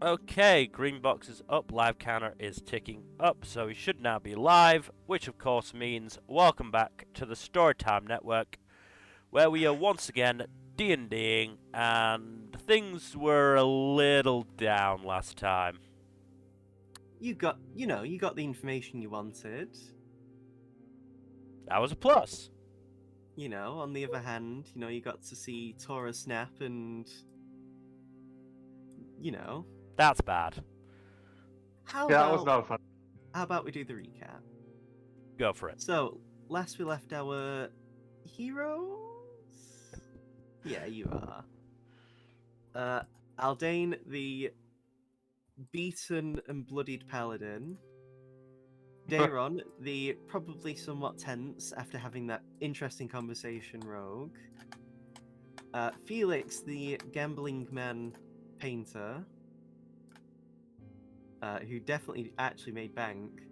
Okay, green box is up, live counter is ticking up, so we should now be live, which of course means welcome back to the Storytime network, where we are once again D&Ding, and things were a little down last time. You got the information you wanted. That was a plus. On the other hand, you got to see Tora snap and, you know, That's bad. how Yeah, that was about not fun. how about we do the recap? Go for it. So, last we left our heroes? Yeah, you are. Aldane, the beaten and bloodied paladin. Dayron, the probably somewhat tense after having that interesting conversation rogue. Felix, the gambling man painter, who definitely actually made bank.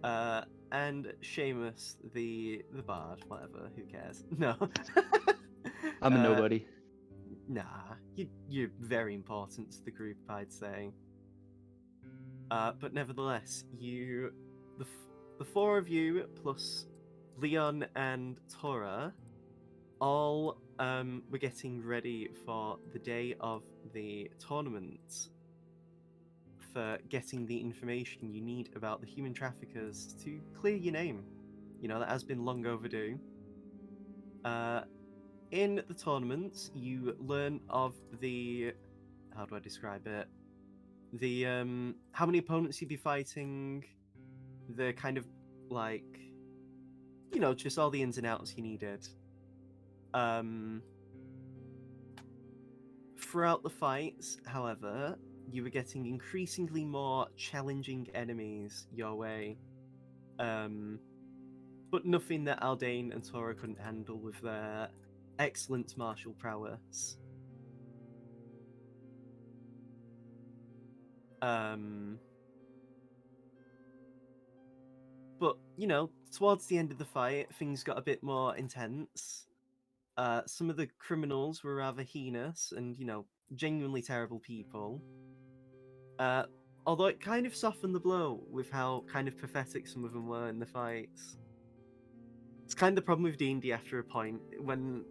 And Seamus, the bard, whatever, who cares? No. I'm a nobody. Nah, you're very important to the group, I'd say. But nevertheless, the four of you plus Leon and Tora, all were getting ready for the day of the tournament, for getting the information you need about the human traffickers to clear your name. That has been long overdue. In the tournament, you learn of the, how do I describe it? The how many opponents you'd be fighting, the kind of like, just all the ins and outs you needed. Throughout the fights, however, you were getting increasingly more challenging enemies your way. But nothing that Aldane and Tora couldn't handle with their excellent martial prowess. But, towards the end of the fight, things got a bit more intense. Some of the criminals were rather heinous and, genuinely terrible people. Although it kind of softened the blow with how kind of pathetic some of them were in the fights. It's kind of the problem with D&D after a point. When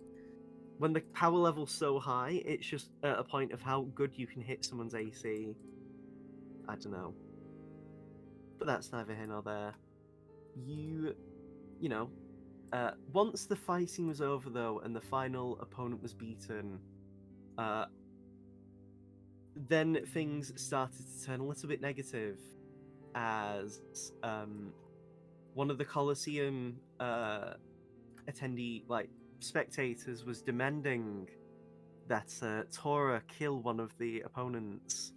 the power level's so high, it's just at a point of how good you can hit someone's AC. I don't know. But that's neither here nor there. Once the fighting was over, though, and the final opponent was beaten, then things started to turn a little bit negative, as one of the Colosseum spectators was demanding that Tora kill one of the opponents.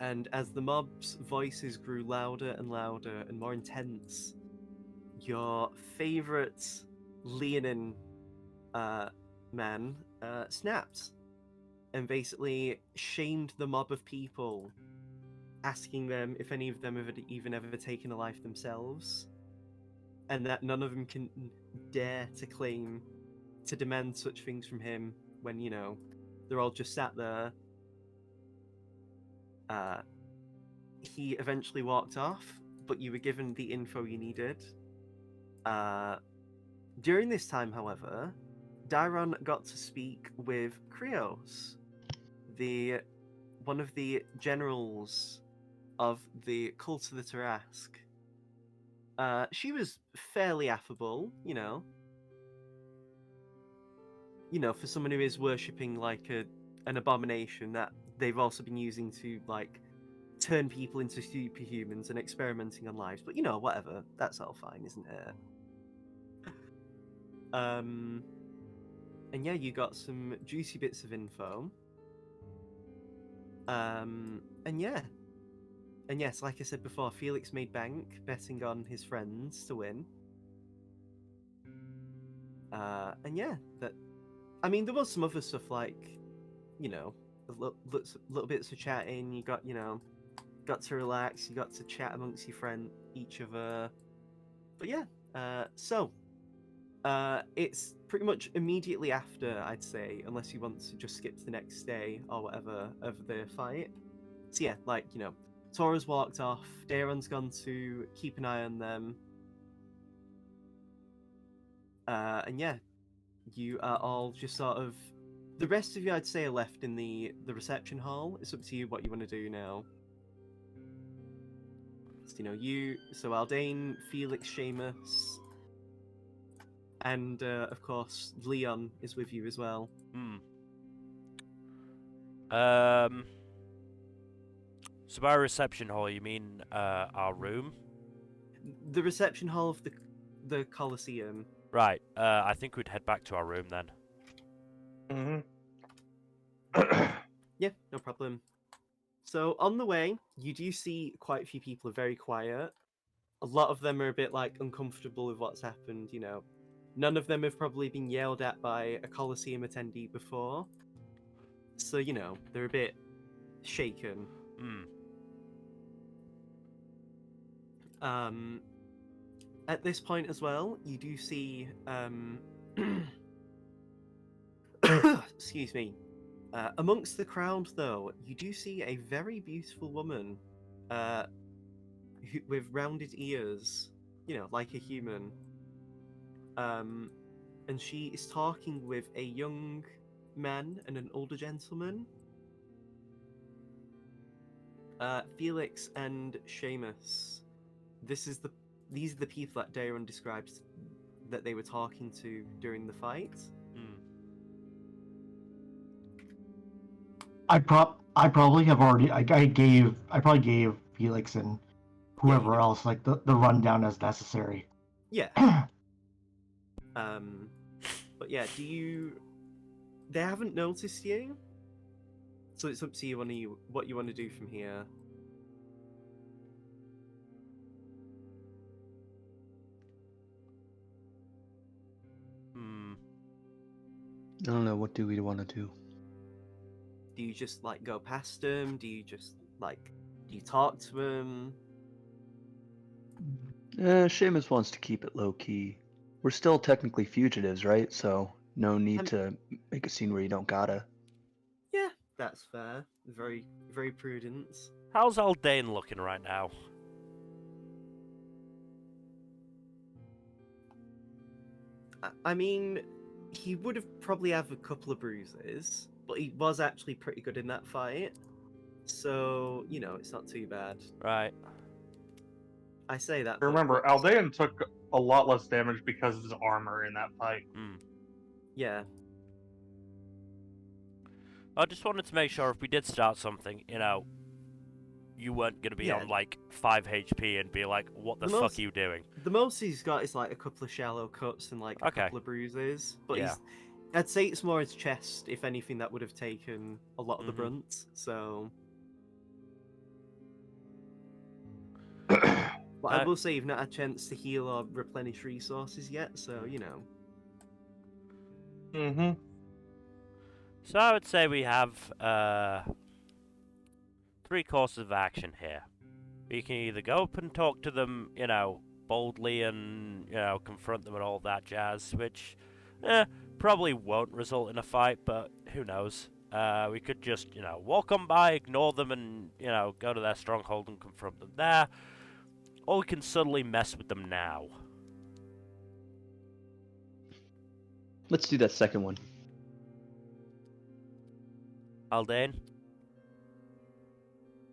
And as the mob's voices grew louder and louder and more intense, your favorite Leonin man snapped and basically shamed the mob of people, asking them if any of them have even ever taken a life themselves, and that none of them can dare to claim to demand such things from him when, they're all just sat there. He eventually walked off, but you were given the info you needed. During this time, however, Dairon got to speak with Krios, one of the generals of the Cult of the Tarask. She was fairly affable, for someone who is worshipping like an abomination that they've also been using to like turn people into superhumans and experimenting on lives. But whatever, that's all fine, isn't it? And yeah, you got some juicy bits of info. And yes, like I said before, Felix made bank betting on his friends to win. And yeah, there was some other stuff like, little bits of chatting. You got to relax. You got to chat amongst each other. But yeah, so It's pretty much immediately after, I'd say, unless you want to just skip to the next day or whatever of the fight. So yeah, like, Tora's walked off, Daeron's gone to keep an eye on them. And yeah, you are all just sort of... The rest of you, I'd say, are left in the reception hall. It's up to you what you want to do now. So Aldane, Felix, Seamus, and of course Leon is with you as well. So by reception hall, you mean our room? The reception hall of the Colosseum. Right. I think we'd head back to our room then. Yeah, no problem. So on the way, you do see quite a few people are very quiet. A lot of them are a bit like uncomfortable with what's happened, None of them have probably been yelled at by a Colosseum attendee before. So, they're a bit shaken. At this point as well, you do see excuse me. Amongst the crowd, though, you do see a very beautiful woman with rounded ears, like a human. And she is talking with a young man and an older gentleman. Felix and Seamus. These are the people that Daeron described that they were talking to during the fight. I probably gave Felix and whoever else like the rundown as necessary. Yeah. But yeah, they haven't noticed you, so it's up to you what you want to do from here. I don't know. What do we want to do? Do you just like go past them? Do you talk to them? Seamus wants to keep it low key. We're still technically fugitives, right? So no need to make a scene where you don't gotta. Yeah, that's fair. Very, very prudent. How's Aldane looking right now? I mean, he would have probably have a couple of bruises, but he was actually pretty good in that fight. So, it's not too bad. Right. I say that. Remember, Aldean took a lot less damage because of his armor in that fight. Yeah. I just wanted to make sure if we did start something, you weren't going to be on like 5 HP and be like, what the fuck are you doing? The most he's got is like a couple of shallow cuts and like a couple of bruises. But I'd say it's more his chest, if anything, that would have taken a lot of the brunt. So. But I will say you've not had a chance to heal or replenish resources yet, so So I would say we have 3 courses of action here. We can either go up and talk to them, boldly and, confront them and all that jazz, which probably won't result in a fight, but who knows. We could just, walk on by, ignore them and, go to their stronghold and confront them there. Or we can subtly mess with them now. Let's do that second one. Aldane?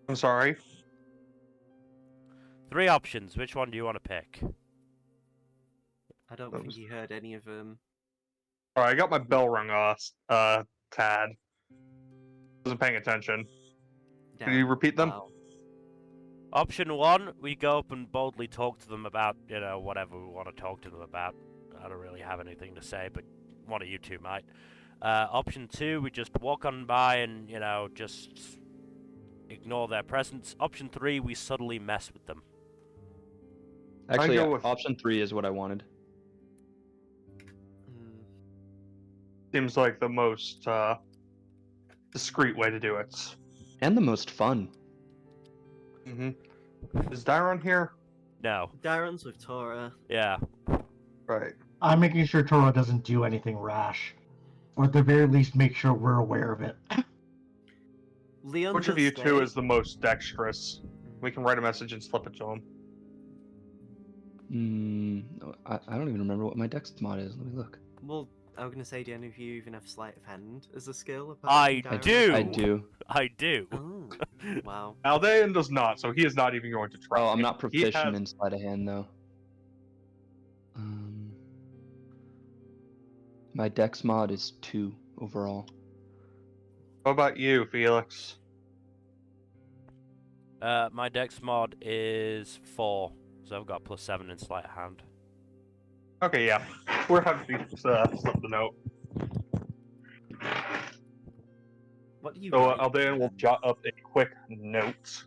I'm sorry. 3 options. Which one do you want to pick? I don't think you heard any of them. Alright, I got my bell rung tad. Wasn't paying attention. Can you repeat them? Wow. Option 1, we go up and boldly talk to them about, whatever we want to talk to them about. I don't really have anything to say, but one of you two might. Option 2, we just walk on by and, just ignore their presence. Option 3, we subtly mess with them. Actually, option 3 is what I wanted. Seems like the most discreet way to do it. And the most fun. Is Daeron here? No. Daeron's with Tora. Yeah. Right. I'm making sure Toro doesn't do anything rash, or at the very least, make sure we're aware of it. Leon Which of does you two say- is the most dexterous? We can write a message and slip it to him. I don't even remember what my dex mod is. Let me look. Well, I'm gonna say, do any of you even have sleight of hand as a skill? apart I from Daryl? do. I do. I do. Oh, wow. Aldean does not, so he is not even going to try. Oh, I'm not He proficient has- in sleight of hand though. My dex mod is 2 overall. What about you, Felix? My dex mod is 4, so I've got +7 in sleight of hand. Okay, yeah. We're happy to slip the note. What do you So write? Aldean will jot up a quick note.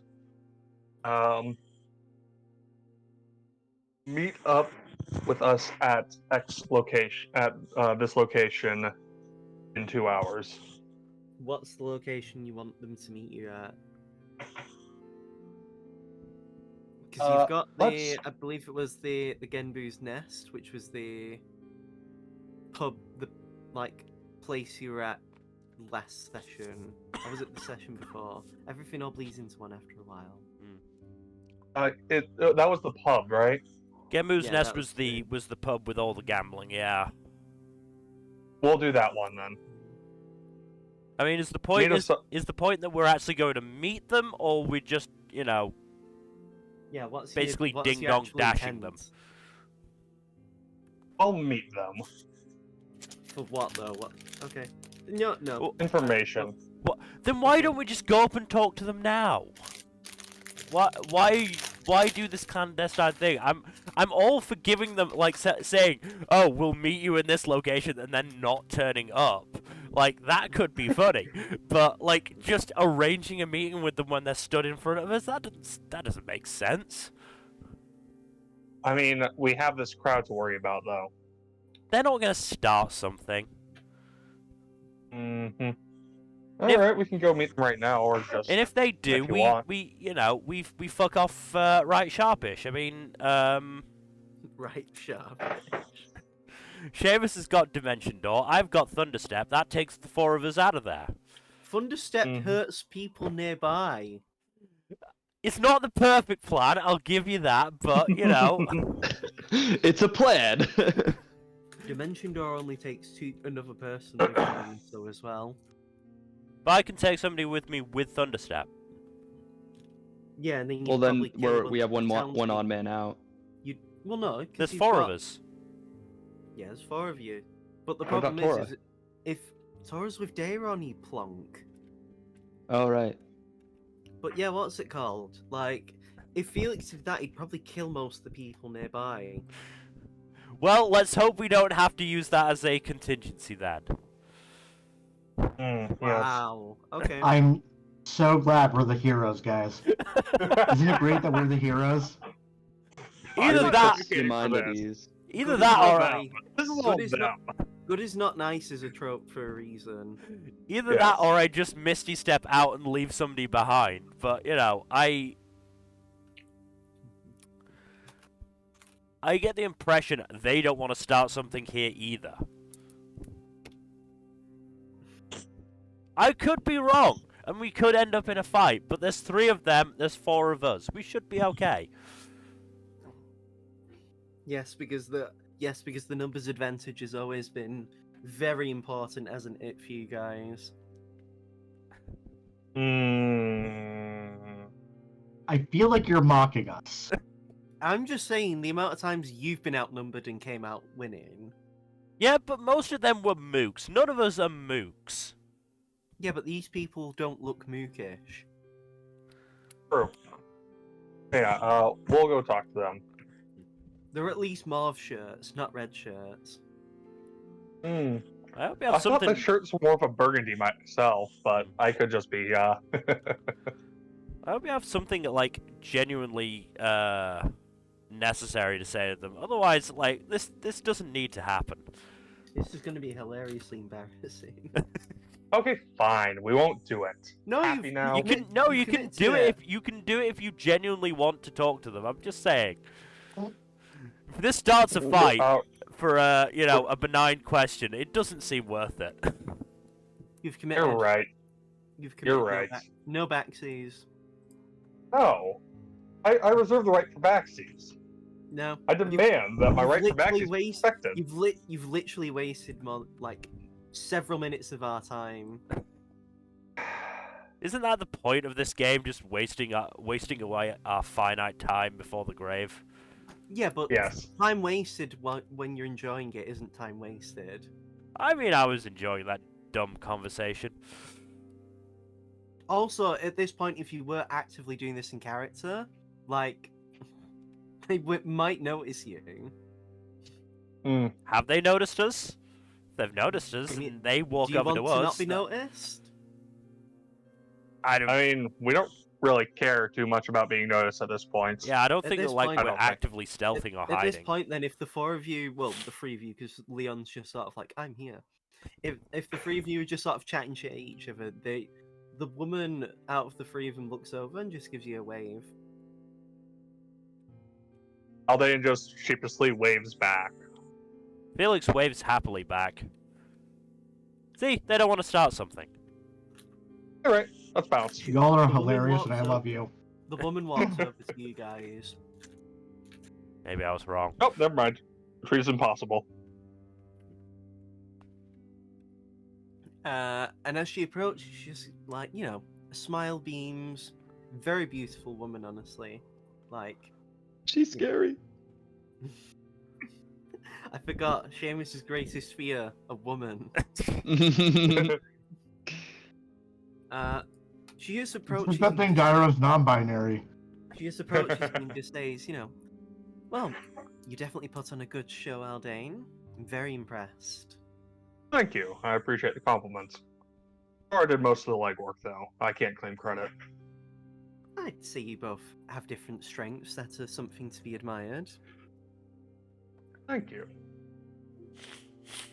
Meet up with us at X location, at this location in 2 hours. What's the location you want them to meet you at? Because you've got the, let's- I believe it was the Genbu's Nest, which was the pub, the like place you were at last session. Or was it the session before? Everything all bleeds into one after a while. That was the pub, right? Gemu's Yeah, Nest that was was the pub with all the gambling. Yeah. We'll do that one then. I mean, is the point Meet us up- is the point that we're actually going to meet them, or we just Yeah, what's Basically your, what's ding your dong actual dashing them. intent? I'll meet them. For what though? What? Okay. No, no. Well, Information. Then why don't we just go up and talk to them now? Why do this clandestine thing? I'm all for giving them like saying, "Oh, we'll meet you in this location," and then not turning up. Like that could be funny, but like just arranging a meeting with them when they're stood in front of us, that doesn't make sense. I mean, we have this crowd to worry about, though. They're not gonna start something. Mm-hmm. If- Alright, we can go meet them right now, or just... And if they do, If you want. we fuck off right sharpish. I mean, Right, sharp. Seamus has got Dimension Door. I've got Thunderstep. That takes the 4 of us out of there. Thunderstep Mhm. hurts people nearby. It's not the perfect plan, I'll give you that, but It's a plan. Dimension Door only takes another person with you, so as well. But I can take somebody with me with Thunderstep. Yeah, and then you Well, then probably kill we have one townspeople. odd man out. Well, no, 'cause There's you've 4 got... of us. Yeah, there's 4 of you. But the What about problem is Tora? if Tora's with Dayron, you plonk. Oh right. But yeah, what's it called? Like, if Felix did that, he'd probably kill most of the people nearby. Well, let's hope we don't have to use that as a contingency then. Yes. Wow. Okay. I'm so glad we're the heroes, guys. Isn't it great that we're the heroes? Either I'm not that, advocating for this. either Good that, is or not Them. This is Good all is them. not- Good is not nice is a trope for a reason. either Yes. that, or I just Misty Step out and leave somebody behind. But I get the impression they don't want to start something here either. I could be wrong, and we could end up in a fight, but there's 3 of them, there's 4 of us. We should be okay. Yes, because the numbers advantage has always been very important, hasn't it, for you guys? I feel like you're mocking us. I'm just saying the amount of times you've been outnumbered and came out winning. Yeah, but most of them were mooks. None of us are mooks. Yeah, but these people don't look mookish. True. Yeah, we'll go talk to them. They're at least mauve shirts, not red shirts. Hmm. I hope we I have thought something. the shirts were more of a burgundy myself, but I could just be, I hope we have something like genuinely necessary to say to them. Otherwise, like this doesn't need to happen. This is going to be hilariously embarrassing. Okay, fine. We won't do it. No, Happy you've- now? You can you can commit to do it if you genuinely want to talk to them. I'm just saying. If this starts a fight, for a benign question, it doesn't seem worth it. You've committed. You're right. You've committed. You're right. No backsies. No. I reserve the right for backsies. No. I demand that my right for backsies be respected. You've literally wasted several minutes of our time. Isn't that the point of this game? Just wasting away our finite time before the grave. Yeah, but Yes. time wasted when you're enjoying it isn't time wasted. I mean, I was enjoying that dumb conversation. Also, at this point, if you were actively doing this in character, they might notice you. Have they noticed us? They've noticed us, and they walk over to us. Do you want to not be noticed? I mean, we don't really care too much about being noticed at this point. Yeah, I don't At think this we're point- actively stealthing or At hiding. this point, then, if the four of you, well, the three of you, because Leon's just sort of like, I'm here. If the three of you are just sort of chatting shit at each other, the woman out of the three of them looks over and just gives you a wave. Aldean just sheepishly waves back. Felix waves happily back. See, they don't want to start something. All right, let's bounce. Y'all are The woman hilarious, and I walks love up. you. The woman walks over to you guys. Maybe I was wrong. Oh, never mind. Retreat is impossible. And as she approaches, she's just a smile beams. Very beautiful woman, honestly. She's scary. I forgot, Seamus's greatest fear, a woman. She just approaches. That thing Gyro's non-binary. She just approaches me and just says, well, you definitely put on a good show, Aldean. I'm very impressed. Thank you. I appreciate the compliments. I did most of the legwork, though. I can't claim credit. I'd say you both have different strengths that are something to be admired. Thank you.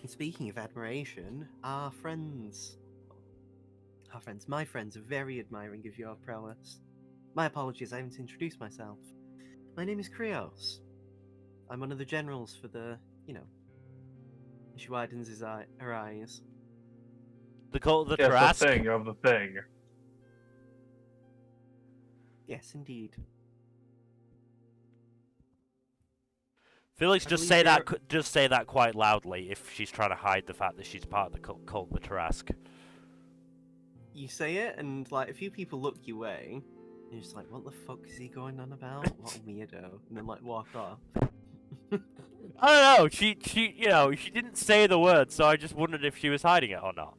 And speaking of admiration, my friends are very admiring of your prowess. My apologies, I haven't introduced myself. My name is Krios. I'm one of the generals for the, she widens her eyes. The cult of the Yes, Trask. the thing of the thing. Yes, indeed. Felix, I just believe say that quite loudly if she's trying to hide the fact that she's part of the cult of the Trask. You say it, and a few people look your way, and you're just like, what the fuck is he going on about? What a weirdo. And then walk off. I don't know. She didn't say the word, so I just wondered if she was hiding it or not.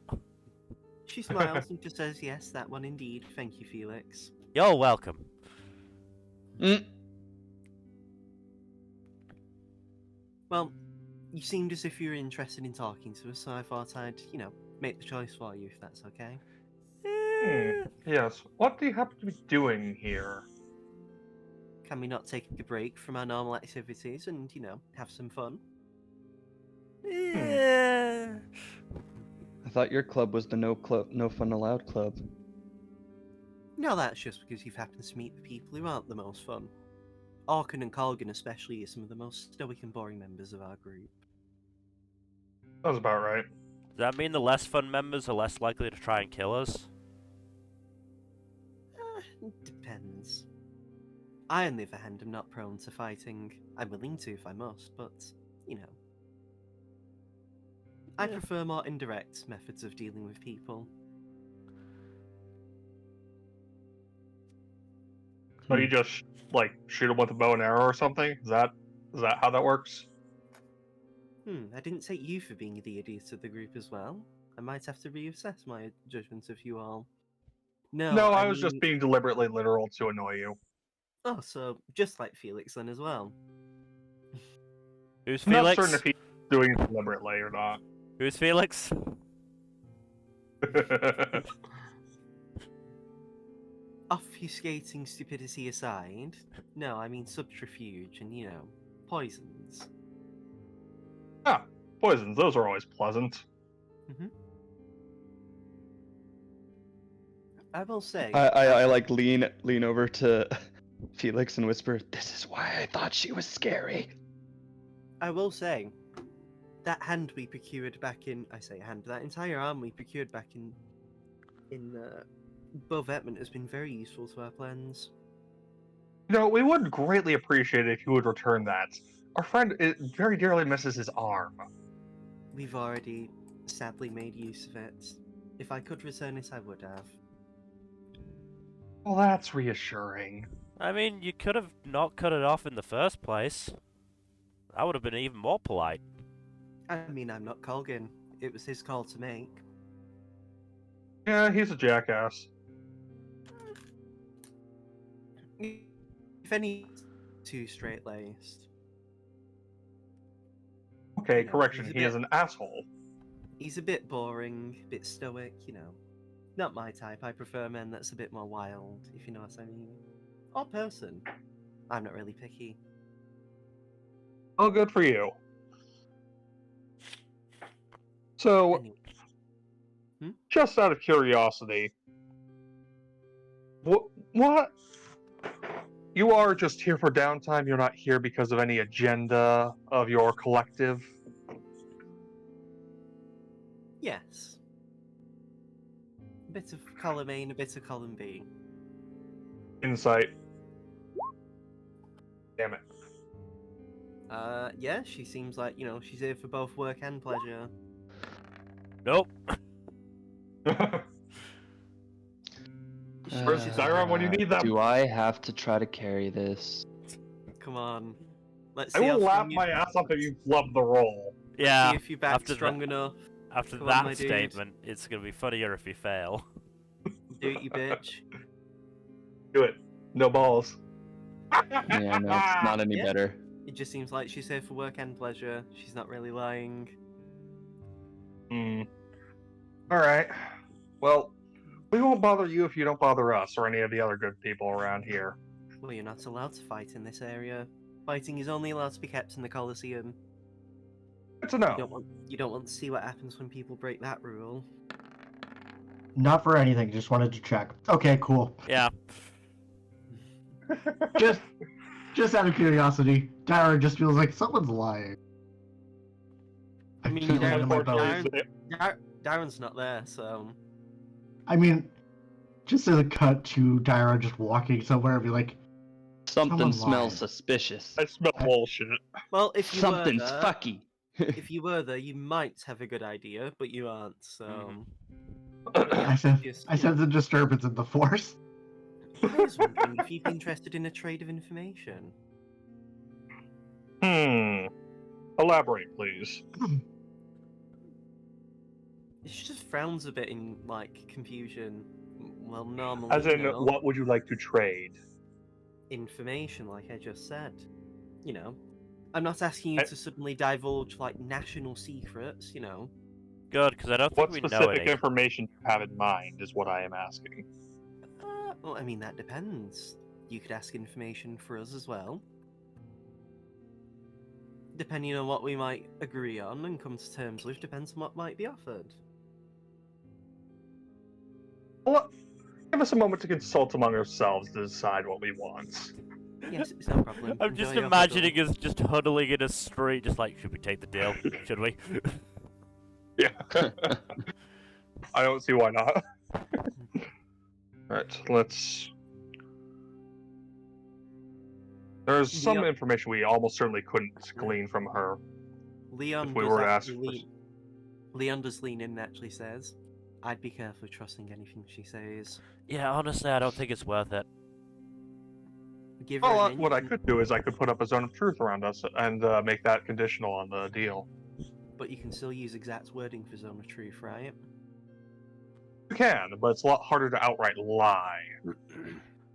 She smiles and just says, yes, that one indeed. Thank you, Felix. You're welcome. Well, you seemed as if you were interested in talking to us, so I thought I'd, make the choice for you, if that's okay. Yes. What do you happen to be doing here? Can we not take a break from our normal activities and, have some fun? Yeah. I thought your club was the no fun allowed club. No, that's just because you've happened to meet the people who aren't the most fun. Orkan and Colgan especially are some of the most stoic and boring members of our group. Sounds about right. Does that mean the less fun members are less likely to try and kill us? Depends. I, on the other hand, am not prone to fighting. I'm willing to if I must, but, I prefer more indirect methods of dealing with people. So you just shoot them with a bow and arrow or something? Is that how that works? I didn't take you for being the idiot of the group as well. I might have to reassess my judgment of you all. No, I was just being deliberately literal to annoy you. Oh, so just like Felix then as well. Who's I'm not Felix? certain if he's doing it deliberately or not. Who's Felix? Obfuscating stupidity aside, no, I mean subterfuge and, poisons. Ah, poisons. Those are always pleasant. I will say... I lean over to Felix and whisper, "This is why I thought she was scary." I will say, that hand we procured back in, I say hand, that entire arm we procured back in Bow Vetman has been very useful to our plans. We would greatly appreciate it if you would return that. Our friend very dearly misses his arm. We've already sadly made use of it. If I could return it, I would have. Well, that's reassuring. I mean, you could have not cut it off in the first place. That would have been even more polite. I mean, I'm not Colgan. It was his call to make. Yeah, he's a jackass. If any, too straight-laced. Okay, No, correction, he's a he is bit- an asshole. He's a bit boring, a bit stoic, Not my type. I prefer men that's a bit more wild, if you know what I mean. Or person. I'm not really picky. Oh, good for you. So, Anyway. just out of curiosity, what? You are just here for downtime? You're not here because of any agenda of your collective? Yes. A bit of column A and a bit of column B. Insight. Damn it. Yeah, she seems like, she's here for both work and pleasure. Nope. Where's Zyron when you need them? Do I have to try to carry this? Come on. Let's I see will how laugh strong my ass off if you flub the roll. Yeah. See if you're back after strong enough. After Come on, my that dude. statement, it's gonna be funnier if you fail. Do it, you bitch. Do it. No balls. Yeah, no, it's not any Yeah. better. It just seems like she's here for work and pleasure. She's not really lying. Alright. Well, we won't bother you if you don't bother us or any of the other good people around here. Well, you're not allowed to fight in this area. Fighting is only allowed to be kept in the Colosseum. Good to know. You don't want to see what happens when people break that rule. Not for anything, just wanted to check. Okay, cool. Yeah. Just out of curiosity, Tyra just feels like someone's lying. I mean, feel it in my Unfortunately, bones. Darren's not there, so... I mean, just as a cut to Tyra just walking somewhere and be like, Something Someone smells lied. suspicious. I smell bullshit. Well, if you Something's were there, fucky. if you were there, you might have a good idea, but you aren't, so... I Just, sense a disturbance in the force. I was wondering if you'd be interested in a trade of information. Elaborate, please. She just frowns a bit in, confusion. Well, normally, As in, what would you like to trade? information, like I just said. I'm not asking you to suddenly divulge, national secrets, Good, because I don't think What we know specific any. information do you have in mind is what I am asking. Well, I mean, that depends. You could ask information for us as well. Depending on what we might agree on and come to terms with, depends on what might be offered. Well, give us a moment to consult among ourselves to decide what we want. Yes, it's no problem. I'm Enjoy just your imagining huddle. us just huddling in a street, just like, should we take the deal? Should we? Yeah. I don't see why not. Right, let's... There's some Leon- information we almost certainly couldn't glean from her. Leon if we does were to ask actually for- lean. Leon does lean in and actually says, I'd be careful trusting anything she says. Yeah, honestly, I don't think it's worth it. Give her Well, an what I engine, could do is I could put up a zone of truth around us and make that conditional on the deal. but you can still use exact wording for Zone of Truth, right? You can, but it's a lot harder to outright lie.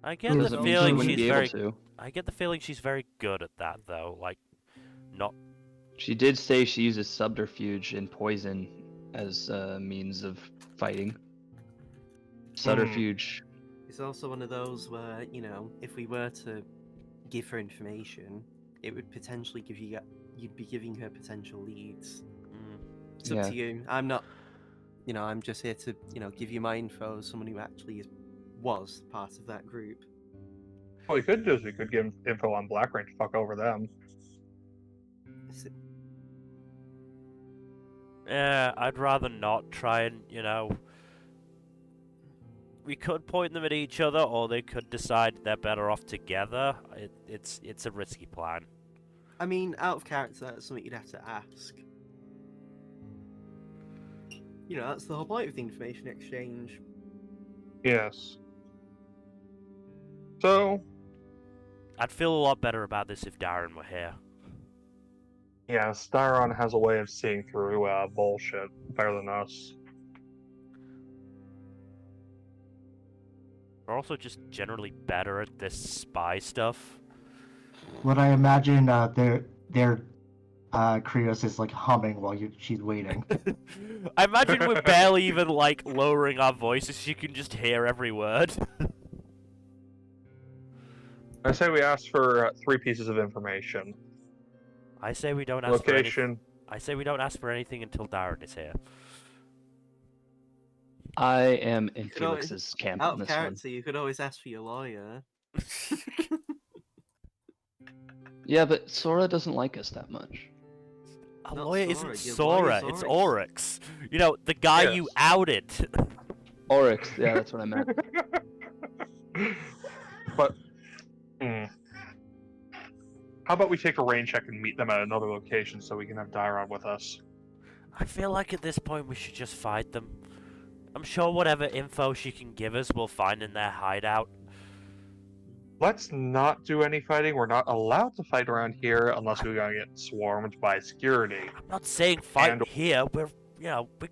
I get Doesn't the mean she feeling wouldn't she's be able very. to. I get the feeling she's very good at that, though. Like, not. She did say she uses subterfuge and poison as a means of fighting. Subterfuge. It's also one of those where, if we were to give her information, it would potentially you'd be giving her potential leads. It's up Yeah. to you. I'm not, I'm just here to, give you my info as someone who actually was part of that group. What we could do is we could give info on Black Rain to fuck over them. Yeah, I'd rather not try and, we could point them at each other, or they could decide they're better off together. It's a risky plan. I mean, out of character, that's something you'd have to ask. You know, that's the whole point of the information exchange. Yes. So, I'd feel a lot better about this if Darren were here. yes, Styron has a way of seeing through bullshit better than us. We're also just generally better at this spy stuff. What I imagine their Krios is like humming while she's waiting. I imagine we're barely even like lowering our voices. She can just hear every word. I say we ask for 3 pieces of information. I say we don't ask for anything. Location. I say we don't ask for anything until Darren is here. I am in could always- Felix's camp Out on of this one. character, you could always ask for your lawyer. Yeah, but Sora doesn't like us that much. Our Not lawyer Sora, isn't your Sora, lawyer's it's Oryx. Oryx. You know, the guy you Yes. outed. Oryx, yeah, that's what I meant. But, how about we take a rain check and meet them at another location so we can have Dairon with us? I feel like at this point we should just fight them. I'm sure whatever info she can give us we'll find in their hideout. Let's not do any fighting. We're not allowed to fight around here unless we're gonna get swarmed by security. I'm not saying fight And- here, we're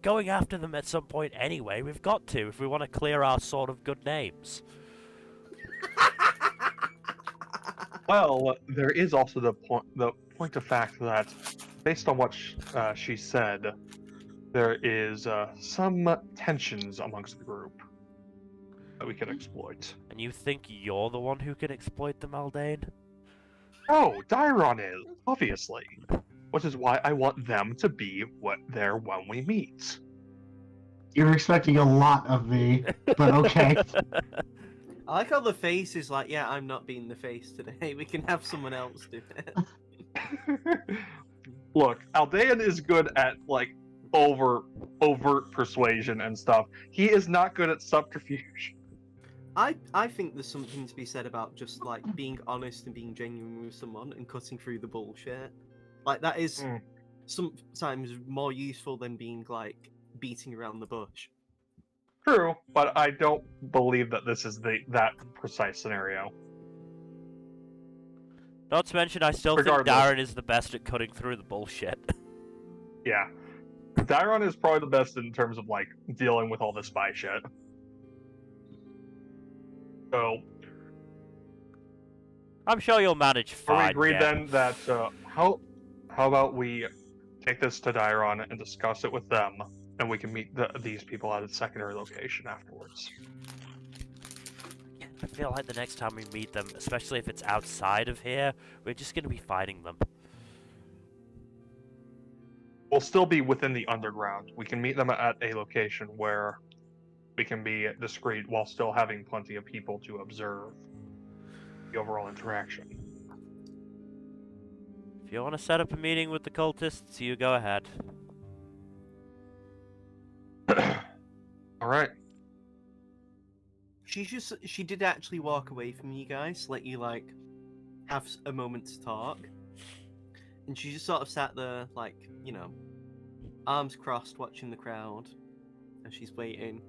going after them at some point anyway. We've got to if we want to clear our sort of good names. Well, there is also the point of fact that, based on what she said, there is some tensions amongst the group that we can exploit. And you think you're the one who can exploit them, Aldane? Oh, Dairon is, obviously. Which is why I want them to be there when we meet. You're expecting a lot of me, but okay. I like how the face is like, yeah, I'm not being the face today. We can have someone else do it. Look, Aldean is good at, like, overt persuasion and stuff. He is not good at subterfuge. I think there's something to be said about just like being honest and being genuine with someone and cutting through the bullshit. Like that is sometimes more useful than being like beating around the bush. True, but I don't believe that this is that precise scenario. Not to mention, I still Regardless. think Darren is the best at cutting through the bullshit. Yeah. Dairon is probably the best in terms of, like, dealing with all this spy shit. So, I'm sure you'll manage are fine. we agreed yeah. then that, how about we take this to Dairon and discuss it with them, and we can meet these people at a secondary location afterwards? I feel like the next time we meet them, especially if it's outside of here, we're just going to be fighting them. We'll still be within the underground. We can meet them at a location where we can be discreet while still having plenty of people to observe the overall interaction. If you want to set up a meeting with the cultists, you go ahead. All right. She did actually walk away from you guys, let you like have a moment to talk, and she just sort of sat there, like, you know, arms crossed, watching the crowd, and she's waiting.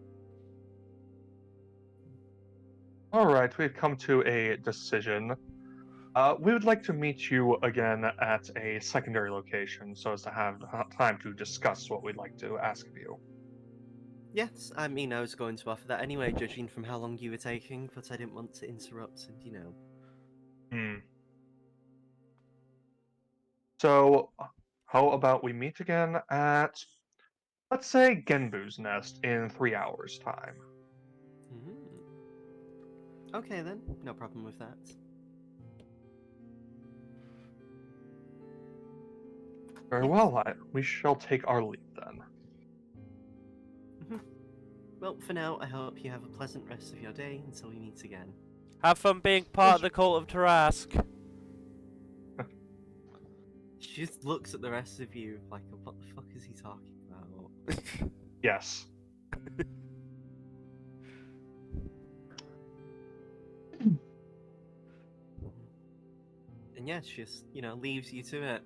All right, we've come to a decision. We would like to meet you again at a secondary location so as to have time to discuss what we'd like to ask of you. Yes, I mean, I was going to offer that anyway, judging from how long you were taking, but I didn't want to interrupt and, you know. So, how about we meet again at, let's say, Genbu's Nest in 3 hours' time? Okay then, no problem with that. Very well, we shall take our leave then. Well, for now, I hope you have a pleasant rest of your day until we meet again. Have fun being part of the cult of Tarask. She just looks at the rest of you like, what the fuck is he talking about? Yes. And yeah, she just, leaves you to it.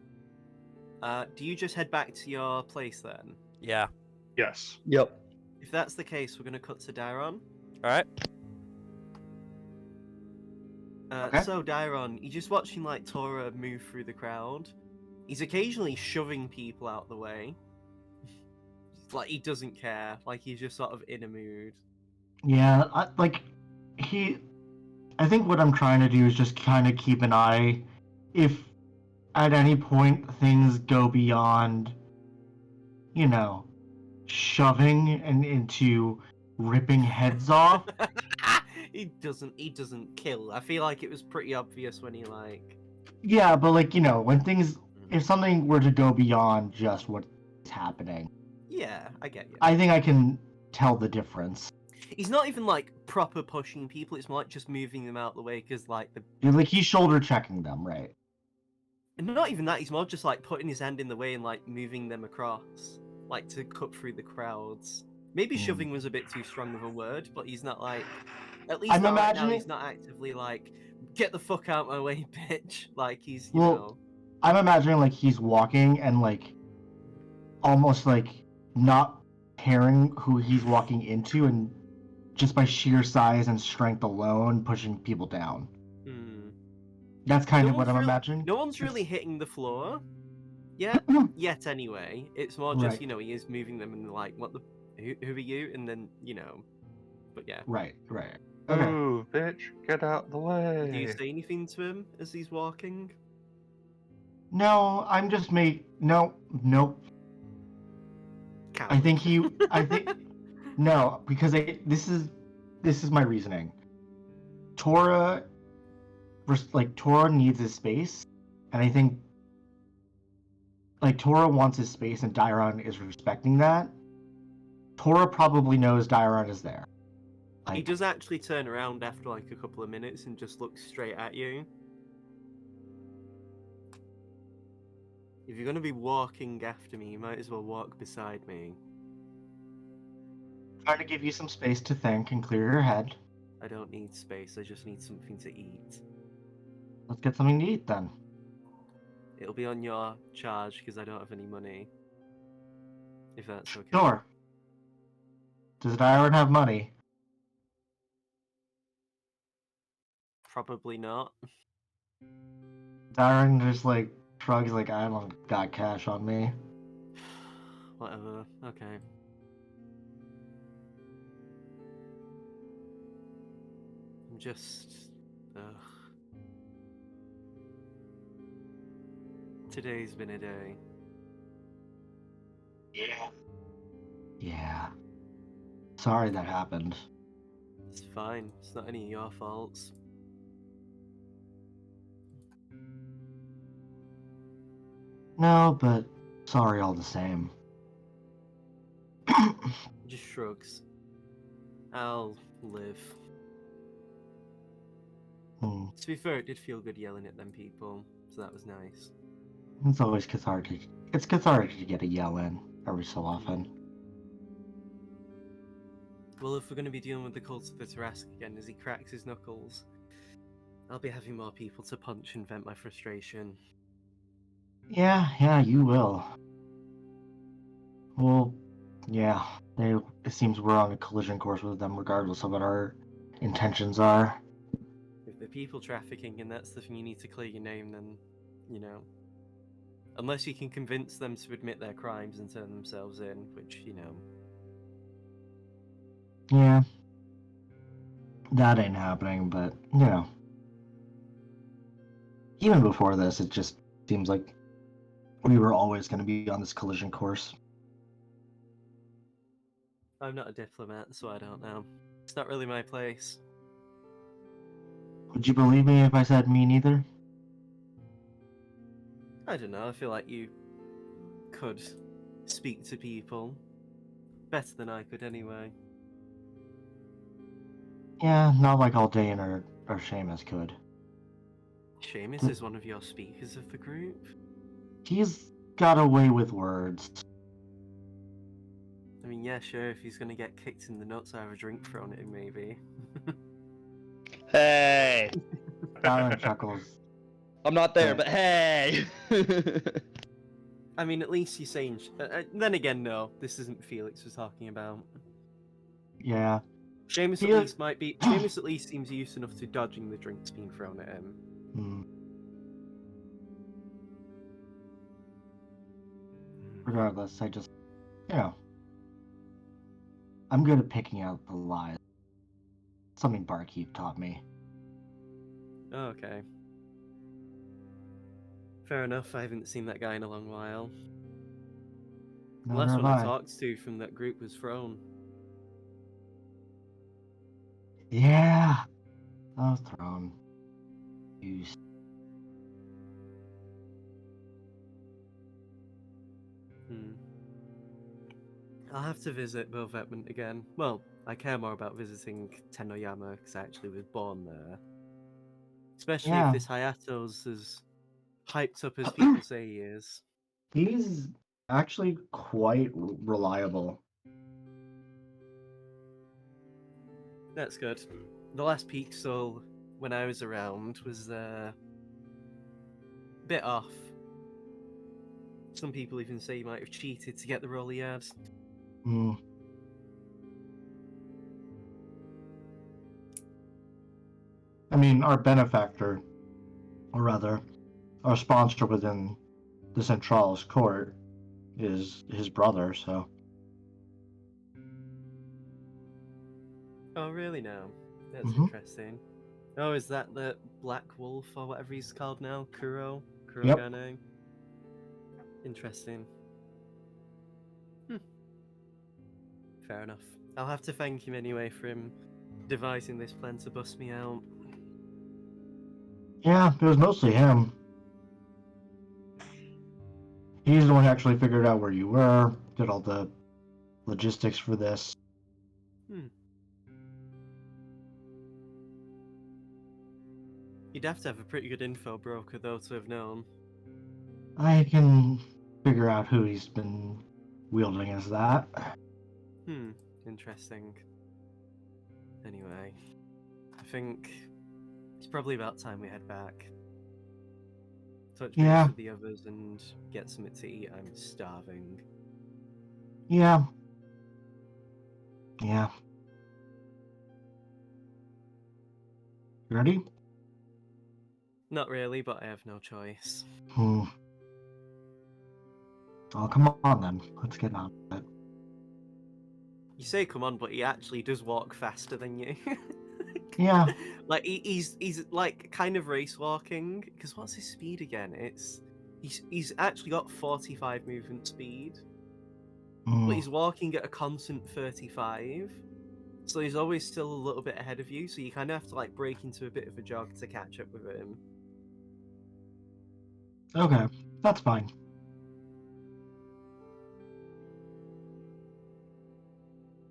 Do you just head back to your place then? Yeah. Yes. Yep. If that's the case, we're going to cut to Dairon. Alright. Okay. So, Dairon, you're just watching, like, Tora move through the crowd. He's occasionally shoving people out the way. Like, he doesn't care. Like, he's just sort of in a mood. Yeah, I think what I'm trying to do is just kind of keep an eye. If at any point things go beyond, shoving and into ripping heads off. He doesn't kill. I feel like it was pretty obvious when he, like... Yeah, but if something were to go beyond just what's happening, Yeah, I get you. I think I can tell the difference. He's not even, like, proper pushing people. It's more like just moving them out the way because, like, He's shoulder checking them, right? And not even that, he's more just, like, putting his hand in the way and, like, moving them across. Like, to cut through the crowds. Maybe shoving was a bit too strong of a word, but he's not, like... At least I'm not right now, imagining- he's not actively, like, get the fuck out my way, bitch. Like, he's, I'm imagining, he's walking and, almost, not caring who he's walking into, and just by sheer size and strength alone, pushing people down. Hmm. That's kind No of what one's I'm really- imagining. No one's really It's- hitting the floor yet. Yet, anyway. It's more just, Right. he is moving them and they're like, what the... Who are you? And then, But yeah. Right. Okay. Ooh, bitch, get out the way. Do you say anything to him as he's walking? No, I'm just nope. I think no, because this is my reasoning. Tora needs his space, and I think Tora wants his space, and Dairon is respecting that. Tora probably knows Dairon is there. He does actually turn around after like a couple of minutes and just looks straight at you. If you're going to be walking after me, you might as well walk beside me. Trying to give you some space to think and clear your head. I don't need space, I just need something to eat. Let's get something to eat then. It'll be on your charge because I don't have any money. If that's okay. Sure. Does Dairon have money? Probably not. Dairon just shrugs I don't got cash on me. Whatever, okay. I'm just... Ugh. Today's been a day. Yeah. Sorry that happened. It's fine, it's not any of your faults. No, but sorry all the same. Just shrugs. I'll live. To be fair, it did feel good yelling at them people, so that was nice. It's always cathartic. It's cathartic to get a yell in every so often. Well, if we're going to be dealing with the cult of the Tarrasque again as he cracks his knuckles, I'll be having more people to punch and vent my frustration. Yeah, you will. Well, yeah, it seems we're on a collision course with them regardless of what our intentions are. If they're people trafficking and that's the thing you need to clear your name, then, unless you can convince them to admit their crimes and turn themselves in, which, Yeah. That ain't happening, but, even before this, it just seems like we were always going to be on this collision course. I'm not a diplomat, so I don't know. It's not really my place. Would you believe me if I said me neither? I don't know, I feel like you could speak to people better than I could anyway. Yeah, not like all Dayan or Seamus could. Seamus is one of your speakers of the group. He's got a way with words. I mean, yeah, sure, if he's gonna get kicked in the nuts, I have a drink thrown at him, maybe. Hey, Alan chuckles. I'm not there, Yeah. but hey. I mean, at least he's saying. Then again, no, this isn't Felix we're talking about. Yeah. Seamus He at is- least might be. Seamus at least seems used enough to dodging the drinks being thrown at him. Hmm. Regardless, I just, I'm good at picking out the lies. Something Barkeep taught me. Okay. Fair enough. I haven't seen that guy in a long while. The Never last have one I I. talked to from that group was thrown. Yeah. I was thrown. Used. I'll have to visit Bovetment again. Well, I care more about visiting Tenoyama because I actually was born there. Especially Yeah. if this Hayato's as hyped up as people say he is. He's actually quite reliable. That's good. The last peak soul when I was around was a bit off. Some people even say he might have cheated to get the role he had. Hmm. I mean, our benefactor, or rather, our sponsor within the Centralis court is his brother, so. Oh, really now? That's Mhm. interesting. Oh, is that the Black Wolf or whatever he's called now? Yep. Kurogane? Interesting. Fair enough. I'll have to thank him anyway for him devising this plan to bust me out. Yeah, it was mostly him. He's the one who actually figured out where you were, did all the logistics for this. You'd have to have a pretty good info broker, though, to have known. I can figure out who he's been wielding as that. Interesting. Anyway, I think it's probably about time we head back. Touch base Yeah. with the others and get something to eat. I'm starving. Yeah. Yeah. You ready? Not really, but I have no choice. Oh, come on then. Let's get on with it. You say come on, but he actually does walk faster than you. Yeah. Like he's like kind of race walking. Because what's his speed again? He's actually got 45 movement speed, but he's walking at a constant 35. So he's always still a little bit ahead of you. So you kind of have to like break into a bit of a jog to catch up with him. Okay, that's fine.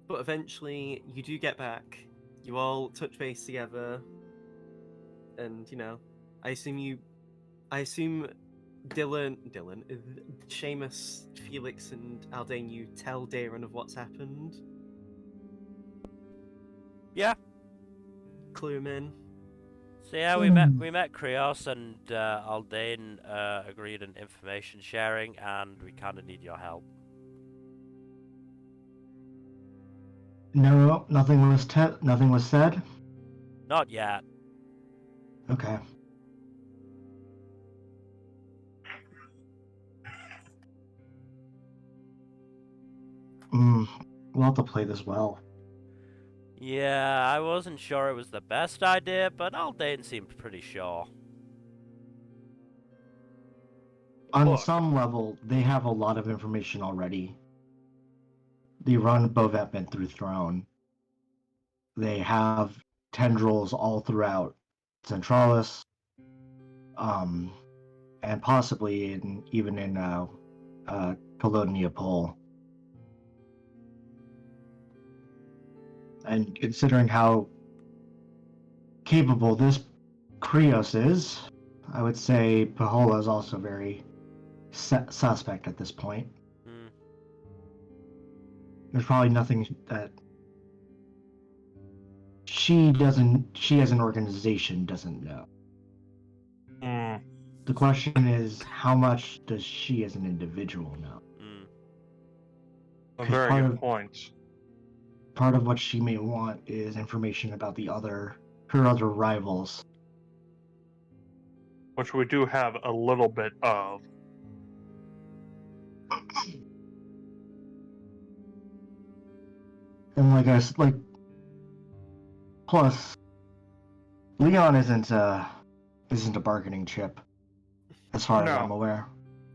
But eventually, you do get back. You all touch base together, and I assume Dylan, Seamus, Felix, and Aldane, you tell Darren of what's happened. Yeah. Clue him in. So yeah, we met Krios and Aldane agreed on information sharing, and we kind of need your help. No, nothing was said. Not yet. Okay. We'll have to play this well. Yeah, I wasn't sure it was the best idea, but Aldane seemed pretty sure. On Look. some level, they have a lot of information already. They run Bovetment through Throne. They have tendrils all throughout Centralis, and possibly even in Colonia Pole. And considering how capable this Krios is, I would say Pahola is also very suspect at this point. There's probably nothing that she as an organization doesn't know. Hmm. The question is, how much does she as an individual know? A 'Cause very good point. Part of what she may want is information about her other rivals. Which we do have a little bit of. And plus, Leon isn't a bargaining chip, as far as I'm No. aware.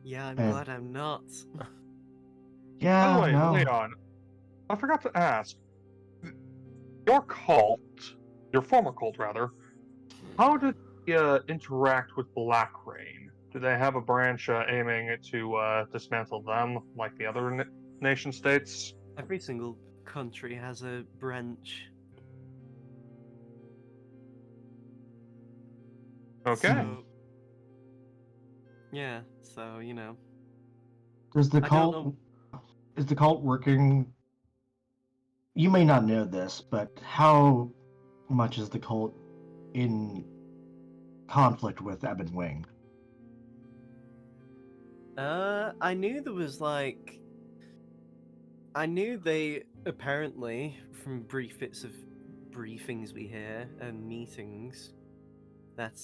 Yeah, I'm And- glad I'm not. Yeah, By the way, no. Leon, I forgot to ask. Your cult, your former cult rather, how did they interact with Black Rain? Do they have a branch aiming to dismantle them like the other nation states? Every single country has a branch. Okay. So, yeah, so, you know. Does the I don't cult know. is the cult working? You may not know this, but how much is the cult in conflict with Ebon Wing? I knew there was like. I knew they apparently, from brief bits of briefings we hear and meetings, that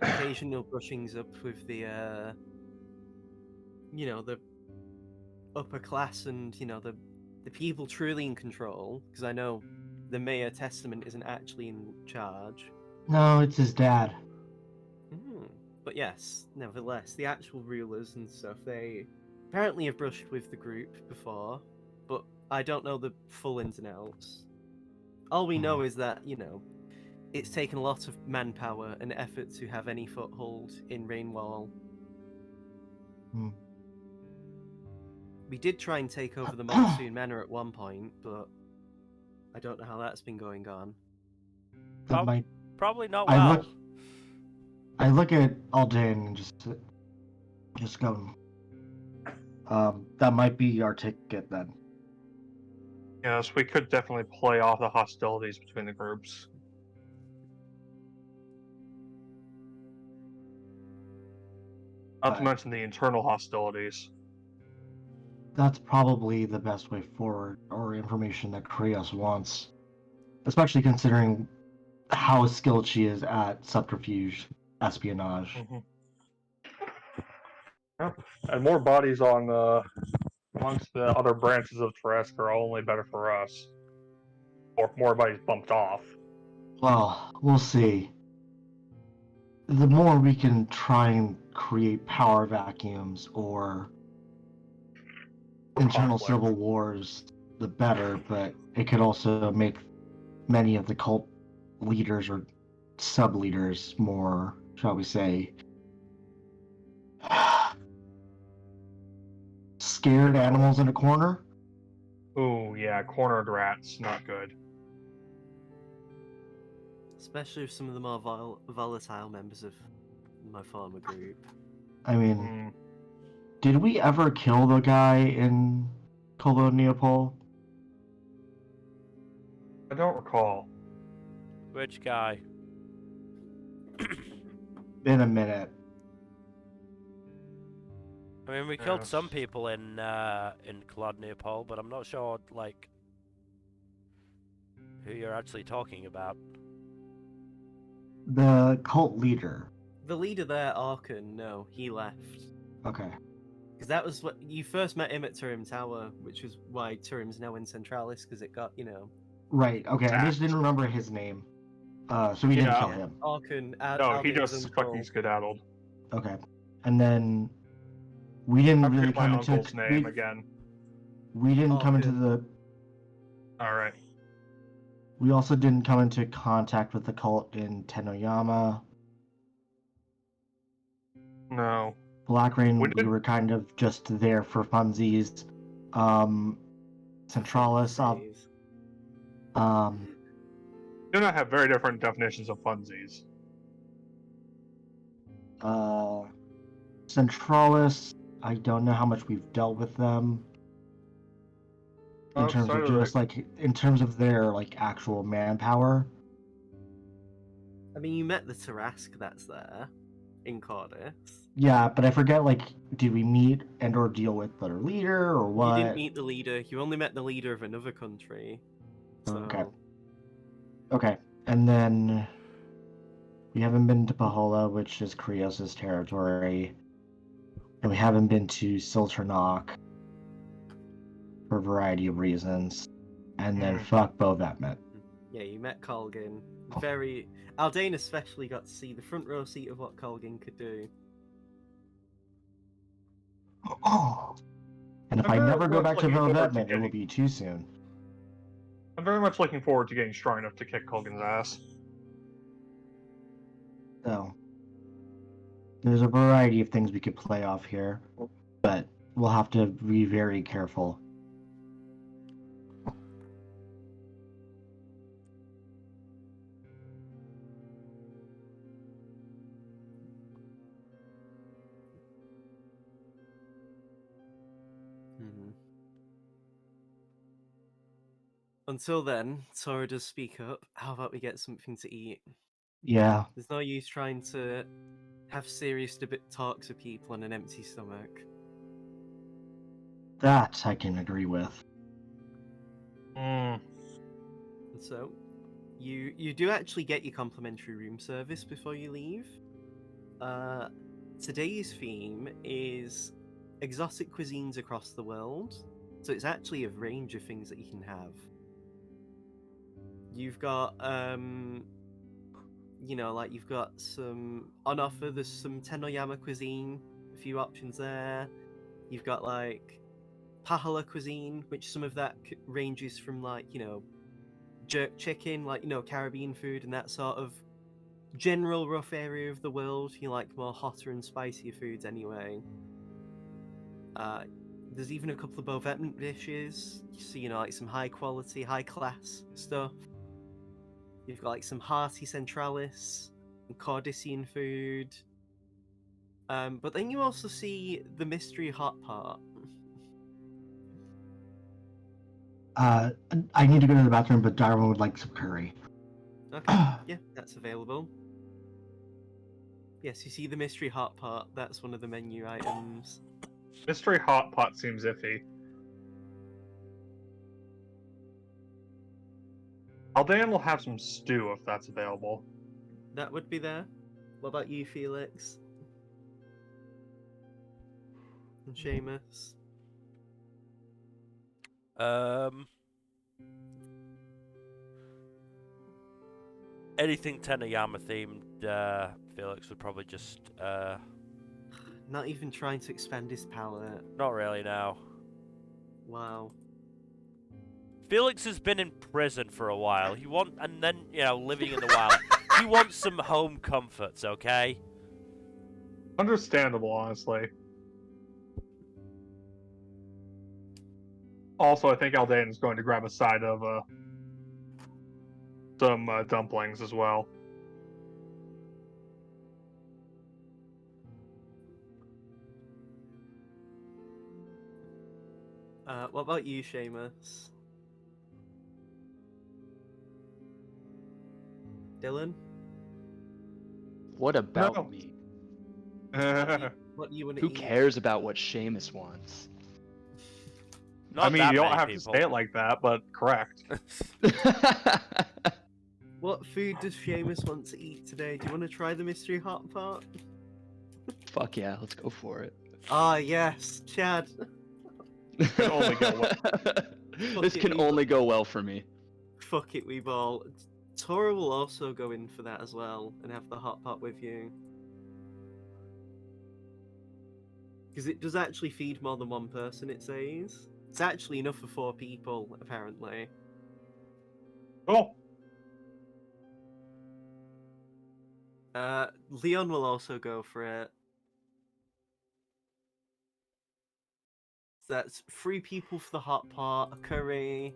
occasional brushings up with the the upper class and the people truly in control. Because I know the Mayor Testament isn't actually in charge. No, it's his dad. But yes, nevertheless, the actual rulers and stuff, they apparently have brushed with the group before, but I don't know the full ins and outs. All we know is that, it's taken a lot of manpower and effort to have any foothold in Rainwall. Hmm. We did try and take over the Monsoon Manor at one point, but I don't know how that's been going on. That might. Probably not I well. look. I look at Alden and just go. That might be our ticket then. Yes, we could definitely play off the hostilities between the groups. Not to Right. mention the internal hostilities. That's probably the best way forward, or information that Krios wants, especially considering how skilled she is at subterfuge, espionage. Yep. And more bodies on amongst the other branches of Trask are only better for us. Or more bodies bumped off. Well, we'll see. The more we can try and create power vacuums or internal Conflict. civil wars, the better, but it could also make many of the cult leaders or sub-leaders more, shall we say, scared animals in a corner. Ooh, yeah, cornered rats, not good. Especially with some of the more volatile members of my former group. I mean, did we ever kill the guy in Coloniopol? I don't recall. Which guy? Been a minute. I mean, we killed Yes. some people in Coloniopol, but I'm not sure who you're actually talking about. The cult leader. The leader there, Arkan, no, he left. Okay. Because that was what you first met him at Turim Tower, which was why Turim's now in Centralis, because it got, Right. Okay. I just didn't remember his name. So we didn't Yeah. kill him. Arkan, No, he Albion's just uncle. fucking skedaddled. Okay. And then we didn't I really forget my come uncle's into name again. we didn't come into Arkan. the Alright. we also didn't come into contact with the cult in Tenoyama. No. Black Rain, We we did- were kind of just there for funsies. Centralis, Days. Do not have very different definitions of funsies. Centralis, I don't know how much we've dealt with them. in terms of just like in terms of their like actual manpower. I mean, you met the Tarask that's there in Cordis. Yeah, but I forget, like, did we meet and or deal with their leader or what? You didn't meet the leader. You only met the leader of another country. So... Okay. And then we haven't been to Pahola, which is Krios' territory. And we haven't been to Silternok for a variety of reasons. And then fuck Bovetmet. Yeah, you met Colgan. Aldane especially got to see the front row seat of what Colgan could do. Oh. And if I never go back to Bovetmet, it will be too soon. I'm very much looking forward to getting strong enough to kick Colgan's ass. So, there's a variety of things we could play off here, but we'll have to be very careful. Until then, Sora does speak up. How about we get something to eat? Yeah. There's no use trying to have serious talks with people on an empty stomach. That I can agree with. So, you do actually get your complimentary room service before you leave. Today's theme is exotic cuisines across the world. So it's actually a range of things that you can have. You've got, you've got some on offer. There's some Tenoyama cuisine, a few options there. You've got like Pahala cuisine, which some of that ranges from jerk chicken, Caribbean food and that sort of general rough area of the world. You like more hotter and spicier foods anyway. There's even a couple of Bovetment dishes, so like some high quality, high class stuff. You've got like some hearty Centralis and Cordisian food. But then you also see the mystery hot pot. I need to go to the bathroom, but Darwin would like some curry. Okay, yeah, that's available. Yes, you see the mystery hot pot. That's one of the menu items. Mystery hot pot seems iffy. Aldean will have some stew if that's available. That would be there. What about you, Felix? And Seamus? Anything Tenoyama themed, Felix would probably just Not even trying to expand his palate. not really now. Wow. Felix has been in prison for a while. And then living in the wild. He wants some home comforts, okay? Understandable, honestly. Also, I think Aldean is going to grab a side of some dumplings as well. What about you, Seamus? Dylan? What about No. me? What do you want to Who eat? cares about what Seamus wants? Not I mean, that you don't many have people. to say it like that, but correct. What food does Seamus want to eat today? Do you want to try the mystery hot pot? Fuck yeah, let's go for it. Ah, yes, Chad. Can only go well. This it, can we- only go well for me. Fuck it, we ball. Tora will also go in for that as well and have the hot pot with you. Because it does actually feed more than one person, it says. It's actually enough for 4 people, apparently. Cool. Leon will also go for it. So that's 3 people for the hot pot, a curry,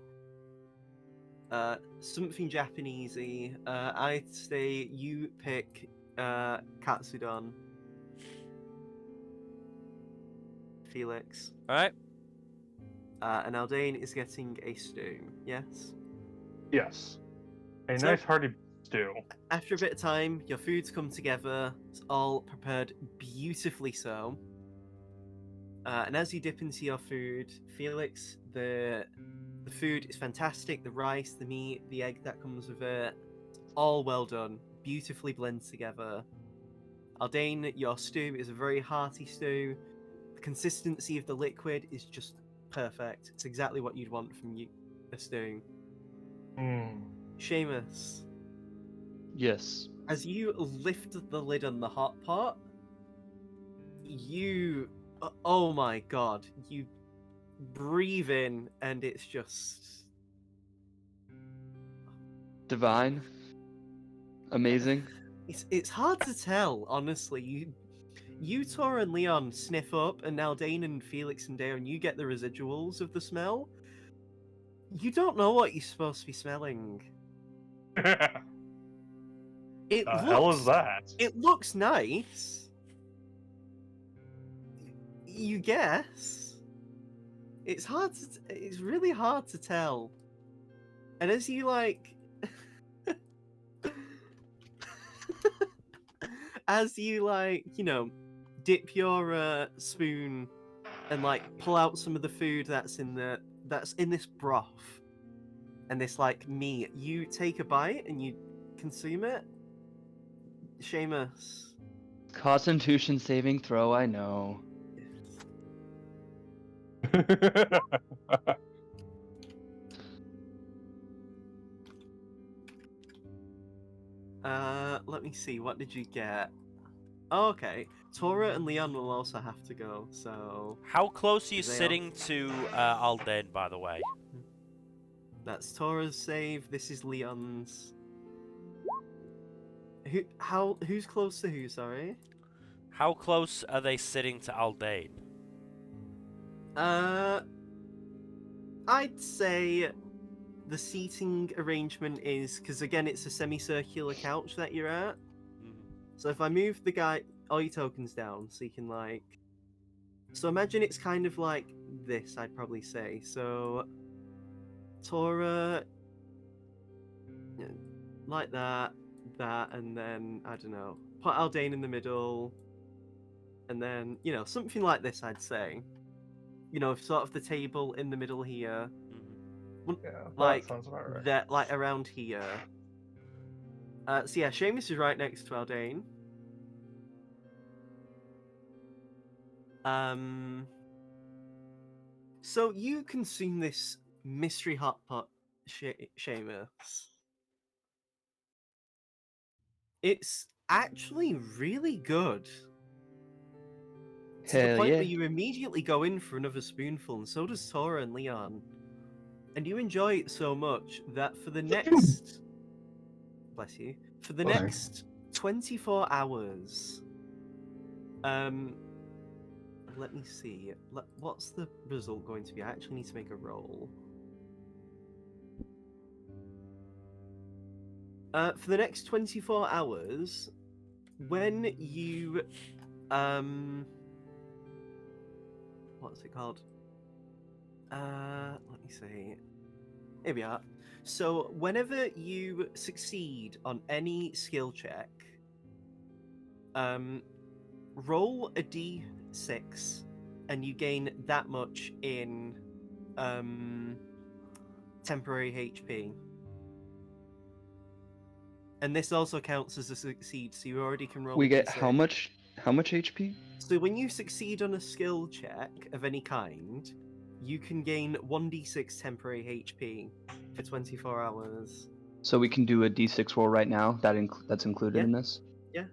something Japanesey. I'd say you pick katsudon. Felix. Alright. And Aldane is getting a stew. Yes. Yes. A So- nice hearty stew. After a bit of time, your food's come together. It's all prepared beautifully so. And as you dip into your food, Felix, the food is fantastic. The rice, the meat, the egg that comes with it, all well done, beautifully blended together. Aldane, your stew is a very hearty stew. The consistency of the liquid is just perfect. It's exactly what you'd want from a stew. Seamus, Yes. as you lift the lid on the hot pot, oh my god, you breathe in and it's just Divine. Amazing. it's hard to tell, honestly. You Tor and Leon sniff up, and Aldane and Felix and Dayon, you get the residuals of the smell. You don't know what you're supposed to be smelling. It The looks, hell is that? It looks nice. You guess. It's it's really hard to tell. And as you dip your spoon and pull out some of the food that's in this broth and this meat, you take a bite and you consume it. Seamus. Constitution saving throw, I know. Let me see. What did you get? Oh, okay. Tora and Leon will also have to go. So How close are you They are- sitting to Aldane, by the way? that's Tora's save. This is Leon's. Who's close to who? Sorry. How close are they sitting to Aldane? I'd say the seating arrangement is because again it's a semicircular couch that you're at. So if I move all your tokens down, so you can so imagine it's kind of like this. I'd probably say so. Tora, like that, and then I don't know. Put Aldane in the middle, and then something like this. I'd say, sort of the table in the middle here. Yeah, Like that sounds about right. that, around here. So yeah, Seamus is right next to Aldane. So you consume this mystery hot pot, Seamus. It's actually really good. To the Hell point yeah. where you immediately go in for another spoonful, and so does Tora and Leon. And you enjoy it so much that for the next... bless you. For the Sorry. next 24 hours... let me see. What's the result going to be? I actually need to make a roll. For the next 24 hours, when you... what's it called? Let me see. Here we are. So, whenever you succeed on any skill check, roll a d6, and you gain that much in temporary HP. And this also counts as a succeed, so you already can roll. We a get d6. how much? How much HP? So when you succeed on a skill check of any kind, you can gain 1d6 temporary HP for 24 hours. So we can do a D6 roll right now. That's included Yeah. in this. Yeah.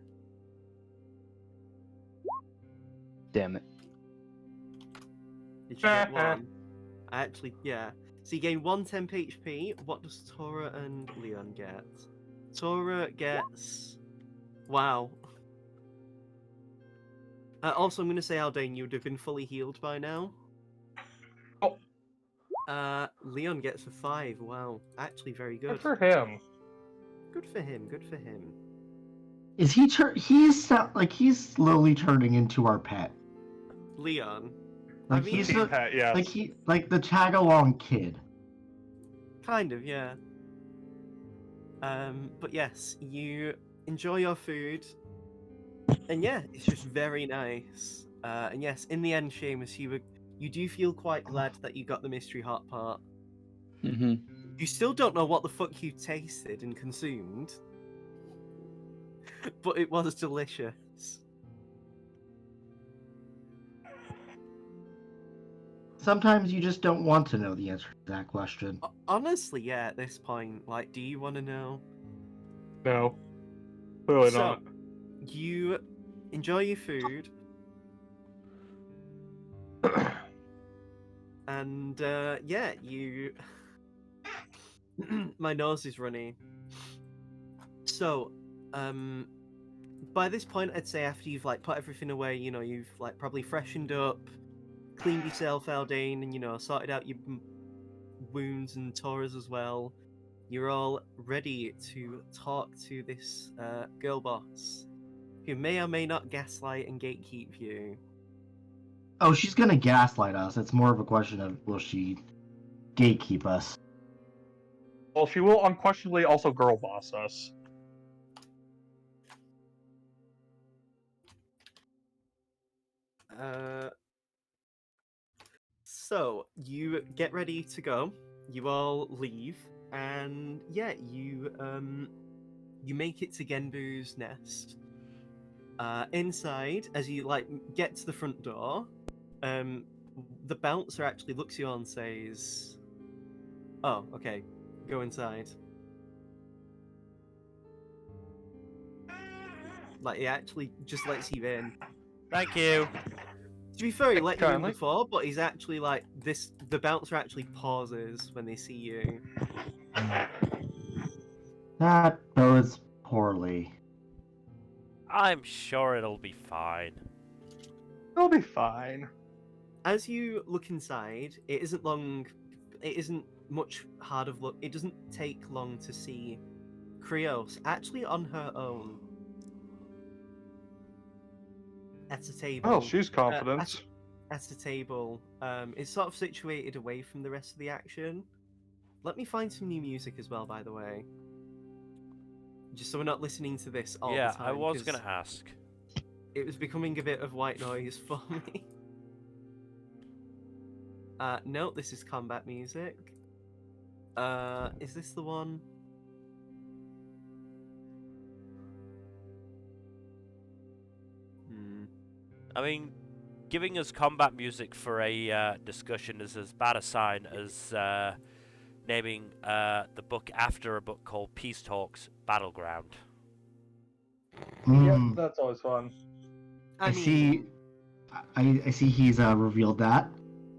Damn it. Did you get one? Yeah. So you gain 1 temp HP. What does Tora and Leon get? Tora gets... Wow. Also, I'm going to say, Aldane, you would have been fully healed by now. Oh. Leon gets a 5. Wow. Actually, very good. Good for him. Good for him. Good for him. Is he's slowly turning into our pet. Leon. Like mean- he's Team a, pet, yes. like the tag along kid. Kind of, yeah. But yes, you enjoy your food, and yeah, it's just very nice. And yes, in the end, Seamus, you do feel quite glad that you got the mystery hot pot. Mm-hmm. You still don't know what the fuck you tasted and consumed, but it was delicious. Sometimes you just don't want to know the answer to that question. Honestly, yeah, at this point, like, do you want to know? No. Clearly So, not. you enjoy your food, and yeah, you. My nose is runny. So, by this point, I'd say after you've like put everything away, you know, you've like probably freshened up, cleaned yourself, Aldane, and you know, sorted out your wounds and Taurus as well. You're all ready to talk to this girl boss, who may or may not gaslight and gatekeep you. Oh, she's gonna gaslight us. It's more of a question of will she gatekeep us? Well, she will unquestionably also girl boss us. So you get ready to go. You all leave, and yeah, you make it to Genbu's nest. Inside, as you like get to the front door, the bouncer actually looks you on and says, "Oh, okay, go inside." Like he actually just lets you in. Thank you. To be fair, he let you in Kindly. before, but he's actually like this. The bouncer actually pauses when they see you. That bodes poorly. I'm sure it'll be fine. It'll be fine. As you look inside, it isn't long. It isn't much hard of look. It doesn't take long to see Krios actually on her own at a table. Well, she's confident. At a table. It's sort of situated away from the rest of the action. Let me find some new music as well, by the way. Just so we're not listening to this all Yeah, the time. I was 'cause gonna ask. It was becoming a bit of white noise for me. No, this is combat music. Is this the one? I mean, giving us combat music for a discussion is as bad a sign as naming the book after a book called Peace Talks Battleground. Mm, That's always fun. I see. I see he's revealed that.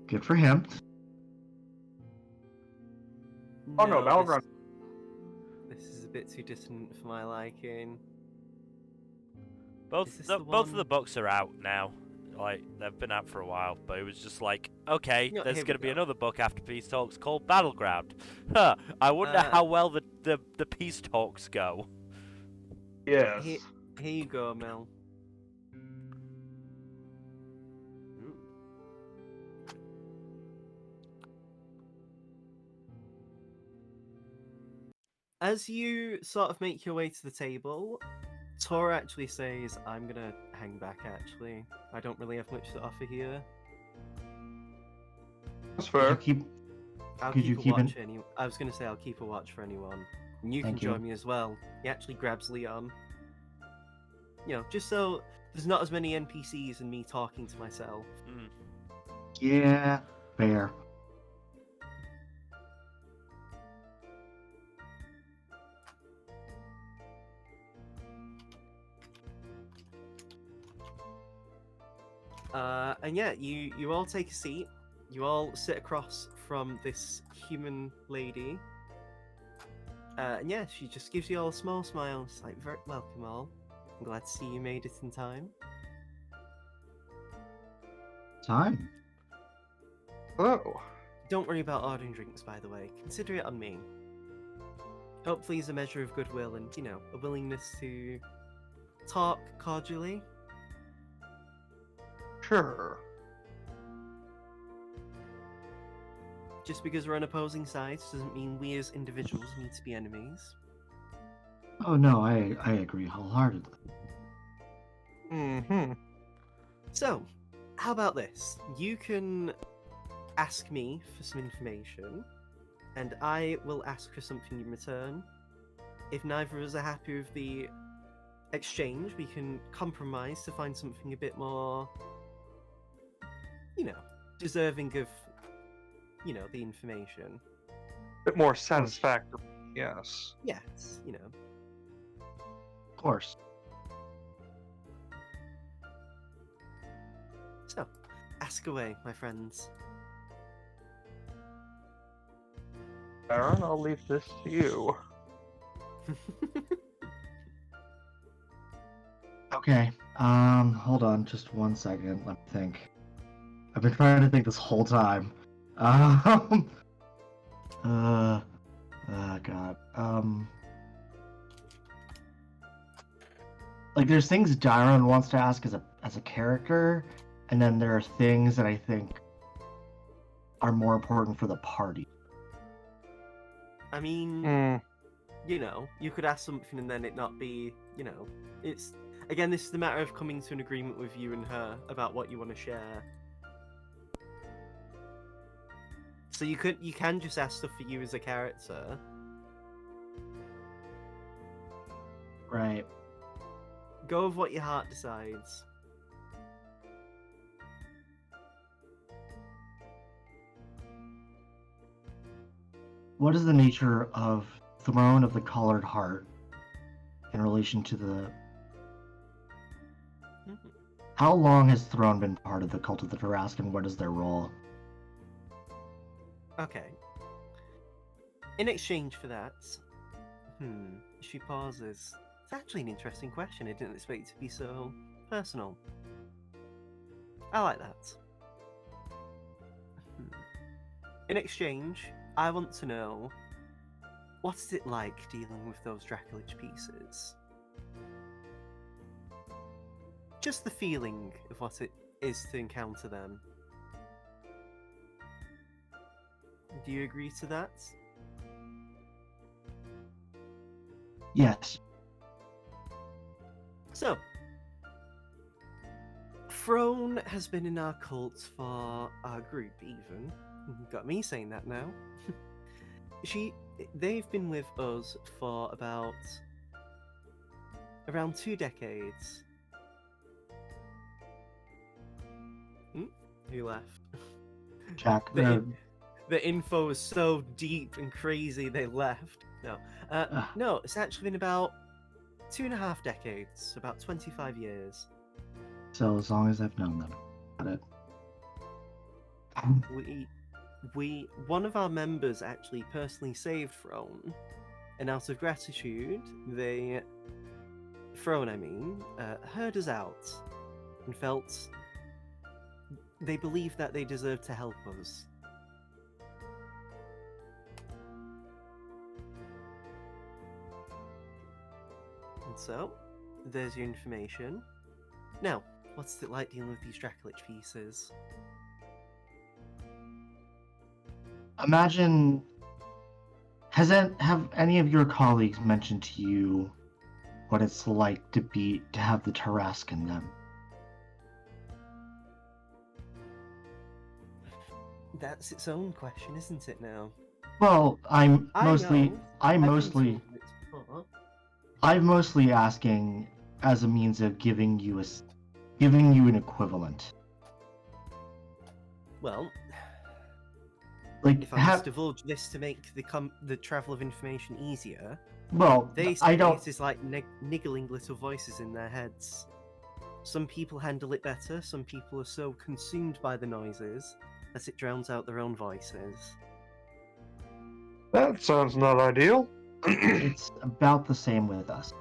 Good for him. Oh no, Battleground. This is a bit too distant for my liking. Both Is this the, the both of one? the books are out now. Like, they've been out for a while, but it was just like, okay, Yeah, there's here we going to be go. another book after Peace Talks called Battleground. Huh, I wonder how well the Peace Talks go. Yes. Here you go, Mel. As you sort of make your way to the table, Tor actually says, "I'm gonna hang back. Actually, I don't really have much to offer here. That's Could you fair. keep? I'll Could keep you a keep watch. an- I was gonna say I'll keep a watch for anyone, and you Thank can you. join me as well." He actually grabs Leon. You know, just so there's not as many NPCs and me talking to myself. Mm. Yeah, fair. And yeah, you all take a seat. You all sit across from this human lady. And yeah, she just gives you all a small smile. She's like, "Very welcome, all. I'm glad to see you made it in time." Time. Oh. Don't worry about ordering drinks, by the way. Consider it on me. Hopefully, it's a measure of goodwill and, you know, a willingness to talk cordially. Sure. just because we're on opposing sides doesn't mean we as individuals need to be enemies. Oh no, I agree wholeheartedly. Mm-hmm. So, how about this? You can ask me for some information, and I will ask for something in return. If neither of us are happy with the exchange, we can compromise to find something a bit more, deserving of, the information. Bit more satisfactory. Yes. Yes, Of course. So, ask away, my friends. Baron, I'll leave this to you. Okay. Hold on, just 1 second. Let me think. I've been trying to think this whole time. Um. God. Like, there's things Dyron wants to ask as a character, and then there are things that I think are more important for the party. I mean, Mm. you could ask something and then it not be, it's again, this is the matter of coming to an agreement with you and her about what you want to share. So you can just ask stuff for you as a character. Right. Go with what your heart decides. What is the nature of Throne of the Colored Heart in relation to the... How long has Throne been part of the Cult of the Tarrasque, and what is their role? Okay. In exchange for that, she pauses. It's actually an interesting question. I didn't expect it to be so personal. I like that. In exchange, I want to know, what is it like dealing with those Draculich pieces? Just the feeling of what it is to encounter them. Do you agree to that? Yes. So, Throne has been in our cult for our group, even. Got me saying that now. They've been with us for around 2 decades. Who left? Jack. The info is so deep and crazy they left. No, it's actually been about 2.5 decades, about 25 years. So as long as I've known them. Got it. One of our members actually personally saved Throne, and out of gratitude, Throne, heard us out, and felt they believed that they deserved to help us. And so, there's your information. Now, what's it like dealing with these Draculich pieces? Imagine... Have any of your colleagues mentioned to you what it's like to have the Tarrasque in them? That's its own question, isn't it now? Well, I'm mostly know. I've been told it before. I'm mostly asking as a means of giving you an equivalent. Well, Like, if I must divulge this to make the travel of information easier, they say it is like niggling little voices in their heads. Some people handle it better, some people are so consumed by the noises that it drowns out their own voices. That sounds not ideal. It's about the same with us.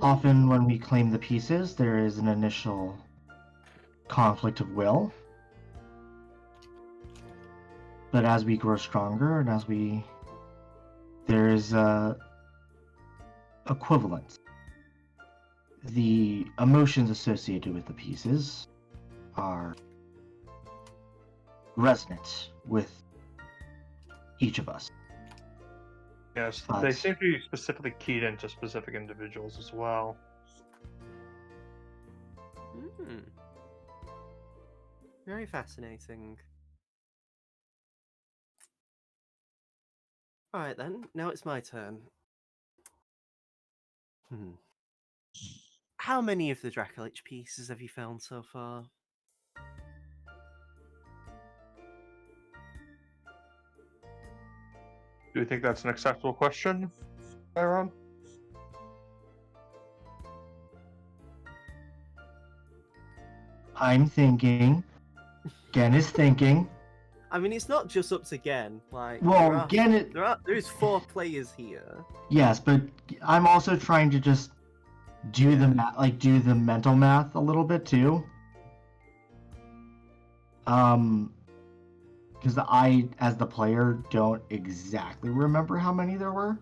Often when we claim the pieces, there is an initial conflict of will. But as we grow stronger and there is a equivalence. The emotions associated with the pieces are resonant with each of us. Yes, But they seem to be specifically keyed into specific individuals as well. Hmm. Very fascinating. Alright then, now it's my turn. How many of the Dracolich pieces have you found so far? Do you think that's an acceptable question, Byron? I'm thinking. Gen is thinking. I mean, it's not just up to Gen. Like, Well, Gen. there's 4 players here. Yes, but I'm also trying to just do the do the mental math a little bit too. Because I, as the player, don't exactly remember how many there were.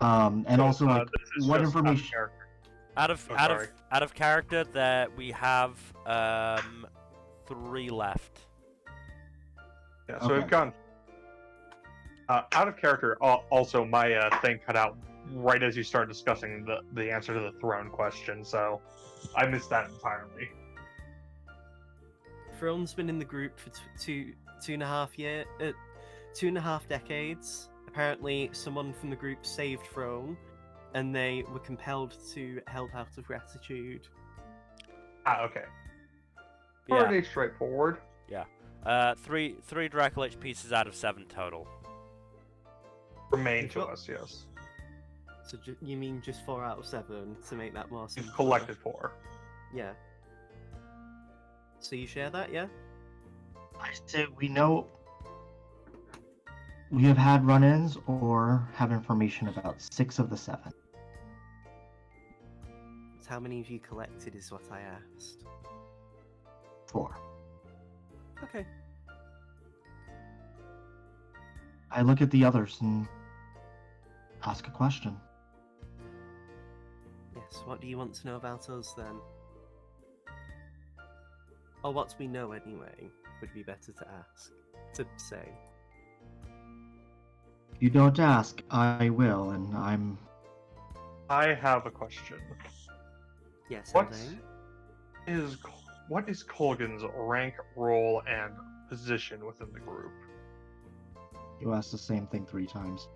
And So, also like this is what just information. Out of Oh, out of sorry. out of character, there we have 3 left. Yeah, so Okay. we've gone out of character. Also, my thing cut out right as you started discussing the answer to the throne question, so I missed that entirely. Throne's been in the group for 2.5 decades. Apparently, someone from the group saved Throne, and they were compelled to help out of gratitude. Okay. Yeah. Pretty straightforward. 3 Dracolich pieces out of 7 total. Remain You've to got- us, yes. So you mean just 4 out of 7 to make that more You've simple? collected 4. Yeah. So you share that, yeah? I say we know we have had run-ins or have information about 6 of the 7. It's how many of you collected is what I asked. 4. Okay. I look at the others and ask a question. Yes, what do you want to know about us then? Or what we know anyway, would be better to ask. To say. If you don't ask, I will, and I have a question. Yes, What Haldane? what is Colgan's rank, role, and position within the group? You asked the same thing 3 times.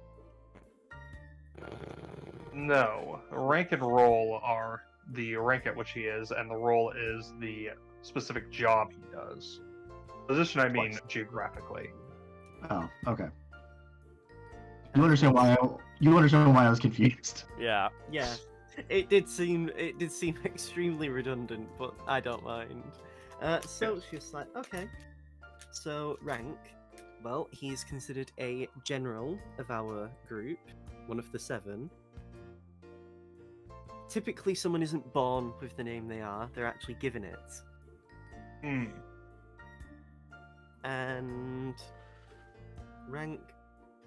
No, rank and role are the rank at which he is, and the role is the specific job he does. Position, I mean geographically. Oh, okay. You understand why I was confused. Yeah. Yeah. It did seem extremely redundant, but I don't mind. So it's just like, okay. So rank, well, he's considered a general of our group, one of the 7. Typically, someone isn't born with the name they are; they're actually given it. Hmm. And rank.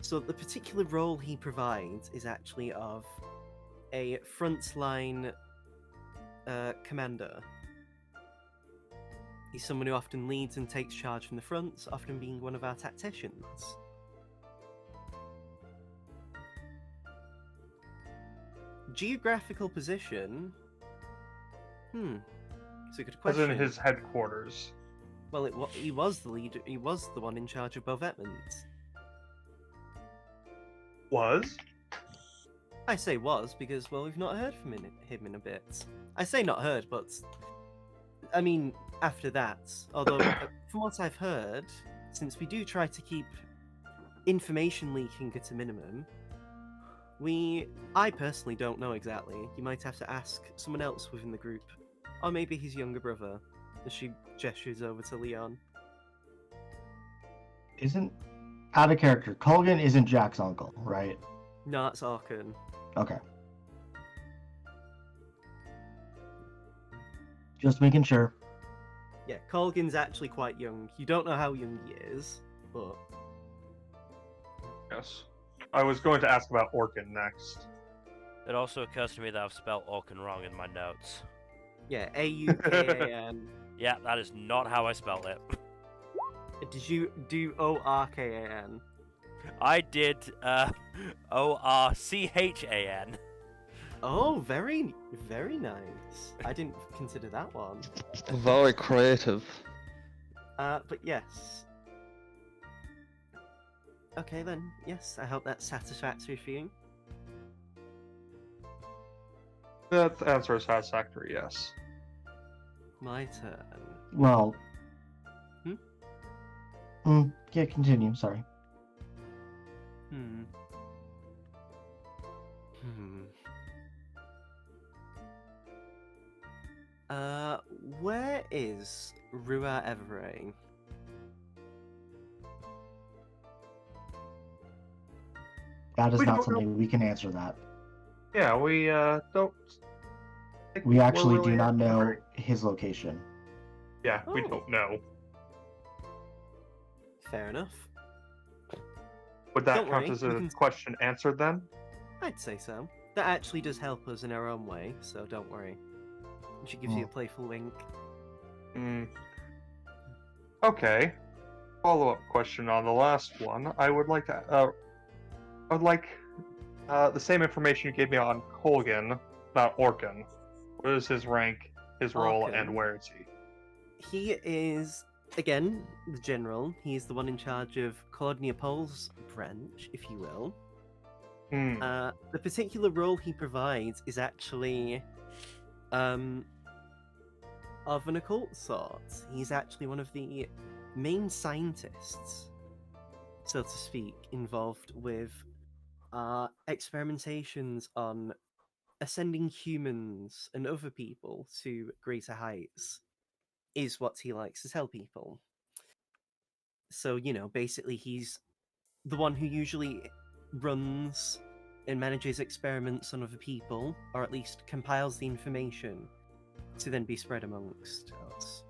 So the particular role he provides is actually of a frontline commander. He's someone who often leads and takes charge from the front, often being one of our tacticians. Geographical position? It's a good As question. in his headquarters. Well, he was the leader. He was the one in charge of Bovetmont. Was? I say was because, well, we've not heard from him in a bit. I say not heard, but I mean after that. Although, from what I've heard, since we do try to keep information leaking at a minimum, I personally don't know exactly. You might have to ask someone else within the group, or maybe his younger brother. As she gestures over to Leon. Isn't out of character. Colgan isn't Jack's uncle, right? No, that's Arkan. Okay. Just making sure. Yeah, Colgan's actually quite young. You don't know how young he is, but Yes. I was going to ask about Orkin next. It also occurs to me that I've spelled Orkin wrong in my notes. yeah, Aukan. Yeah, that is not how I spelled it. Did you do ORKAN? I did ORCHAN. Oh, very, very nice. I didn't consider that one. Very creative. But yes. Okay then, yes, I hope that's satisfactory for you. That answer is satisfactory, yes. My turn. Well. Hmm? Yeah, continue. Sorry. Hmm. Where is Rua Everray? That is We not don't know. something we can answer that. Yeah, we don't. think We we're actually really do not know answering. his location. Yeah, we Oh. don't know. Fair enough. Would that Don't count worry, as we a can- question answered then? I'd say so. That actually does help us in our own way, so don't worry. She gives you a playful wink. Hmm. Okay. Follow-up question on the last one. I would like to. I would like the same information you gave me on Colgan about Orkin. What is his rank, his role, Orkin? and where is he? He is, again, the general. He's the one in charge of Claudia Pol's branch, if you will. Hmm. The particular role he provides is actually of an occult sort. He's actually one of the main scientists, so to speak, involved with experimentations on ascending humans and other people to greater heights, is what he likes to tell people. So, basically, he's the one who usually runs and manages experiments on other people, or at least compiles the information to then be spread amongst us.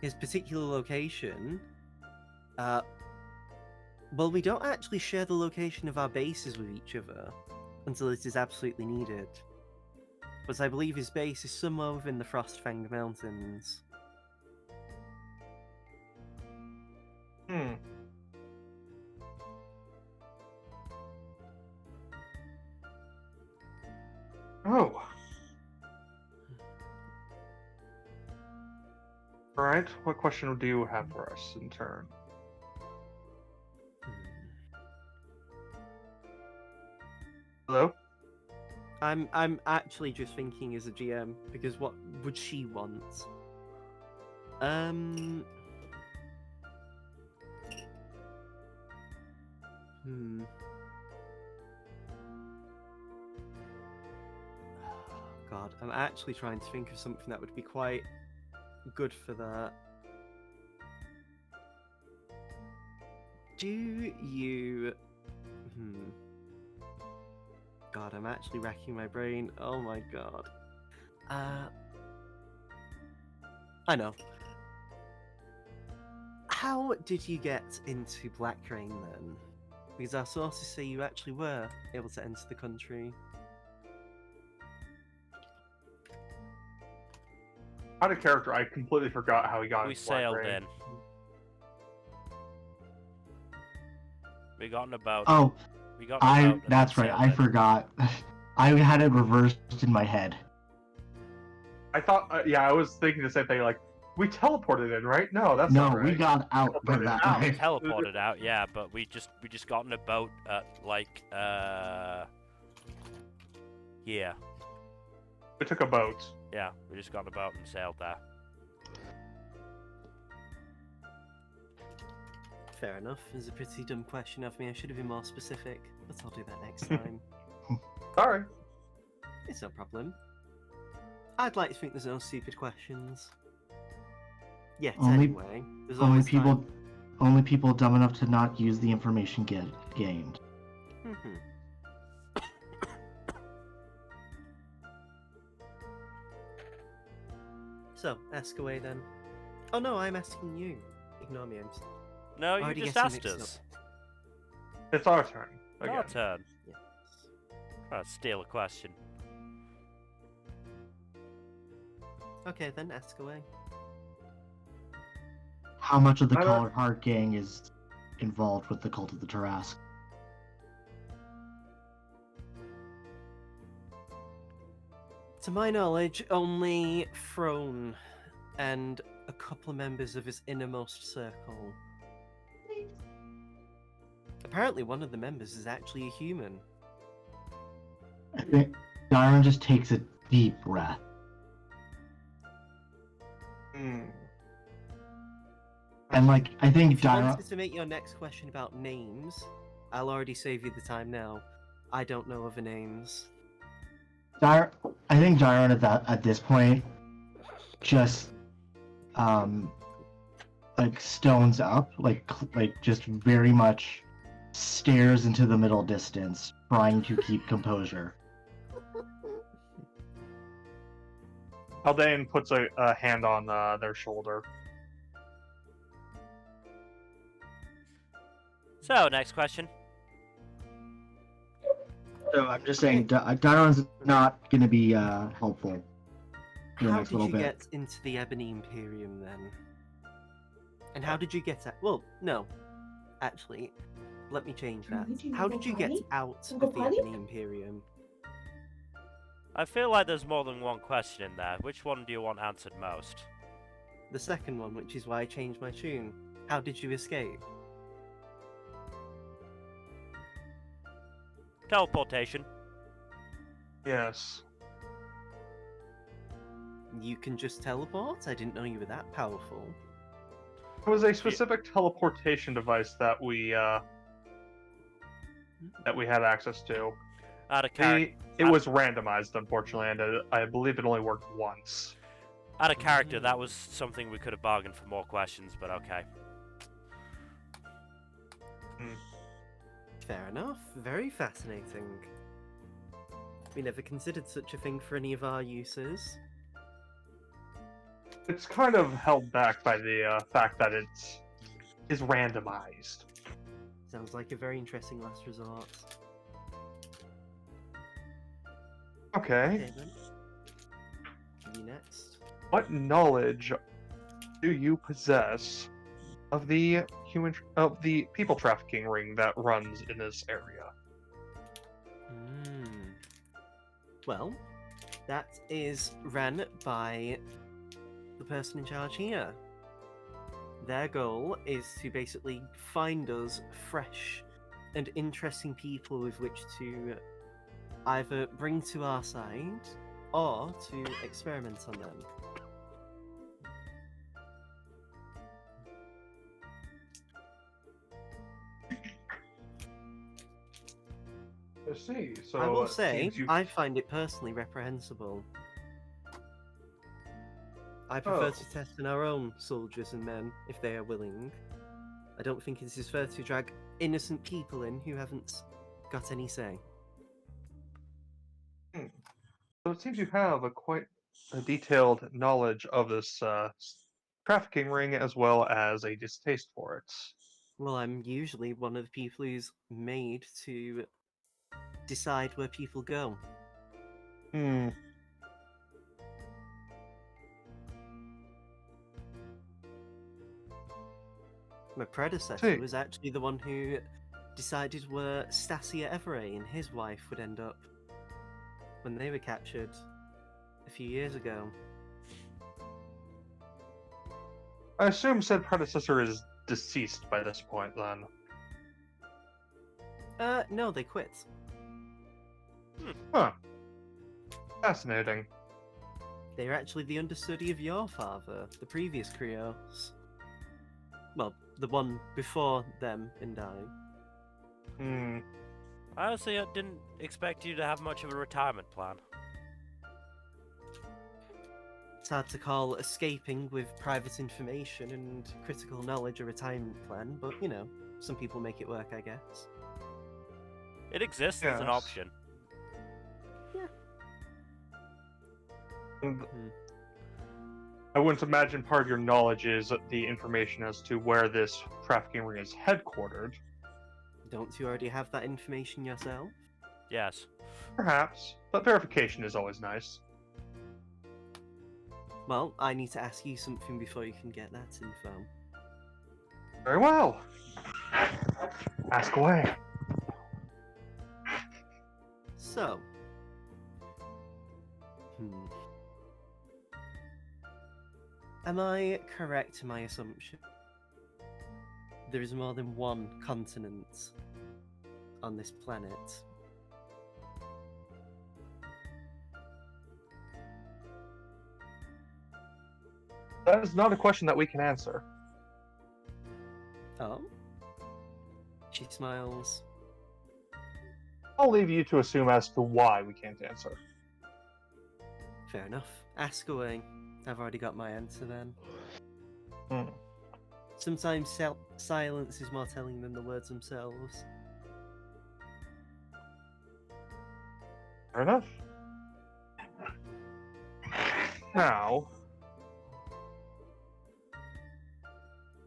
His particular location, well, we don't actually share the location of our bases with each other until it is absolutely needed. But I believe his base is somewhere within the Frostfang Mountains. Hmm. Oh. Alright, what question do you have for us in turn? Hello? I'm actually just thinking as a GM, because what would she want? God, I'm actually trying to think of something that would be quite good for that. Do you... God, I'm actually racking my brain. Oh my god. I know. How did you get into Black Rain then? Because our sources say you actually were able to enter the country. Out of character, I completely forgot how he got We into Black sailed Rain. in. We got in a boat. Oh, We got in a boat and that's then right. sailed I in. forgot. I had it reversed in my head. I thought, yeah, I was thinking the same thing. Like, we teleported in, right? No, that's No, not right. we got out by Teleported that out. way. Teleported out, yeah, but we just got in a boat at like yeah. We took a boat. Yeah, we just got in a boat and sailed there. Fair enough. It's a pretty dumb question of me. I should have been more specific, but I'll do that next time. Sorry. It's no problem. I'd like to think there's no stupid questions. Yet, Only- anyway. There's Only always time. people dumb enough to not use the information gained. Mhm. So, ask away then. Oh no, I'm asking you. Ignore me, I'm No, you already just getting asked mixed us. It's our turn. Again. Our turn. Yes. Try to steal a question. Okay then, ask away. How much of the I don't- Colored Heart gang is involved with the Cult of the Tarrasque? To my knowledge, only Throne and a couple of members of his innermost circle. Apparently, one of the members is actually a human. I think Dairon just takes a deep breath. Hmm. And like, I think If you Dairon, wanted to make your next question about names, I'll already save you the time now. I don't know other names. I think Dairon at this point just like stones up, like just very much stares into the middle distance, trying to keep composure. Haldane puts a hand on their shoulder. So, next question. So I'm just saying, Dairon's not going to be helpful for the How next did little you bit. get into the Ebony Imperium then? And how did you get out? Well, no. Actually, let me change that. How did you get out of the Ebony Imperium? I feel like there's more than one question in there. Which one do you want answered most? The second one, which is why I changed my tune. How did you escape? Teleportation. Yes. You can just teleport? I didn't know you were that powerful. It was a specific teleportation device that we had access to. Out of character. It was randomized, unfortunately, and I believe it only worked once. Out of character, that was something we could have bargained for more questions, but okay. Fair enough. Very fascinating. We never considered such a thing for any of our uses. It's kind of held back by the fact that it is randomized. Sounds like a very interesting last resort. Okay. then. You next. What knowledge do you possess of the people trafficking ring that runs in this area? Well, that is ran by the person in charge here. Their goal is to basically find us fresh and interesting people with which to either bring to our side or to experiment on them. I see. So I will it say, seems you- I find it personally reprehensible. I prefer Oh. to test on our own soldiers and men, if they are willing. I don't think it is fair to drag innocent people in who haven't got any say. So it seems you have quite a detailed knowledge of this trafficking ring, as well as a distaste for it. Well, I'm usually one of the people who's made to decide where people go. Hmm. My predecessor See. was actually the one who decided where Stasia Everett and his wife would end up when they were captured a few years ago. I assume said predecessor is deceased by this point, then. No, they quit. Huh. Fascinating. They're actually the understudy of your father, the previous Krios. Well, the one before them and I. Hmm. I honestly didn't expect you to have much of a retirement plan. It's hard to call escaping with private information and critical knowledge a retirement plan, but you know, some people make it work, I guess. It exists as an Yes. option. And Hmm. I wouldn't imagine part of your knowledge is the information as to where this trafficking ring is headquartered. Don't you already have that information yourself? Yes. Perhaps, but verification is always nice. Well, I need to ask you something before you can get that info. Very well. Ask away. So, am I correct in my assumption? There is more than one continent on this planet. That is not a question that we can answer. Oh? She smiles. I'll leave you to assume as to why we can't answer. Fair enough. Ask away. I've already got my answer then. Hmm. Sometimes silence is more telling than the words themselves. Fair enough. Now,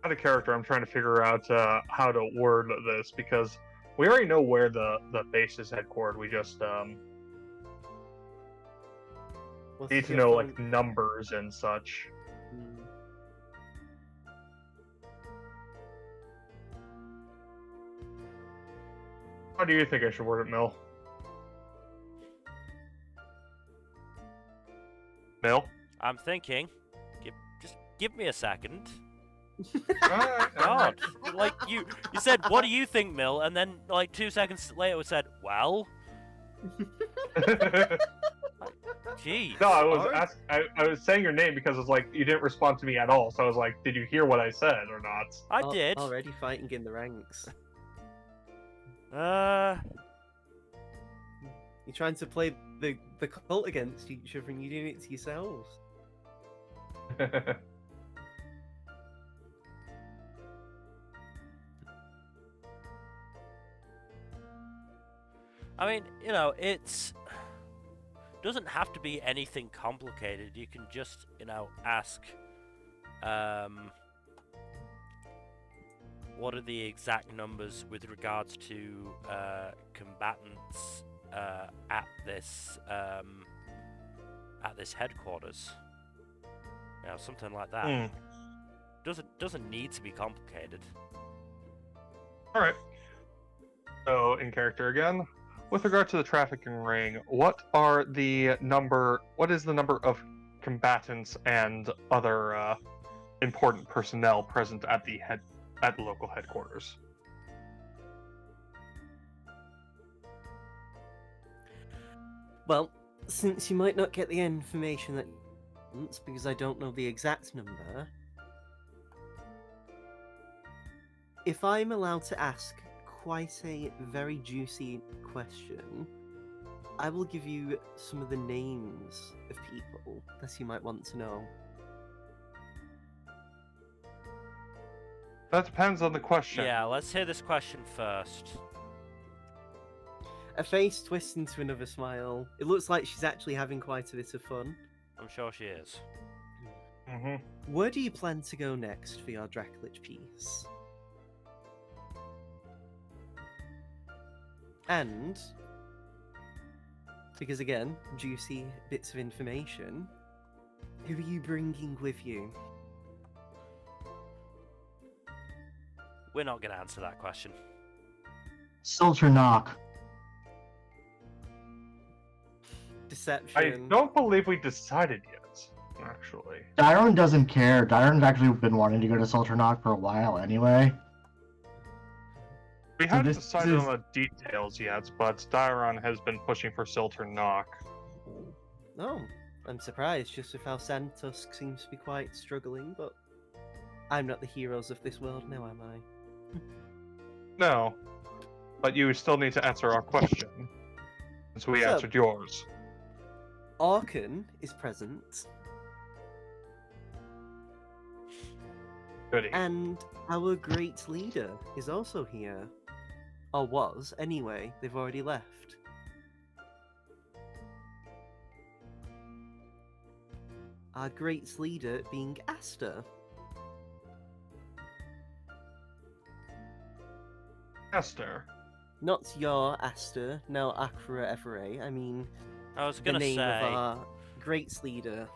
out of character, I'm trying to figure out how to word this because we already know where the base is headquartered. We just What need is to your know phone- like numbers and such. Hmm. How do you think I should word it, Mill? Mill? I'm thinking. Just give me a second. Alright, God, like you said, what do you think, Mill? And then like 2 seconds later, it said, well. Gee. No, I was Alright. I was saying your name because it's like you didn't respond to me at all. So I was like, did you hear what I said or not? I did. Already fighting in the ranks. Uh, You're trying to play the cult against each other and you're doing it to yourselves. I mean, it's doesn't have to be anything complicated. You can just, ask, what are the exact numbers with regards to combatants at this headquarters? Something like that. Hmm. Doesn't need to be complicated. All right. So in character again, with regard to the trafficking ring, what is the number of combatants and other important personnel present at the local headquarters? Well, since you might not get the information that you want, because I don't know the exact number, if I'm allowed to ask quite a very juicy question, I will give you some of the names of people that you might want to know. That depends on the question. Yeah, let's hear this question first. A face twists into another smile. It looks like she's actually having quite a bit of fun. I'm sure she is. Mm-hmm. Where do you plan to go next for your Draclich piece? And, because again, juicy bits of information, who are you bringing with you? We're not going to answer that question. Silter knock. Deception. I don't believe we decided yet, actually. Dyron doesn't care. Dyron's actually been wanting to go to Sulternok for a while anyway. We So haven't this decided is- on the details yet, but Dairon has been pushing for Silter Knock. Oh, I'm surprised just with how Santusk seems to be quite struggling, but I'm not the heroes of this world now, am I? No, but you still need to answer our question, since we So- answered yours. Orkan is present, Goody. and our great leader is also here. Or was, anyway. They've already left. Our great leader being Asta. Esther. Not your Asta, no Akra Everay. I mean, I was the going to name say, of our great leader.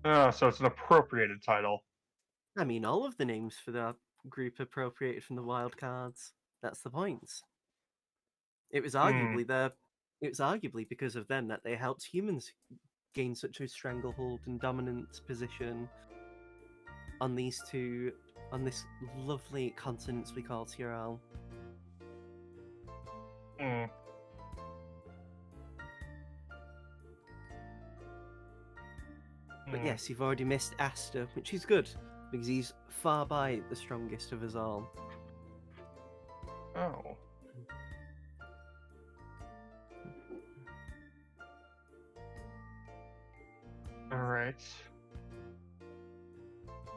So it's an appropriated title. I mean, all of the names for that group appropriated from the wild cards. That's the point. It was arguably because of them that they helped humans gain such a stranglehold and dominant position on this lovely continent we call Tyrell. Hmm. But yes, you've already missed Aster, which is good, because he's far by the strongest of us all. Oh. Alright.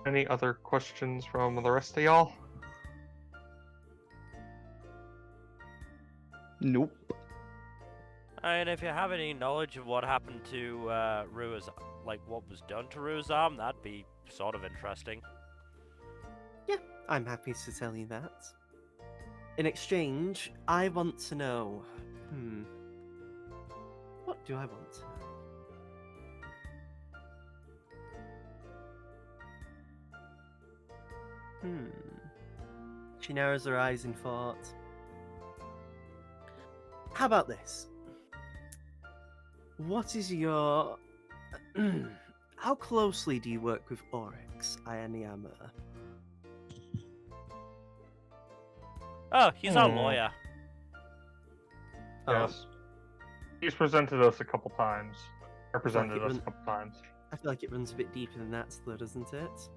Any other questions from the rest of y'all? Nope. And if you have any knowledge of what happened to Rua's, like what was done to Rua's arm, that'd be sort of interesting. Yeah, I'm happy to tell you that. In exchange, I want to know. What do I want to know? She narrows her eyes in thought. How about this? What is your... How closely do you work with Oryx, Ayaniyama? Oh, he's our lawyer. Yes. He's presented us a couple times. Or It's like presented it us a run- couple times. I feel like it runs a bit deeper than that, though, doesn't it?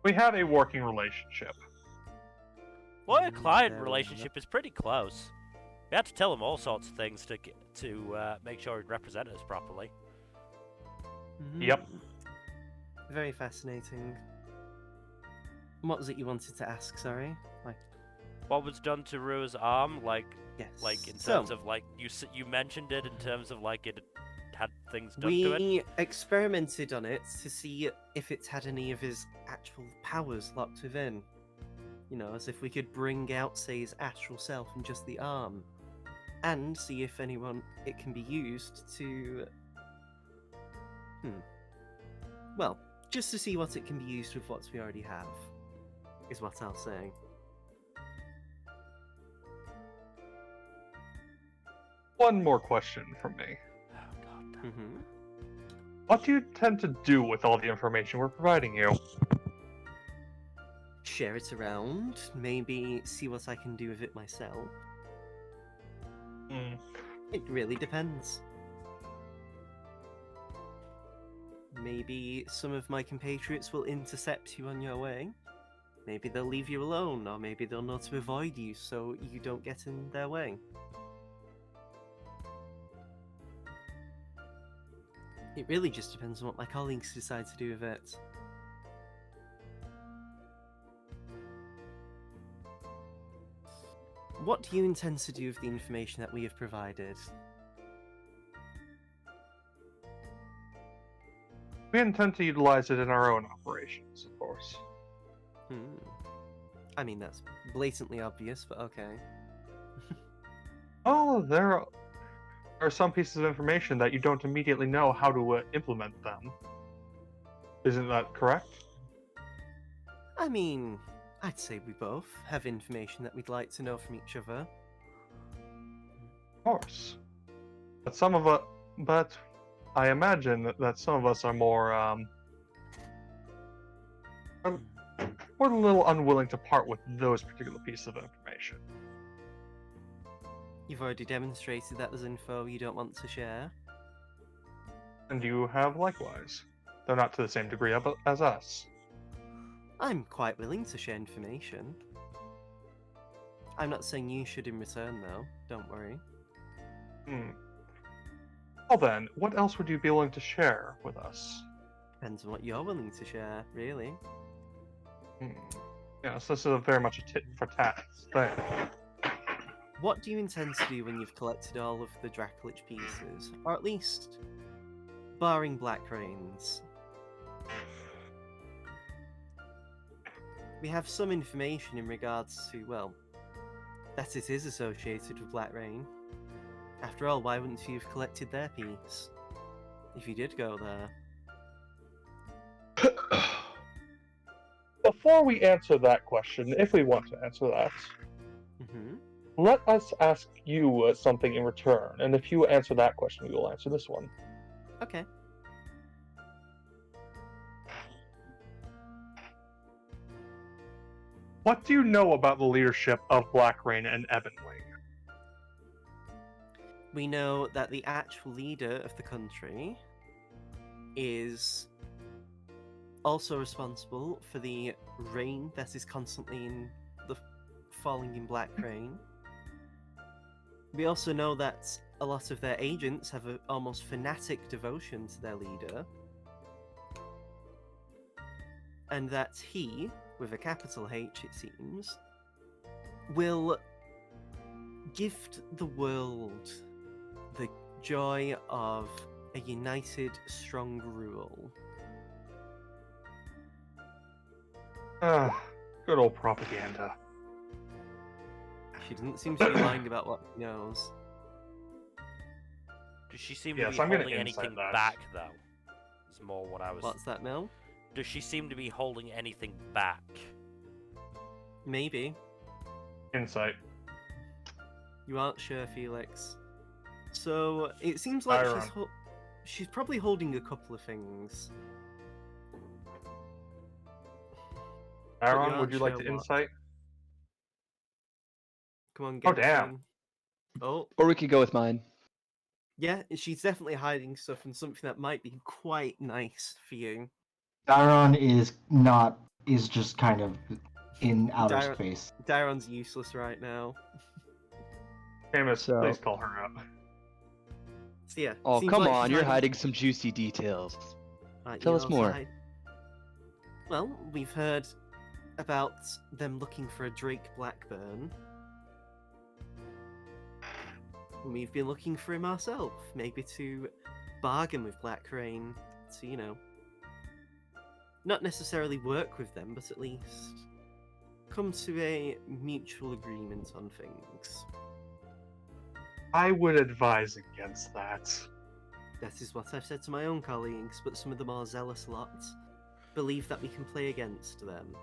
We had a working relationship. Lawyer-client fair relationship is pretty close. We had to tell him all sorts of things to make sure he'd represent us properly. Yep. Very fascinating. What was it you wanted to ask? Sorry. What was done to Rua's arm, Yes. in terms of you mentioned it in terms of it had things done to it. We experimented on it to see if it's had any of his actual powers locked within. You know, as if we could bring out, say, his astral self in just the arm, and see if it can be used to. Well, just to see what it can be used with what we already have, is what I'll say. One more question from me. Oh, God. Mm-hmm. What do you tend to do with all the information we're providing you? Share it around, maybe see what I can do with it myself. It really depends. Maybe some of my compatriots will intercept you on your way. Maybe they'll leave you alone, or maybe they'll know to avoid you so you don't get in their way. It really just depends on what my colleagues decide to do with it. What do you intend to do with the information that we have provided? We intend to utilize it in our own operations, of course. I mean, that's blatantly obvious, but okay. Oh, there are some pieces of information that you don't immediately know how to implement them. Isn't that correct? I mean, I'd say we both have information that we'd like to know from each other. Of course. But I imagine that some of us are we're a little unwilling to part with those particular pieces of information. You've already demonstrated that there's info you don't want to share. And you have likewise. Though not to the same degree as us. I'm quite willing to share information. I'm not saying you should in return, though. Don't worry. Well then, what else would you be willing to share with us? Depends on what you're willing to share, really. Yes, this is very much a tit for tat thing. What do you intend to do when you've collected all of the Dracolich pieces? Or at least, barring Black Rains. We have some information in regards to, well, that it is associated with Black Rain. After all, why wouldn't you have collected their piece? If you did go there. before we answer that question, if we want to answer that, Mm-hmm. let us ask you something in return. And if you answer that question, we will answer this one. Okay. What do you know about the leadership of Blackrain and Ebonwing? We know that the actual leader of the country is also responsible for the rain that is constantly falling in black rain. We also know that a lot of their agents have an almost fanatic devotion to their leader, and that he, with a capital H it seems, will gift the world the joy of a united, strong rule. Good old propaganda. She doesn't seem to be lying about what she knows. Does she seem Yes, to be I'm gonna holding insight anything that. back, though? Is more what I was. What's that, Mel? Does she seem to be holding anything back? Maybe. Insight. You aren't sure, Felix. So it seems like Byron. she's probably holding a couple of things. Aaron, aren't would you like sure to what. insight? Come on, Oh, get it damn. in. Oh, Or we could go with mine. yeah, she's definitely hiding stuff and something that might be quite nice for you. Daron is just kind of in outer Daron- space. Daron's useless right now. Amos, So- please call her out. So yeah. Oh, seems come like on, she's you're hiding some juicy details. Right, Tell you us also more. Well, we've heard about them looking for a Drake Blackburn. And we've been looking for him ourselves, maybe to bargain with Blackrain, to, not necessarily work with them, but at least come to a mutual agreement on things. I would advise against that. That is what I've said to my own colleagues, but some of the more zealous lot believe that we can play against them.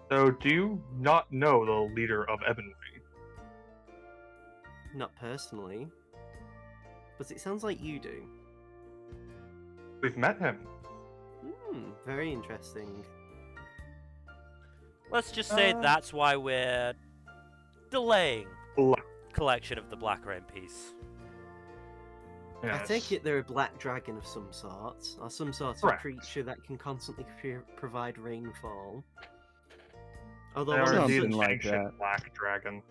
So, do you not know the leader of Ebonwing? Not personally, but it sounds like you do. We've met him. Very interesting. Let's just say that's why we're delaying Bla- collection of the Black Rain piece. I Yes. take it they're a black dragon of some sort, or some sort of Correct. creature that can constantly provide rainfall. Although They one are of Something indeed such... an like ancient that. black dragon.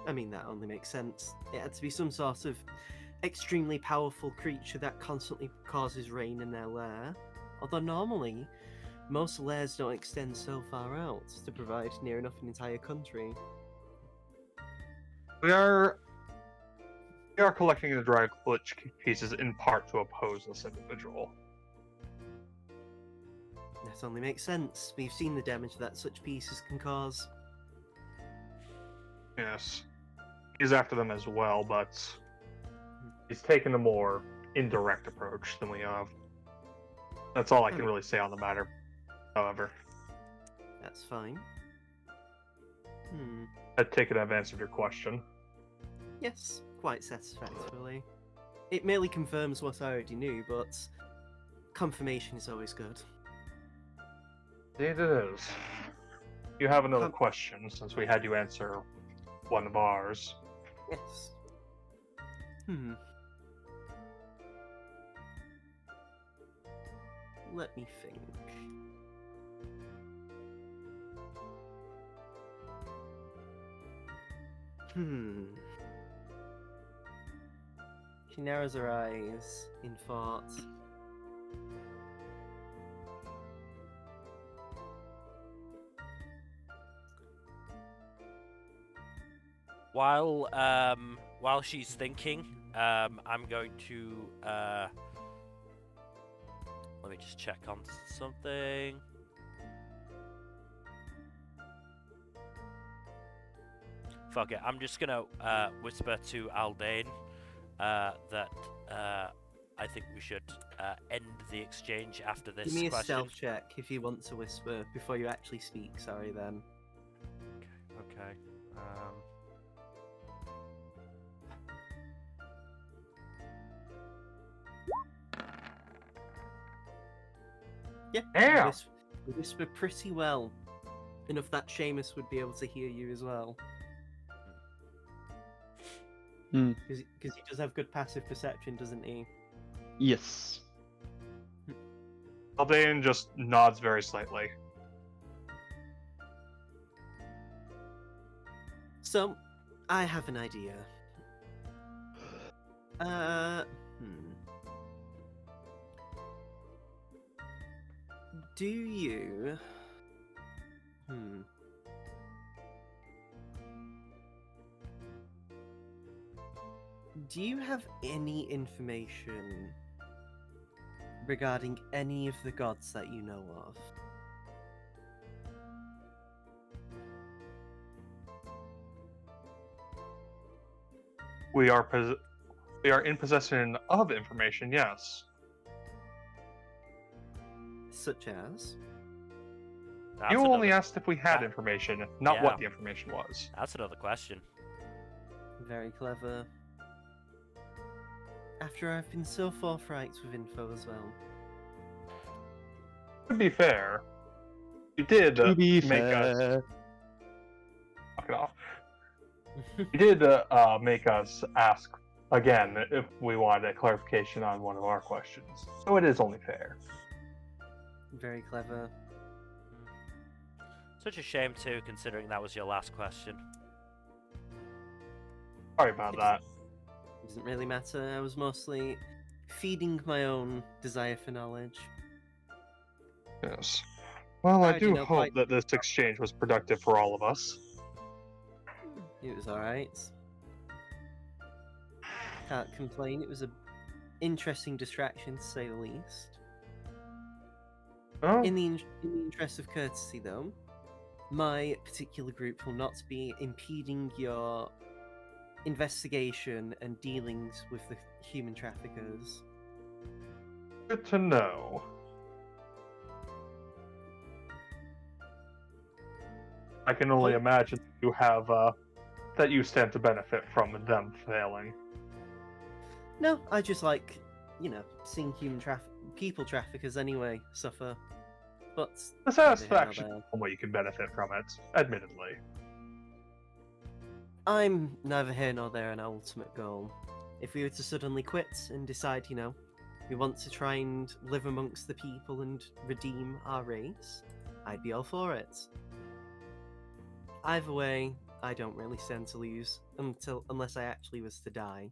I mean, that only makes sense. It had to be some sort of extremely powerful creature that constantly causes rain in their lair. Although normally, most lairs don't extend so far out to provide near enough an entire country. We are collecting the dry glitch pieces in part to oppose this individual. That only makes sense. We've seen the damage that such pieces can cause. Yes. He's after them as well, but he's taken a more indirect approach than we have. That's all I can really say on the matter, however. That's fine. I take it I've answered your question. Yes, quite satisfactorily. It merely confirms what I already knew, but confirmation is always good. Indeed it is. You have another Com- question, since we had you answer one of ours. Yes. Let me think. She narrows her eyes in thought. While she's thinking, I'm going to let me just check on something. Fuck it, I'm just gonna whisper to Aldane that I think we should end the exchange after this Give me a question. stealth check if you want to whisper before you actually speak. Sorry, then. Okay. Yeah. Damn! You whisper pretty well. Enough that Seamus would be able to hear you as well. Hmm. Because he does have good passive perception, doesn't he? Yes. Haldane just nods very slightly. So, I have an idea. Do you... Do you have any information regarding any of the gods that you know of? We are in possession of information, yes. Such as? That's You only another- asked if we had that- information, not yeah. what the information was. That's another question. Very clever. After I've been so forthright with info as well. To be fair, you did To be make us fair. fuck it off. You did make us ask again if we wanted a clarification on one of our questions. So it is only fair. Very clever. Such a shame too, considering that was your last question. Sorry about that. Doesn't really matter. I was mostly feeding my own desire for knowledge. Yes. Well, I Alright, you do know, hope quite- that this exchange was productive for all of us. It was alright. Can't complain. It was a interesting distraction, to say the least. Oh, In the interest of courtesy, though, my particular group will not be impeding your investigation and dealings with the human traffickers. good to know. I can only imagine you have that you stand to benefit from them failing. No, I just like, seeing people traffickers anyway suffer. But The neither here nor satisfaction there. from what you can benefit from it, admittedly. I'm neither here nor there an ultimate goal. If we were to suddenly quit and decide, we want to try and live amongst the people and redeem our race, I'd be all for it. Either way, I don't really stand to lose unless I actually was to die.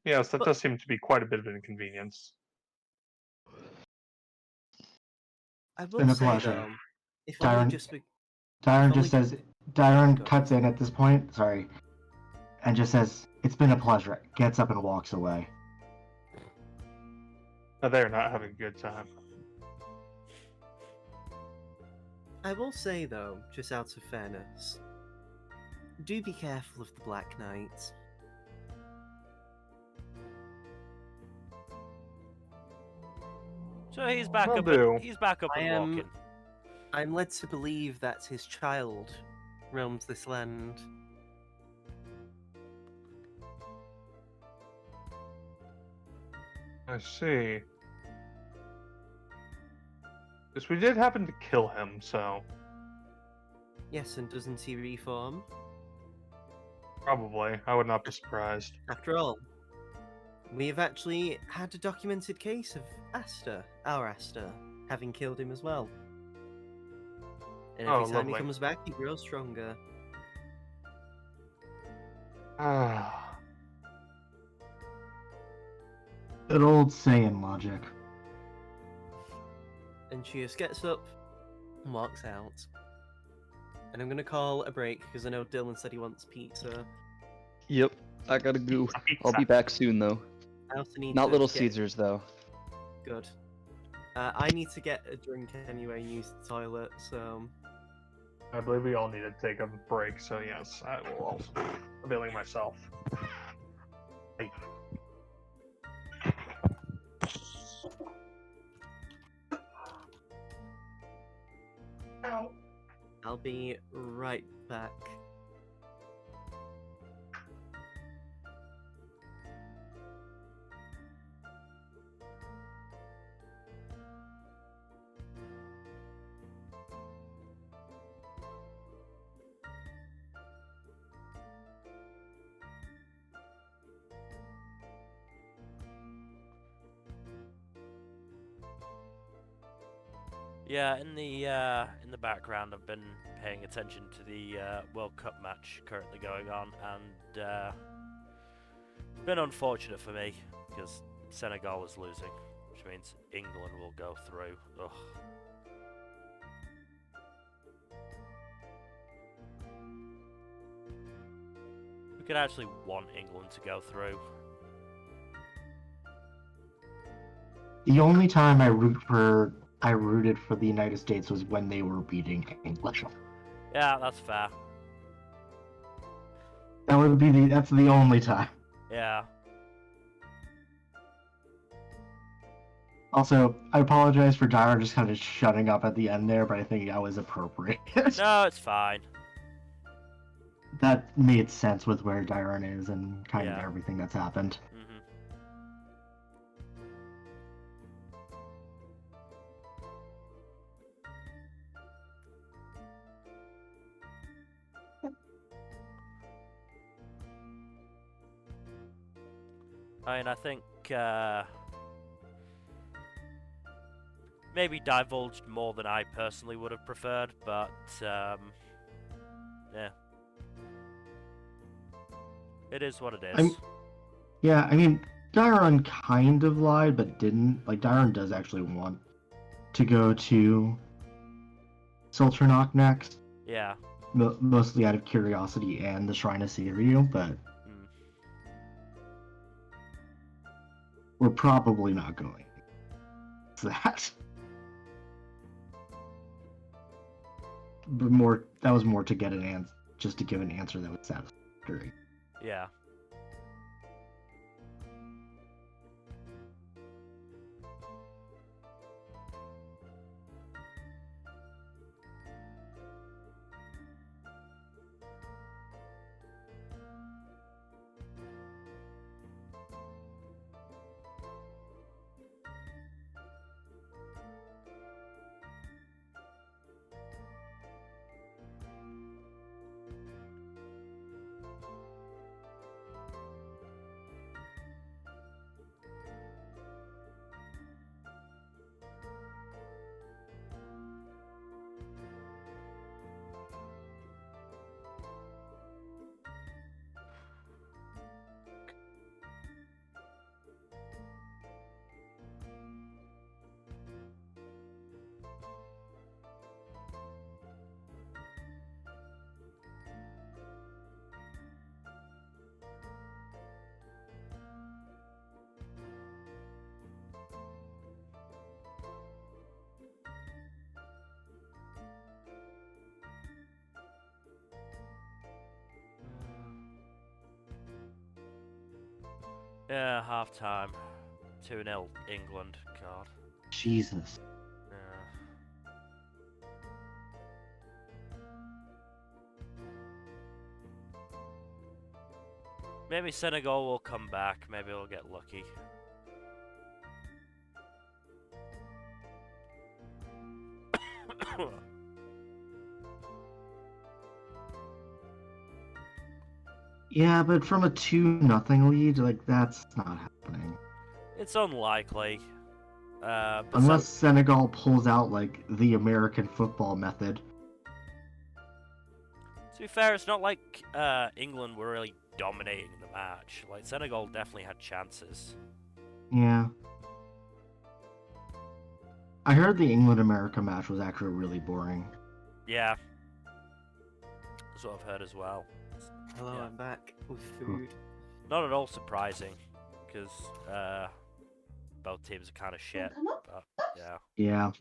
Yes, that But- does seem to be quite a bit of an inconvenience. I been will a say pleasure. though, if only Darren- just be- Darren Only- just says, Darren Go. cuts in at this point, sorry, and just says, "It's been a pleasure," gets up and walks away. They're not having a good time. I will say though, just out of fairness, do be careful of the Black Knight. So he's back Will up. do. He's back up I and am- walking. I'm led to believe that his child roams this land. I see. Yes, we did happen to kill him, so Yes, and doesn't he reform? probably. I would not be surprised. After all, we have actually had a documented case of our Asta, having killed him as well. And every Oh, time lovely. he comes back, he grows stronger. Ah, Good old Saiyan logic. And she just gets up and walks out. And I'm gonna call a break because I know Dylan said he wants pizza. Yep, I gotta go. I'll be back soon though. I also need Not to Little get- Caesars though. Good. I need to get a drink anyway and use the toilet, so I believe we all need to take a break, so yes, I will also be availing myself. Hey. out. I'll be right back. Yeah, in the background, I've been paying attention to the World Cup match currently going on, and it's been unfortunate for me because Senegal is losing, which means England will go through. Ugh. We could actually want England to go through. The only time I rooted for the United States was when they were beating English. Yeah, that's fair. That's the only time. Yeah. Also, I apologize for Dyra just kind of shutting up at the end there, but I think that was appropriate. No, it's fine. That made sense with where Dyron is and kind of Yeah. everything that's happened. Mhm. I mean, I think maybe divulged more than I personally would have preferred, but yeah. It is what it is. Yeah, I mean, Dyron kind of lied, but didn't. Like, Dyron does actually want to go to Sultranok next, Yeah. mostly out of curiosity and the Shrine of Siriu, but Mm. we're probably not going. That. But that was more to get an answer, just to give an answer that was satisfactory. Yeah. Yeah, half time. 2-0 England. God. Jesus. Yeah. Maybe Senegal will come back. Maybe we'll get lucky. Yeah, but from a 2-0 lead, like, that's not happening. It's unlikely. But Unless Senegal pulls out, like, the American football method. to be fair, it's not like England were really dominating the match. Like, Senegal definitely had chances. Yeah. I heard the England-America match was actually really boring. Yeah. That's what I've heard as well. Hello, Yeah. I'm back with food. Not at all surprising, because both teams are kind of shit. But yeah. Yeah.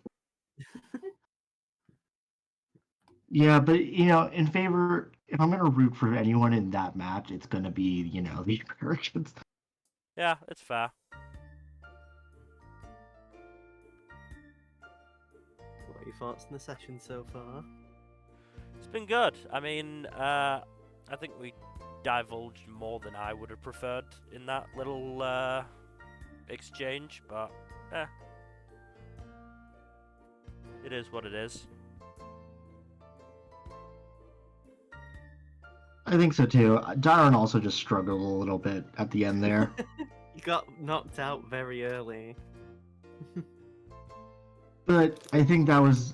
Yeah, but, you know, if I'm going to root for anyone in that match, it's going to be, you know, the Americans. Yeah, it's fair. Wait your thoughts on the session so far? It's been good. I mean, I think we divulged more than I would have preferred in that little exchange, but it is what it is. I think so too. Darren also just struggled a little bit at the end there. You got knocked out very early. But I think that was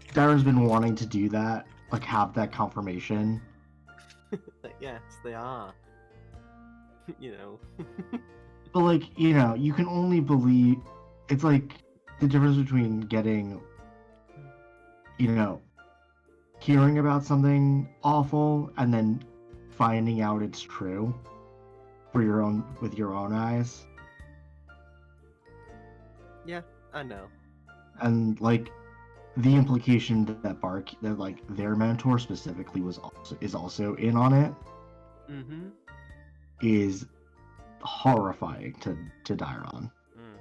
Darren's been wanting to do that, like have that confirmation. But yes, they are. You know. But like, you can only believe it's like the difference between getting hearing about something awful and then finding out it's true with your own eyes. Yeah, I know. And like the implication that like their mentor specifically is also in on it Mm-hmm. is horrifying to Dairon. Mm.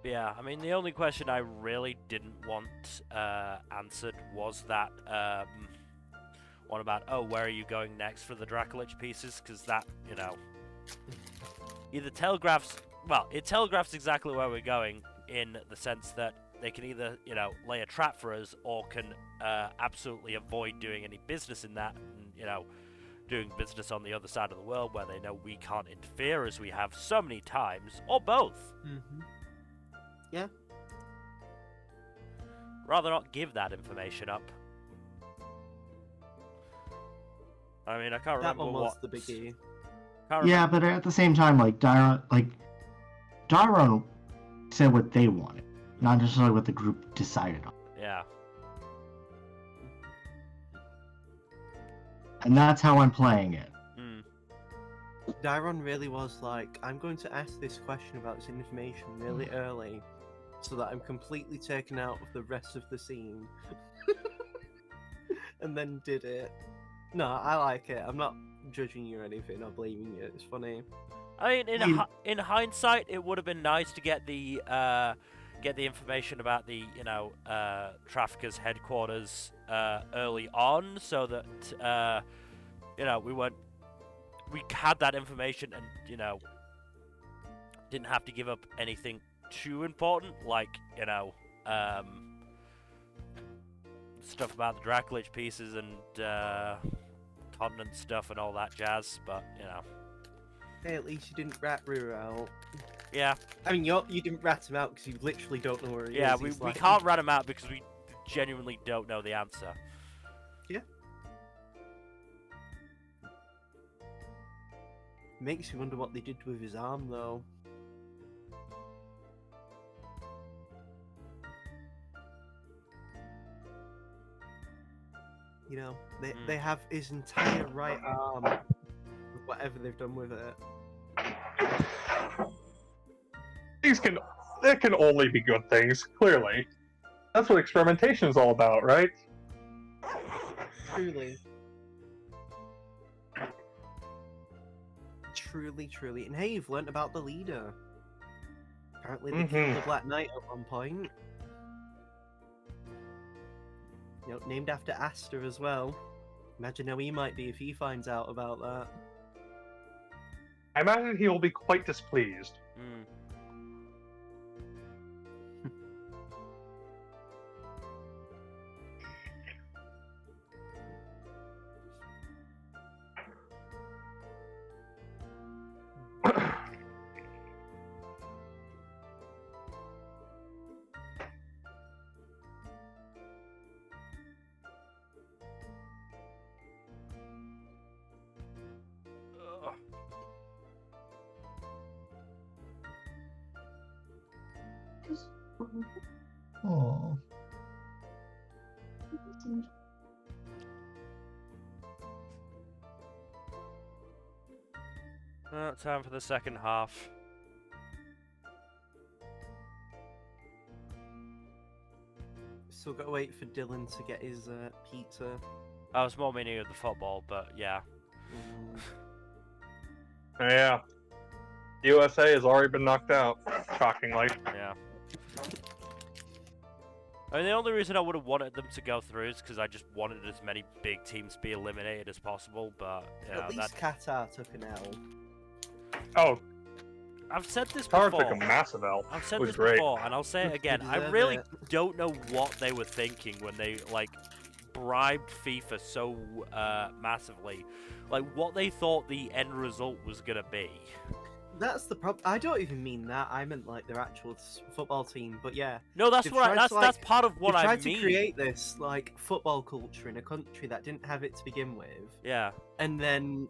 Yeah, I mean, the only question I really didn't want answered was that one about, where are you going next for the Dracolich pieces? Because that, either telegraphs, it telegraphs exactly where we're going in the sense that they can either, lay a trap for us or can absolutely avoid doing any business in that and, doing business on the other side of the world where they know we can't interfere as we have so many times, or both. Mm-hmm. Yeah. Rather not give that information up. I mean, I can't That remember one was what... the biggie. Yeah, but at the same time, like Dairon said what they wanted, not necessarily what the group decided on. Yeah. And that's how I'm playing it. Mm. Dairon really was like, I'm going to ask this question about this information really early so that I'm completely taken out of the rest of the scene. And then did it. No, I like it. I'm not judging you or anything or blaming you. It's funny. I mean, in hindsight, it would have been nice to get the information about the traffickers headquarters early on, so that we had that information and didn't have to give up anything too important, like stuff about the Dracolich pieces and continent stuff and all that jazz. But Hey, at least you didn't rat Ruru out. yeah. I mean, you didn't rat him out because you literally don't know where he is. Yeah, He's we like- can't rat him out because we genuinely don't know the answer. Yeah. Makes you wonder what they did with his arm, though. They have his entire right arm, with whatever they've done with it. There can only be good things, clearly. That's what experimentation is all about, right? Truly. Truly, truly. And hey, you've learnt about the leader. Apparently they killed the Black Knight at one point. Named after Aster as well. Imagine how he might be if he finds out about that. I imagine he will be quite displeased. Mm. Ugh. Oh. Time for the second half. Still gotta wait for Dylan to get his pizza. I was more meaning of the football, but yeah. Mm. Yeah. USA has already been knocked out, shockingly. Yeah. I mean, the only reason I would have wanted them to go through is because I just wanted as many big teams to be eliminated as possible, but, you know, At least Qatar took an L. Oh, I've said this Qatar before. took a massive L. I've said It was this great. before, and I'll say it again. I deserve really it. don't know what they were thinking when they, like, bribed FIFA so massively. Like, what they thought the end result was gonna be. That's the problem. I don't even mean that. I meant like their actual football team. But yeah, No, that's They've what tried to, that's like, part of what they I tried mean. to create this like football culture in a country that didn't have it to begin with, Yeah. and then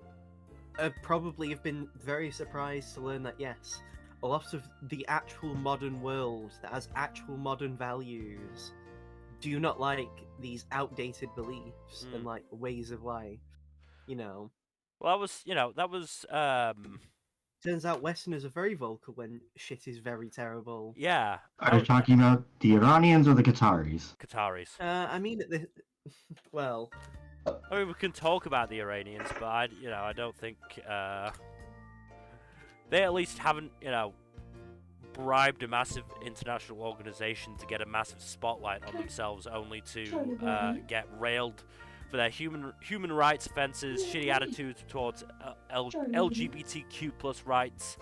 probably have been very surprised to learn that yes, a lot of the actual modern world that has actual modern values do not like these outdated beliefs and like ways of life. You know, Well, that was turns out Westerners are very vocal when shit is very terrible. yeah. Are you talking about the Iranians or the Qataris? Qataris. I mean, well, I mean, we can talk about the Iranians, but I don't think they at least haven't, bribed a massive international organization to get a massive spotlight on themselves, only to get railed for their human rights offences, shitty attitudes towards LGBTQ plus rights,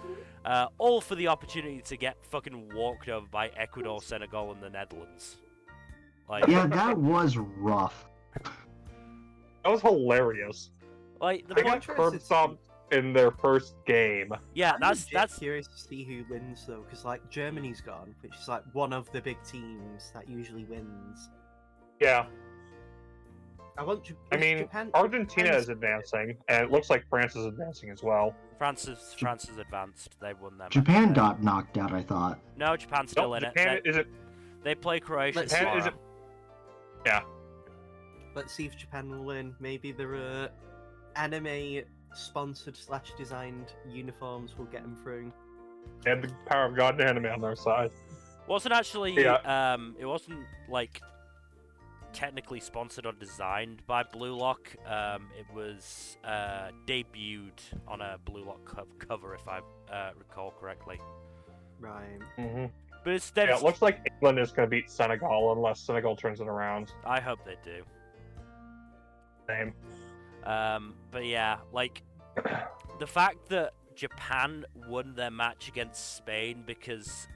all for the opportunity to get fucking walked over by Ecuador, Senegal, and the Netherlands. Like, Yeah, that was rough. That was hilarious. like the They point. got curb stomped in their first game. Yeah, I'm that's legit curious to see who wins though, because like Germany's gone, which is like one of the big teams that usually wins. Yeah. I want. I mean, Japan, Argentina Japan's- is advancing, and it looks like France is advancing as well. France is advanced. They won their match Japan today. got knocked out, I thought. No, Japan's still Nope, in Japan it. isn't. They play Croatia Let's- tomorrow. Japan isn't. Yeah. Let's see if Japan will win. Maybe their anime sponsored / designed uniforms will get them through. They had the power of God and anime on their side. Wasn't actually. Yeah. It wasn't like technically sponsored or designed by Blue Lock. It was debuted on a Blue Lock cover, if I recall correctly. Right. Mm-hmm. But it's Yeah, it looks like England is going to beat Senegal unless Senegal turns it around. I hope they do. Same. But yeah, like the fact that Japan won their match against Spain because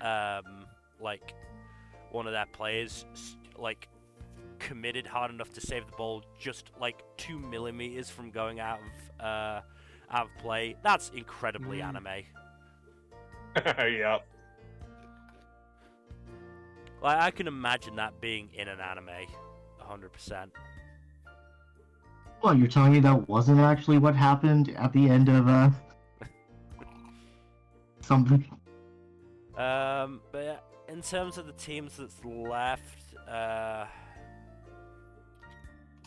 like one of their players like committed hard enough to save the ball just like 2 millimeters from going out of play. That's incredibly anime. Yeah. Like I can imagine that being in an anime, 100%. Well, you're telling me that wasn't actually what happened at the end of something? But yeah, in terms of the teams that's left,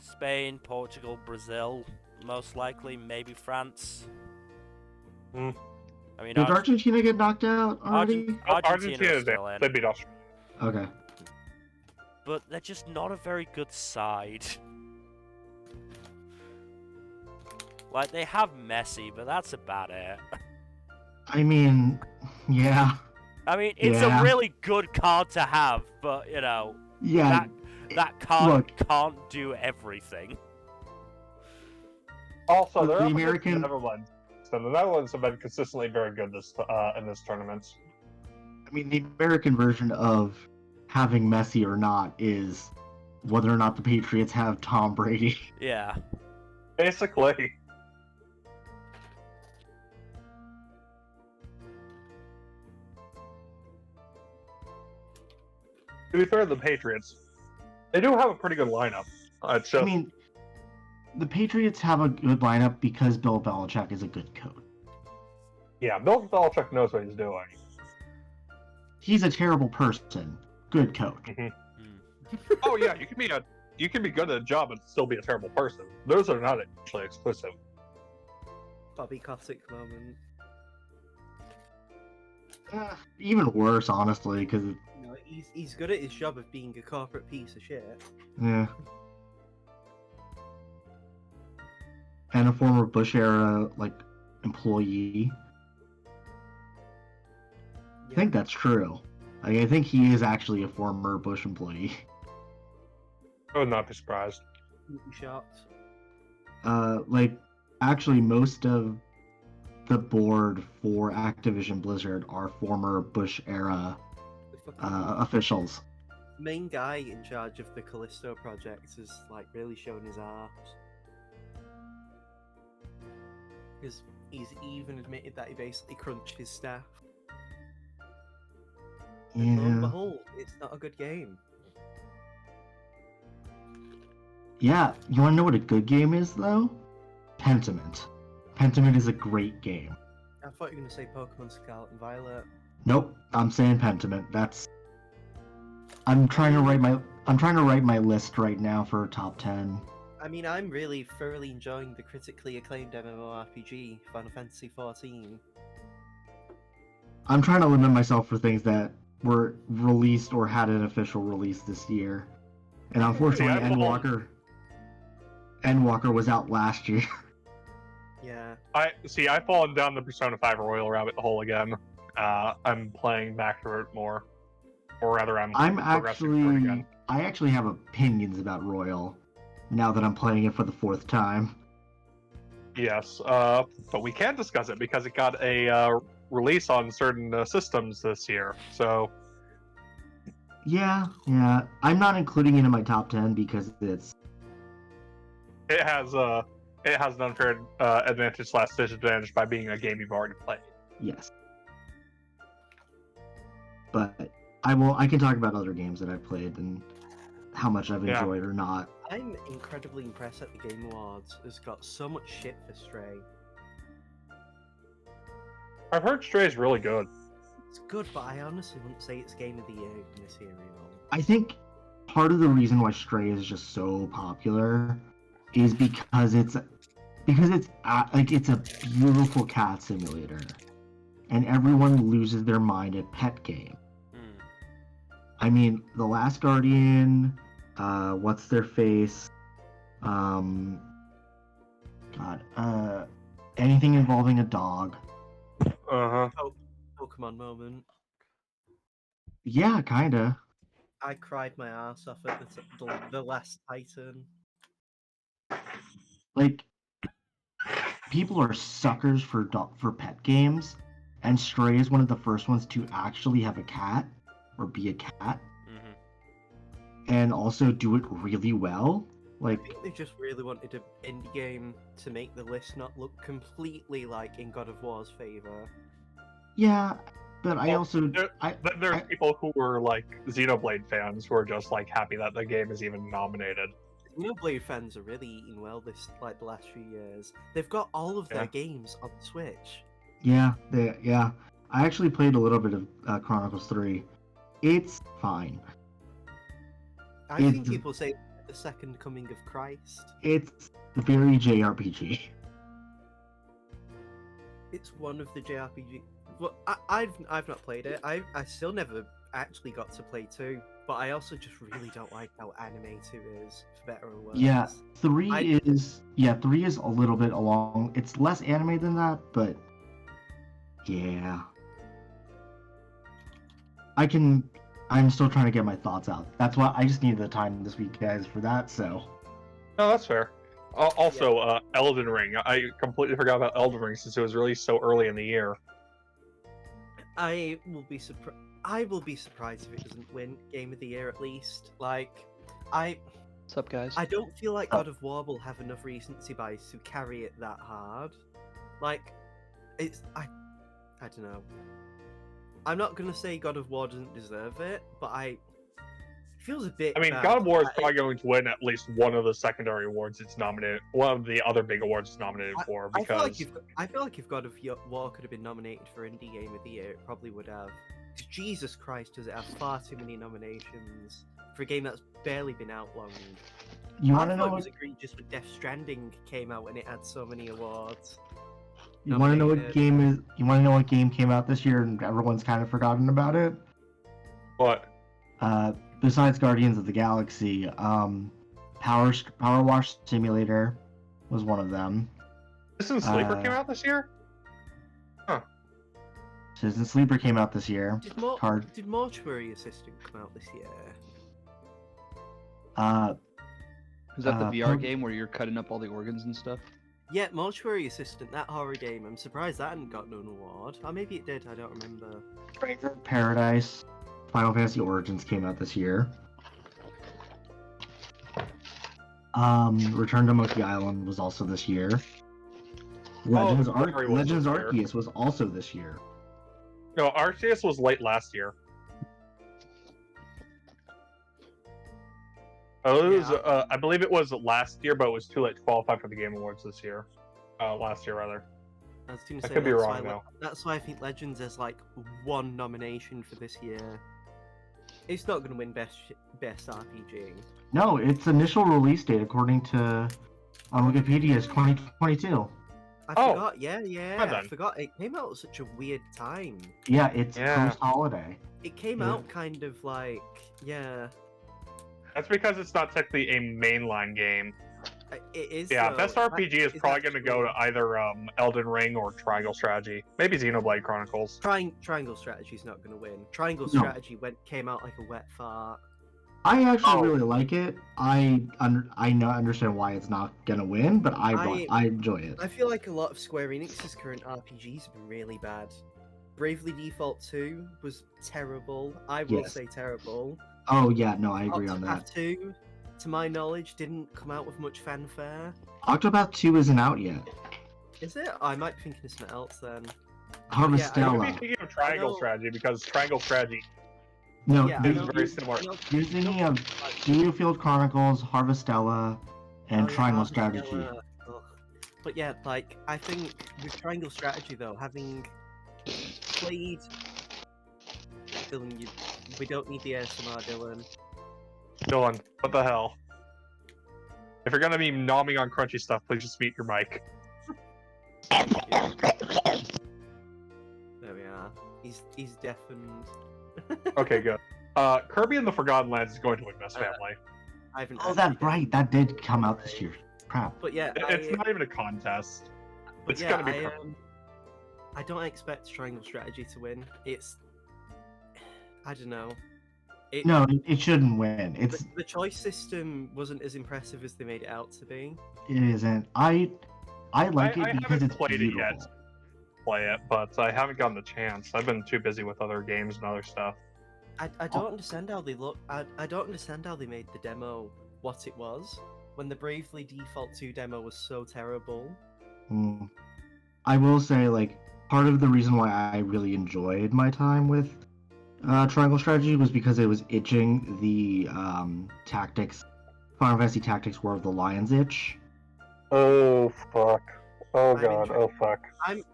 Spain, Portugal, Brazil, most likely, maybe France. Mm. I mean, Did Argentina get knocked out already? Argentina's still in, They beat Australia. Okay. but they're just not a very good side. Like, they have Messi, but that's about it. I mean, yeah. I mean, it's Yeah. a really good card to have, but, Yeah. that card Look. can't do everything. Also, But they're the up against American- the Netherlands. So the Netherlands have been consistently very good in this tournament. I mean, the American version of having Messi or not is whether or not the Patriots have Tom Brady. Yeah. Basically. To be fair to the Patriots, they do have a pretty good lineup. It's just, I mean, the Patriots have a good lineup because Bill Belichick is a good coach. yeah, Bill Belichick knows what he's doing. He's a terrible person. Good coach. Oh yeah, you can be good at a job and still be a terrible person. Those are not actually exclusive. Bobby Kotick moment. Even worse, honestly, because You know, he's good at his job of being a corporate piece of shit. yeah. And a former Bush era employee. I think that's true. I think he is actually a former Bush employee. I would not be surprised. You'd be shocked. Actually, most of the board for Activision Blizzard are former Bush era The fucking officials. main guy in charge of the Callisto project is like really showing his arse. Because he's even admitted that he basically crunched his staff. And lo and Yeah. behold, it's not a good game. Yeah, you want to know what a good game is, though? Pentiment. Pentiment is a great game. I thought you were gonna say Pokemon Scarlet and Violet. Nope, I'm saying Pentiment. I'm trying to write my list right now for a top 10. I mean, I'm really thoroughly enjoying the critically acclaimed MMORPG, Final Fantasy XIV. I'm trying to limit myself for things that were released or had an official release this year. And unfortunately, Yeah, Endwalker was out last year. Yeah. I've fallen down the Persona 5 Royal rabbit hole again. I'm playing back through it more. Or rather, I'm progressing through it again. I actually have opinions about Royal now that I'm playing it for the 4th time. Yes, but we can't discuss it because it got a release on certain systems this year. So Yeah. I'm not including it in my top 10 because it has an unfair advantage / disadvantage by being a game you've already played. yes. But I can talk about other games that I've played and how much I've Yeah. enjoyed or not. I'm incredibly impressed that the Game Awards has got so much shit for Stray. I've heard Stray's really good. It's good, but I honestly wouldn't say it's Game of the Year in this area. I think part of the reason why Stray is just so popular is because it's a beautiful cat simulator, and everyone loses their mind at pet game. I mean, The Last Guardian, what's their face, anything involving a dog. Pokemon moment. Yeah, kinda. I cried my ass off at the last Titan. Like, people are suckers for pet games, and Stray is one of the first ones to actually have a cat or be a cat, and also do it really well. I think they just really wanted an indie game to make the list not look completely like in God of War's favor. Yeah, but There's people who were like Xenoblade fans who are just like happy that the game is even nominated. Xenoblade fans are really eating well the last few years. They've got all of their games on Switch. Yeah. I actually played a little bit of Chronicles 3. It's fine. I think people say the second coming of Christ. It's very JRPG. It's one of the JRPG. Well, I've not played it. I still never actually got to play 2, but I also just really don't like how anime 2 is, for better or worse. Yeah, 3 is a little bit along. It's less anime than that, but yeah. I'm still trying to get my thoughts out. That's why I just needed the time this week, guys, for that, so. No, that's fair. Also, Elden Ring. I completely forgot about Elden Ring since it was released so early in the year. I will be surprised if it doesn't win Game of the Year at least. What's up, guys? I don't feel like God of War will have enough recency bias to carry it that hard. I don't know. I'm not gonna say God of War doesn't deserve it, but it feels a bit. I mean, bad God of War is that probably going to win at least one of the secondary awards it's nominated. One of the other big awards it's nominated for. I Because feel like if God of War could have been nominated for Indie Game of the Year, it probably would have. 'Cause Jesus Christ, does it have far too many nominations for a game that's barely been out long? You I want to thought know it was egregious when Death Stranding came out and it had so many awards. You want to know what nominated. game is? You want to know what game came out this year and everyone's kind of forgotten about it? What? Besides Guardians of the Galaxy, Power Wash Simulator was one of them. Citizen Sleeper came Uh, out this year? Citizen Sleeper came out this year. Did Mortuary Assistant come out this year? Is that the VR Pug- game where you're cutting up all the organs and stuff? Yeah, Mortuary Assistant, that horror game. I'm surprised that hadn't gotten an award. Or maybe it did, I don't remember. Paradise, Final Fantasy Origins came out this year. Return to Monkey Island was also this year. Legends Memory was this year. Arceus was also this year. No, Arceus was late last year. Oh, it was, I believe it was last year, but it was too late to qualify for the Game Awards this year. Last year, rather. I was gonna I say, could be that's wrong, why, though. That's why I think Legends has like one nomination for this year. It's not gonna win best RPG. No, its initial release date, according to on Wikipedia, is 2022. I Oh, forgot. Yeah, well I done. forgot. It came out at such a weird time. Yeah, it's Yeah. post-holiday. It came Yeah. out kind of like, yeah. That's because it's not technically a mainline game. It is. Yeah, though. best RPG is It's probably going to go to actually- either Elden Ring or Triangle Strategy. Maybe Xenoblade Chronicles. Triangle Strategy's not going to win. Triangle No. Strategy came out like a wet fart. I actually Oh. really like it. I understand why it's not gonna win, but I enjoy it. I feel like a lot of Square Enix's current RPGs have been really bad. Bravely Default 2 was terrible. I will Yes. say terrible. Oh yeah, no, I agree on that. Octopath 2, to my knowledge, didn't come out with much fanfare. Octopath 2 isn't out yet. Is it? I might be thinking of something else then. Harvestella. You could be thinking of Triangle know- Strategy because Triangle Strategy No, Yeah, I there's, know very you- similar. you know- there's you know- thinking of Heliofield Chronicles, Harvestella, and Oh, yeah, Triangle Harvestella. Strategy. Ugh. But yeah, like, I think with Triangle Strategy though, having played Dylan, we don't need the ASMR, Dylan. Dylan, what the hell? If you're gonna be nomming on crunchy stuff, please just mute your mic. There we are. He's deafened. Okay, good. Kirby and the Forgotten Lands is going to win Best Family. I haven't. Oh, actually that's done right. That did come out this year. Crap. But yeah, It's not even a contest. but it's yeah, gonna be Kirby. I don't expect Triangle Strategy to win. I don't know. No, it shouldn't win. It's The choice system wasn't as impressive as they made it out to be. it isn't. I like I it because haven't it's played it beautiful. yet. Play it, but I haven't gotten the chance. I've been too busy with other games and other stuff. I don't understand how they look. I don't understand how they made the demo what it was when the Bravely Default 2 demo was so terrible. Mm. I will say, like, part of the reason why I really enjoyed my time with Triangle Strategy was because it was itching the tactics, Final Fantasy Tactics War of the Lions itch. Oh fuck! Oh I'm god! inter- Oh fuck!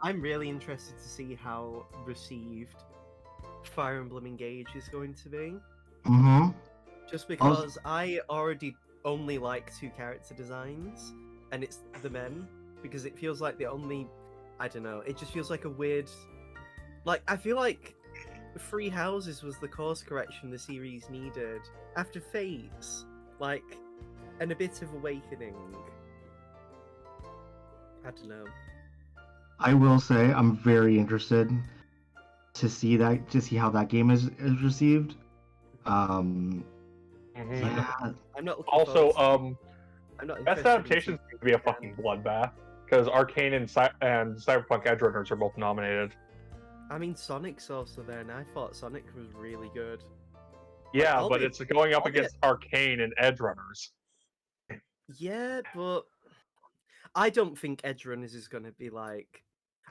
I'm really interested to see how received Fire Emblem Engage is going to be. Mm-hmm. Just because I already only like 2 character designs, and it's the men, because it feels like the only, I don't know, it just feels like a weird, like, I feel like Free Houses was the course correction the series needed after Fates, like, and a bit of Awakening. I don't know. I will say I'm very interested to see how that game is received. Mhm. Yeah, I'm not looking Also, forward to- I'm not best interested in adaptations seeing could be a it again. fucking bloodbath because Arcane and Cyberpunk Edge Runners are both nominated. I mean, Sonic's also there, and I thought Sonic was really good. Yeah, all but the- it's going up all the- against Arcane and Edge Runners. Yeah, but I don't think Edge Runners is going to be like.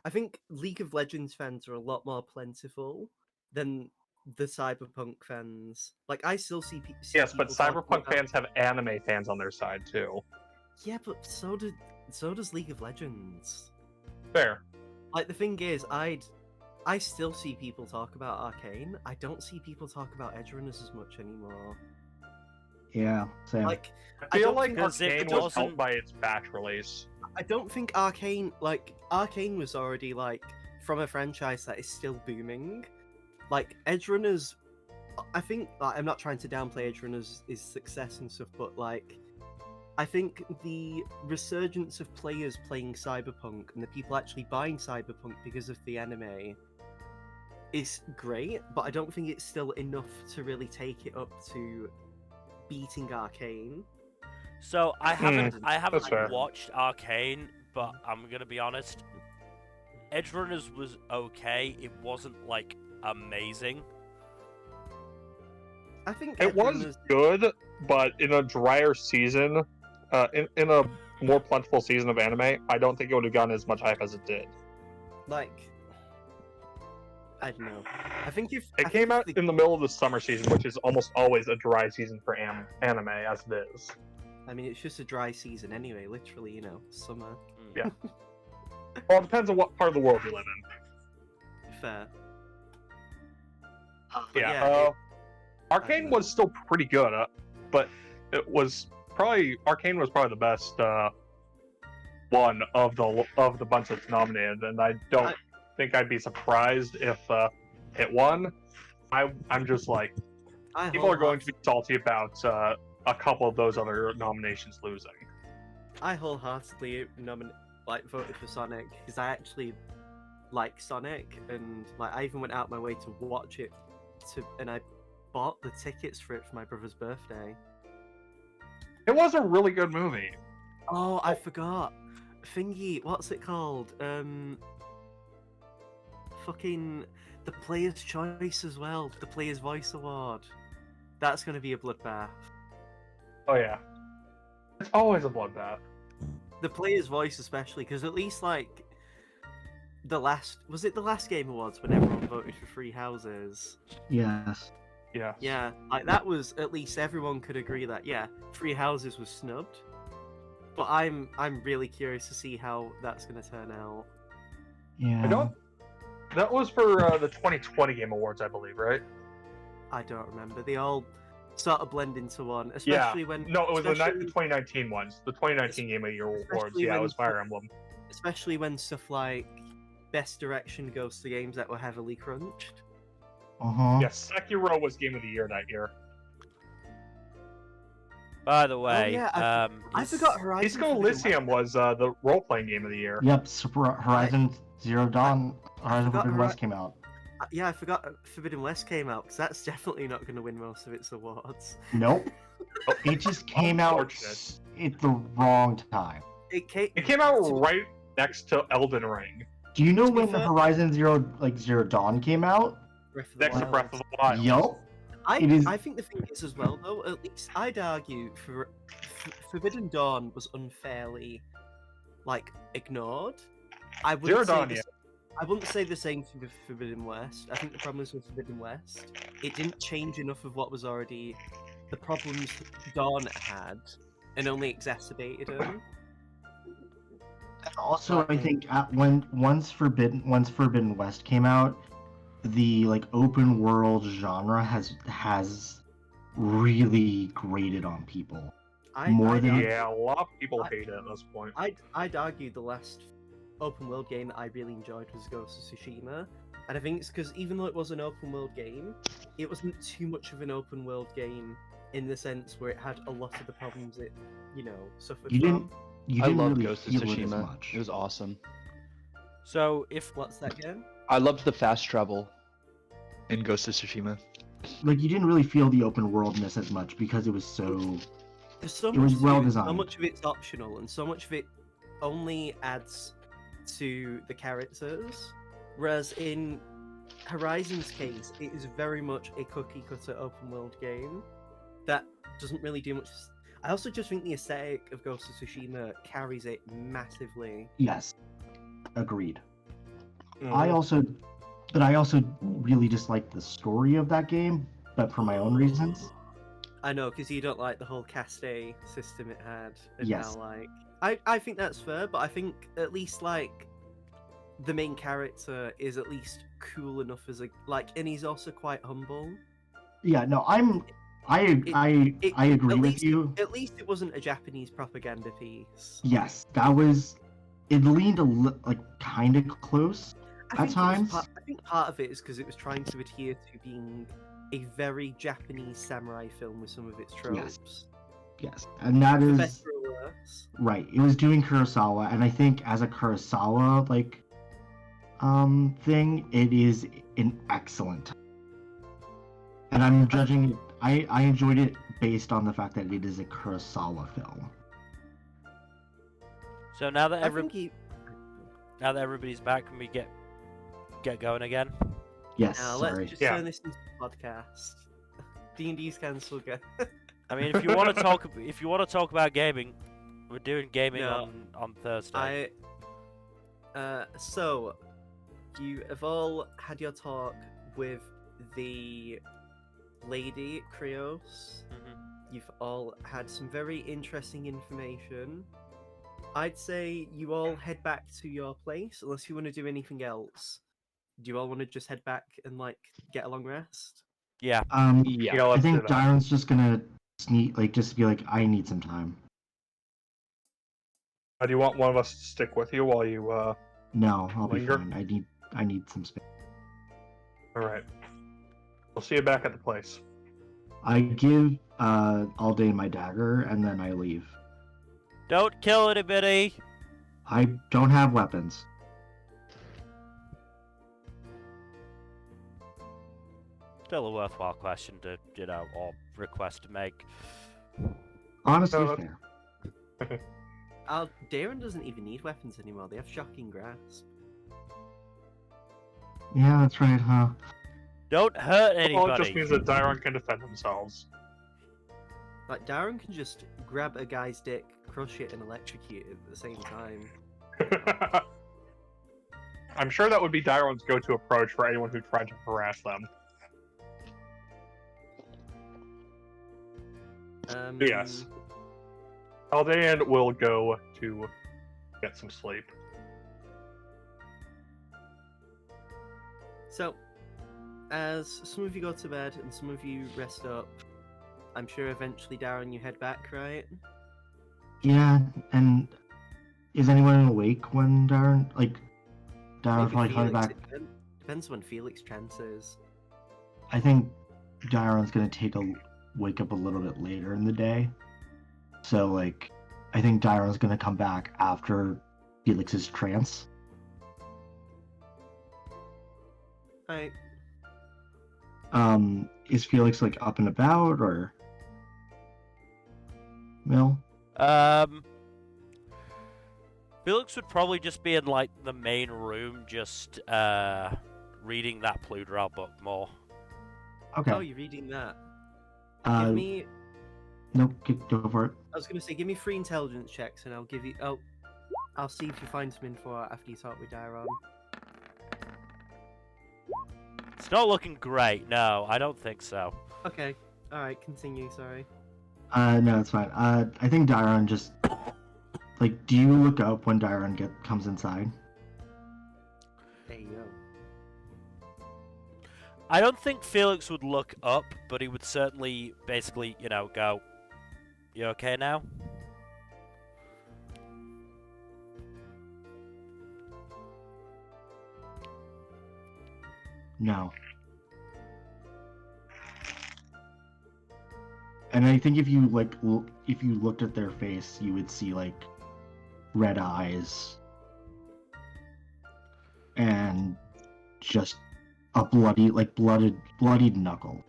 I think League of Legends fans are a lot more plentiful than the Cyberpunk fans. Like, I still see, Yes, but people talking Cyberpunk about- fans have anime fans on their side too. Yeah, but so does League of Legends. Fair. Like, the thing is, I still see people talk about Arcane. I don't see people talk about Edge Runners as much anymore. yeah, same. Like, I feel don't like think- Because it Arcane was wasn't- helped by its batch release. I don't think Arcane was already like from a franchise that is still booming. Like Edgerunners, I think like, I'm not trying to downplay Edgerunners' success and stuff, but like I think the resurgence of players playing Cyberpunk and the people actually buying Cyberpunk because of the anime is great, but I don't think it's still enough to really take it up to beating Arcane. So I haven't that's fair. watched Arcane, but I'm gonna be honest. Edgerunners was okay. It wasn't like amazing. I think It was good, but in a drier season, in a more plentiful season of anime, I don't think it would have gotten as much hype as it did. like I don't know. I think if It I came think out if the- in the middle of the summer season, which is almost always a dry season for anime, as it is. I mean, it's just a dry season anyway. Literally, summer. Yeah. Well, it depends on what part of the world you live in. Fair. Yeah. Arcane was still pretty good, but Arcane was probably the best one of the bunch that's nominated, and I don't think I'd be surprised if it won. I'm just like, people are going to be salty about a couple of those other nominations losing. I wholeheartedly voted for Sonic because I actually like Sonic, and like I even went out my way to watch it, and I bought the tickets for it for my brother's birthday. It was a really good movie. Oh, I forgot. Thingy, what's it called? Fucking the Player's Choice as well. The Player's Voice Award. That's gonna be a bloodbath. Oh yeah, it's always a bloodbath. The Player's Voice, especially, because at least like the last Game Awards when everyone voted for Free Houses. Yes. Yeah. Yeah, like that was at least everyone could agree that Free Houses was snubbed. But I'm really curious to see how that's gonna turn out. Yeah. That was for the 2020 Game Awards, I believe, right? I don't remember. They all sort of blend into one, especially when. No, it was the especially- 2019 ones. The 2019 Game of the Year Awards. especially Yeah, it when was Fire Emblem. Especially when stuff like Best Direction goes to games that were heavily crunched. Yeah, Sekiro was Game of the Year that year. By the way, yeah, I forgot Horizon. Disco Forbidden Elysium was the role-playing Game of the Year. Yep. Horizon Zero Dawn, Horizon forgot Forbidden West came out. Yeah, I forgot Forbidden West came out because that's definitely not going to win most of its awards. Nope. It just came out Unfortunate. at the wrong time. It came out right next to Elden Ring. Do you know To be when fair- Horizon Zero Dawn came out? Breath of the Next to Wild. Breath of the Wild. Yup. It is- I think the thing is as well, though, at least I'd argue Forbidden Dawn was unfairly, ignored. I wouldn't Zero say Dawn, the yeah. I wouldn't say the same for Forbidden West. I think the problem is with Forbidden West, it didn't change enough of what was already the problems Dawn had, and only exacerbated them. Also, I think once Forbidden West came out, the open world genre has really grated on people. More than- Yeah, a lot of people hate it at this point. I'd argue the last open world game that I really enjoyed was Ghost of Tsushima, and I think it's because even though it was an open world game, it wasn't too much of an open world game in the sense where it had a lot of the problems it, suffered You from. You I didn't love really Ghost of feel it as Tsushima. much. It was awesome. so if What's that game? I loved the fast travel in Ghost of Tsushima. You didn't really feel the open worldness as much because it was so. There's so It much was to well it, designed. So much of it's optional, and so much of it only adds to the characters. Whereas in Horizon's case, it is very much a cookie-cutter open world game that doesn't really do much. I also just think the aesthetic of Ghost of Tsushima carries it massively. Yes, agreed. Mm. I also really disliked the story of that game, but for my own reasons. I know, because you don't like the whole caste system it had, and Yes. how I think that's fair, but I think at least the main character is at least cool enough as and he's also quite humble. Yeah, no, I agree at with least, you. At least it wasn't a Japanese propaganda piece. Yes, that was it leaned like kind of close at times. I think part of it is because it was trying to adhere to being a very Japanese samurai film with some of its tropes. Yes, and that For is better or worse. right. It was doing Kurosawa, and I think as a Kurosawa thing, it is an excellent. And I'm judging it. I enjoyed it based on the fact that it is a Kurosawa film. So now that I think now that everybody's back, can we get going again? Yes, now sorry. let's just Yeah. turn this into a podcast. D&D's cancelled, guys. I mean, if you want to talk about gaming, we're doing gaming No. on Thursday. So you have all had your talk with the lady Krios. Mhm. You've all had some very interesting information. I'd say you all head back to your place unless you want to do anything else. Do you all want to just head back and get a long rest? Yeah. Yeah. Yeah, I let's do think that. Dyron's just gonna sneak, just be like, I need some time. Do you want one of us to stick with you while you? No, I'll Linger? be fine. I need some space. All right. We'll see you back at the place. I give all day my dagger, and then I leave. Don't kill anybody. I don't have weapons. Still a worthwhile question to or request to make. Honestly, No, fair. Darren doesn't even need weapons anymore. They have shocking grasp. Yeah, that's right, huh? Don't hurt anybody. Well, it just means that Dyron can defend themselves. Darren can just grab a guy's dick, crush it, and electrocute it at the same time. I'm sure that would be Dyron's go-to approach for anyone who tried to harass them. Yes. Aldean will go to get some sleep. So, as some of you go to bed and some of you rest up, I'm sure eventually, Darren, you head back, right? Yeah, and is anyone awake when Darren Maybe probably coming Felix, back? Depends when Felix chances. I think Darren's gonna wake up a little bit later in the day. So I think Darren's gonna come back after Felix's trance. Right. Is Felix up and about or Mill? Felix would probably just be in the main room, just reading that Pludral book more. Okay. Oh, you're reading that. Uh, Give me. Nope. Go for it. I was gonna say, give me 3 intelligence checks, and I'll give you. Oh, I'll see if you find some info out after you talk with Darren. It's not looking great. No, I don't think so. Okay. All right. Continue. Sorry. No, it's fine. I think Darren just do you look up when Darren comes inside? There you go. I don't think Felix would look up, but he would certainly basically, go, "You okay now?" No. And I think if you if you looked at their face, you would see red eyes and just a bloodied knuckle.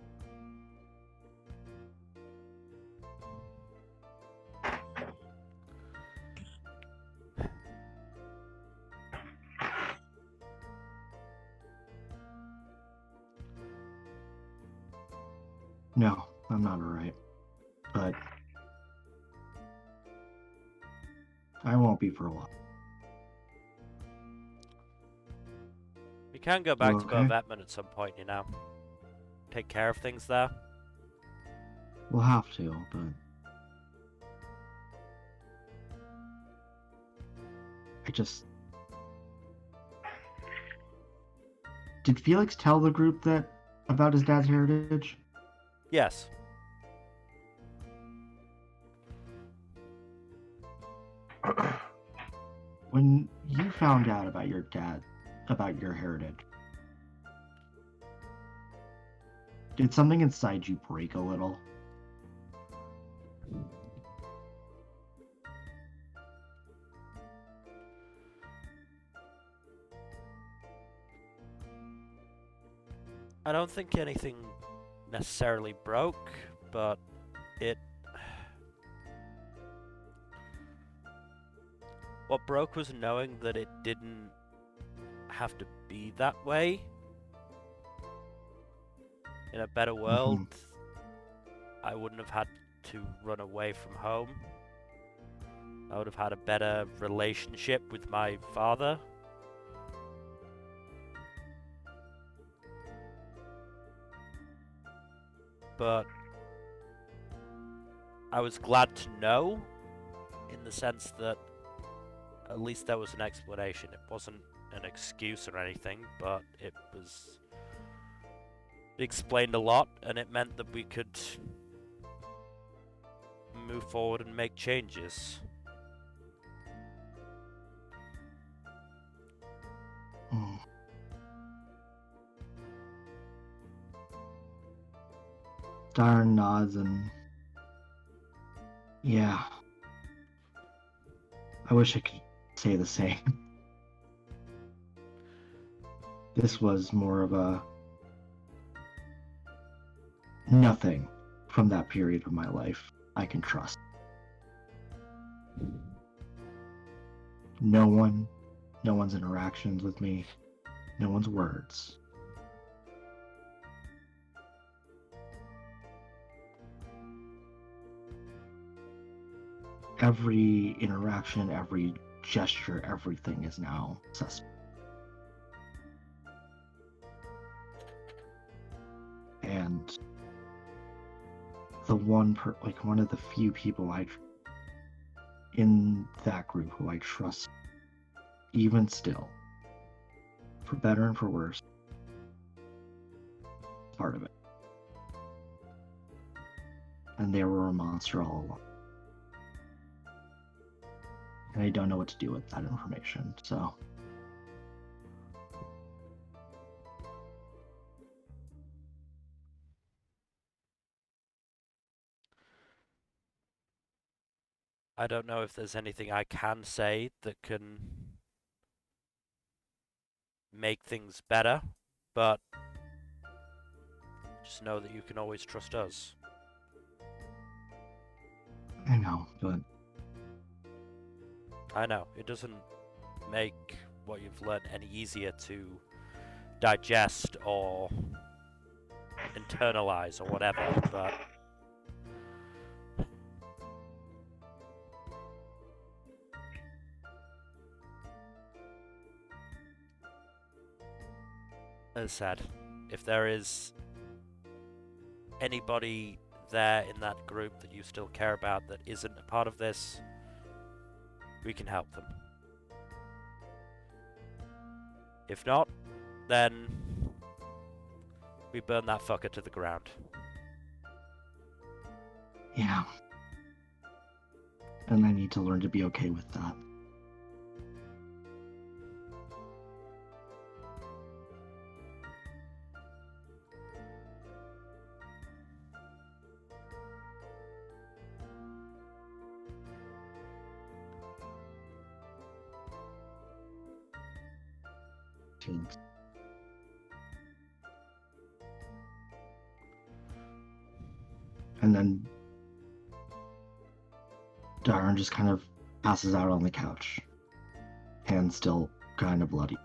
No, I'm not alright. But I won't be for a while. We can go back to Okay. Bovetman at some point, Take care of things there. We'll have to, but Did Felix tell the group that about his dad's heritage? Yes. When you found out about your dad, about your heritage, did something inside you break a little? I don't think anything necessarily broke, but it... What broke was knowing that it didn't have to be that way. In a better world, I wouldn't have had to run away from home. I would have had a better relationship with my father. But I was glad to know, in the sense that at least there was an explanation. It wasn't an excuse or anything, but it explained a lot, and it meant that we could move forward and make changes. Hmm. Darren nods and... Yeah. I wish I could say the same. This was more of a... Nothing from that period of my life I can trust. No one's interactions with me, no one's words. Every interaction, every gesture, everything is now suspect. And the one of the few people in that group who I trust, even still, for better and for worse, part of it. And they were a monster all along. And I don't know what to do with that information, so... I don't know if there's anything I can say that can make things better, but just know that you can always trust us. I know, but... I know, it doesn't make what you've learned any easier to digest or internalize or whatever, but as said, if there is anybody there in that group that you still care about that isn't a part of this, we can help them. If not, then we burn that fucker to the ground. Yeah. And I need to learn to be okay with that. Thanks. And then Darren just kind of passes out on the couch, hands still kind of bloodied.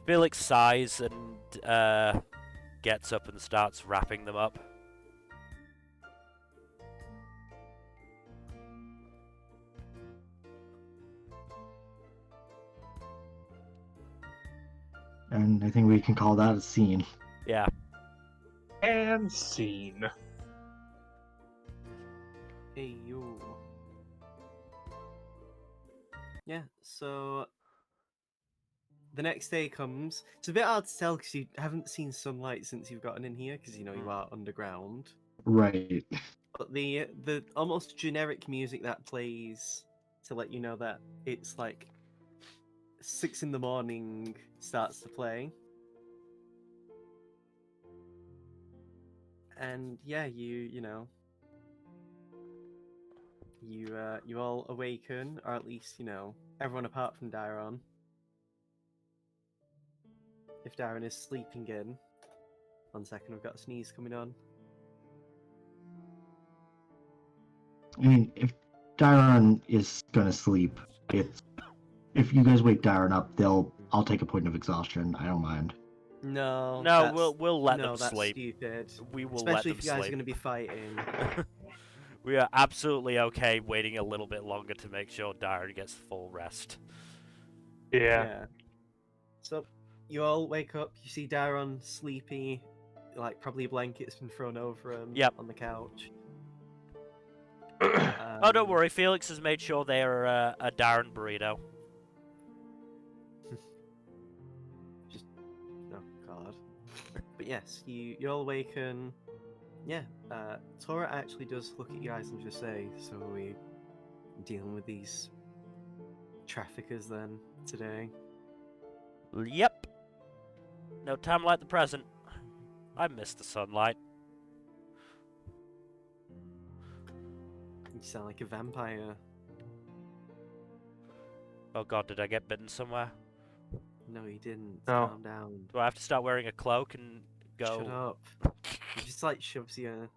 Felix sighs and gets up and starts wrapping them up. And I think we can call that a scene. Yeah. And scene. Hey, yo. Yeah, so the next day comes. It's a bit hard to tell because you haven't seen sunlight since you've gotten in here because, you know, you are underground. Right. But the almost generic music that plays to let you know that it's like 6 in the morning starts to play. And yeah, you know, you all awaken, or at least, you know, everyone apart from Dairon. If Darren is sleeping in. 1 second, I've got a sneeze coming on. I mean, if Dyron is gonna sleep, it's if you guys wake Dyron up, I'll take a point of exhaustion. I don't mind. No, No, that's, we'll let no, them that's sleep. stupid. We will Especially let if them you guys are sleep. going to be fighting. We are absolutely okay waiting a little bit longer to make sure Darren gets full rest. Yeah. So, you all wake up, you see Daron sleepy, like probably a blanket's been thrown over him Yep. on the couch. Oh, don't worry, Felix has made sure they are a Darren burrito. Oh god. But yes, you all awaken. Yeah, Tora actually does look at you guys and just say, "So are we dealing with these traffickers then today?" Yep. No time like the present. I miss the sunlight. You sound like a vampire. Oh god, did I get bitten somewhere? No, you didn't. No. Calm down. Do I have to start wearing a cloak and go? Shut up. He just like shoves you.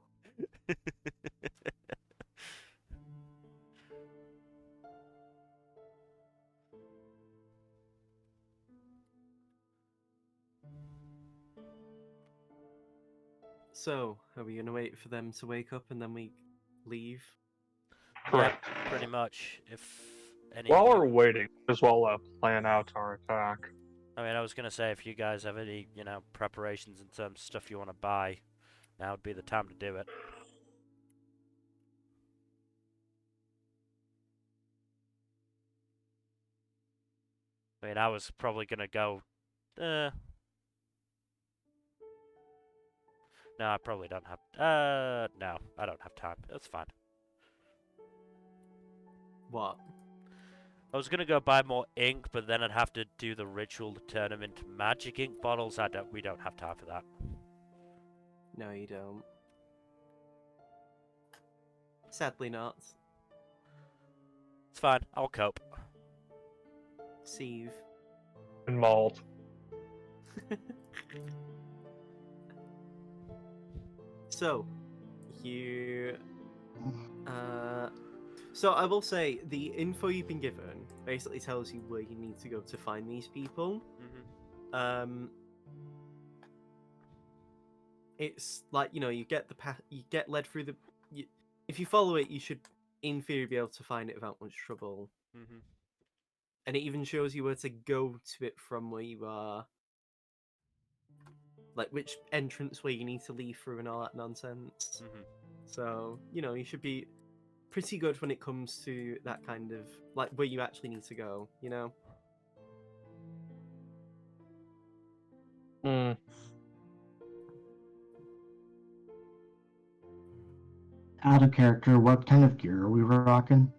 So, are we gonna wait for them to wake up and then we leave? Correct. Yeah, pretty much. If any. While of we're you... waiting, as well plan out our attack. I mean, I was gonna say if you guys have any, you know, preparations in terms of stuff you want to buy, now would be the time to do it. I mean, I was probably gonna go. No, I probably don't have. No, I don't have time. That's fine. What? I was gonna go buy more ink, but then I'd have to do the ritual to turn them into magic ink bottles. We don't have time for that. No, you don't. Sadly not. It's fine. I'll cope. Steve. And malt. So, you. So I will say the info you've been given basically tells you where you need to go to find these people. Mm-hmm. It's like, you know, you get the path, you get led through the. If you follow it, you should, in theory, be able to find it without much trouble. Mm-hmm. And it even shows you where to go to it from where you are. Like which entrance way you need to leave through and all that nonsense. Mm-hmm. So, you know, you should be pretty good when it comes to that kind of, like, where you actually need to go, you know? Mm. Out of character, what kind of gear are we rocking?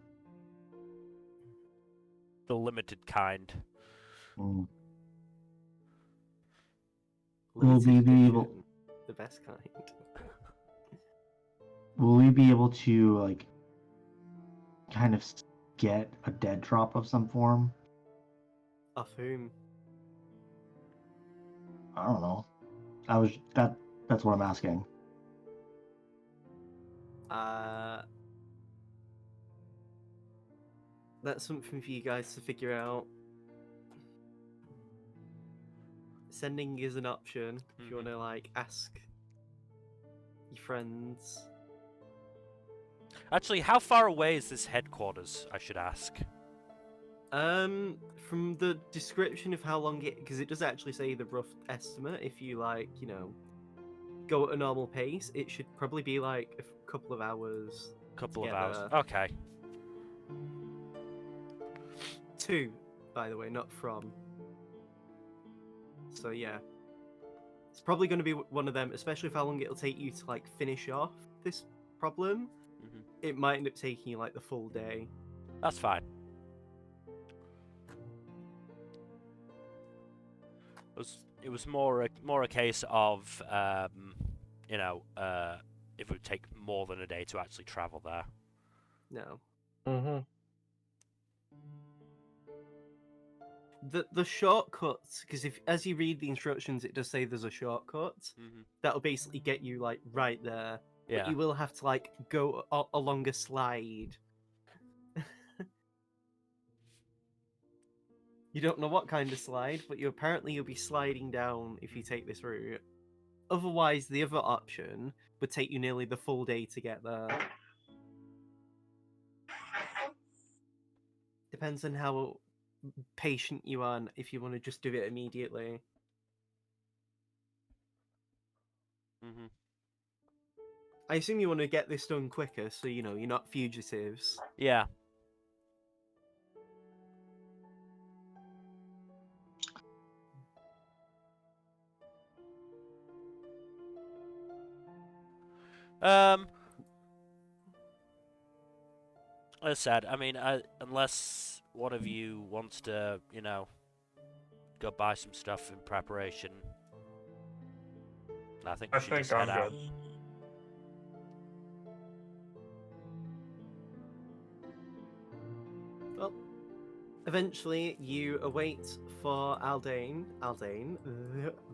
The limited kind. Mm. Limited we be able- edition, the best kind. Will we be able to, like, kind of get a dead drop of some form? Off whom? I don't know. That's what I'm asking. That's something for you guys to figure out. Sending is an option if you want to, like, ask your friends. Actually, how far away is this headquarters? I should ask. From the description of how long it, because it does actually say the rough estimate. If you, like, you know, go at a normal pace, it should probably be like a couple of hours. Couple together. of hours. Okay. 2, by the way, not from. So yeah, it's probably going to be one of them, especially with how long it'll take you to, like, finish off this problem, Mhm. it might end up taking you like the full day. That's fine. It was more a case of you know, if it would take more than a day to actually travel there. No. Mm-hmm. The shortcuts, because if as you read the instructions, it does say there's a shortcut Mhm. that'll basically get you like right there. Yeah. But you will have to like go along a slide. You don't know what kind of slide, but you'll be sliding down if you take this route. Otherwise, the other option would take you nearly the full day to get there. Depends on how patient you are and if you want to just do it immediately. Mhm. I assume you want to get this done quicker, so you know you're not fugitives. Yeah. Um. As I said, I mean, unless one of you wants to, you know, go buy some stuff in preparation, I think we I should think just head I'm out. good. Well, eventually you await for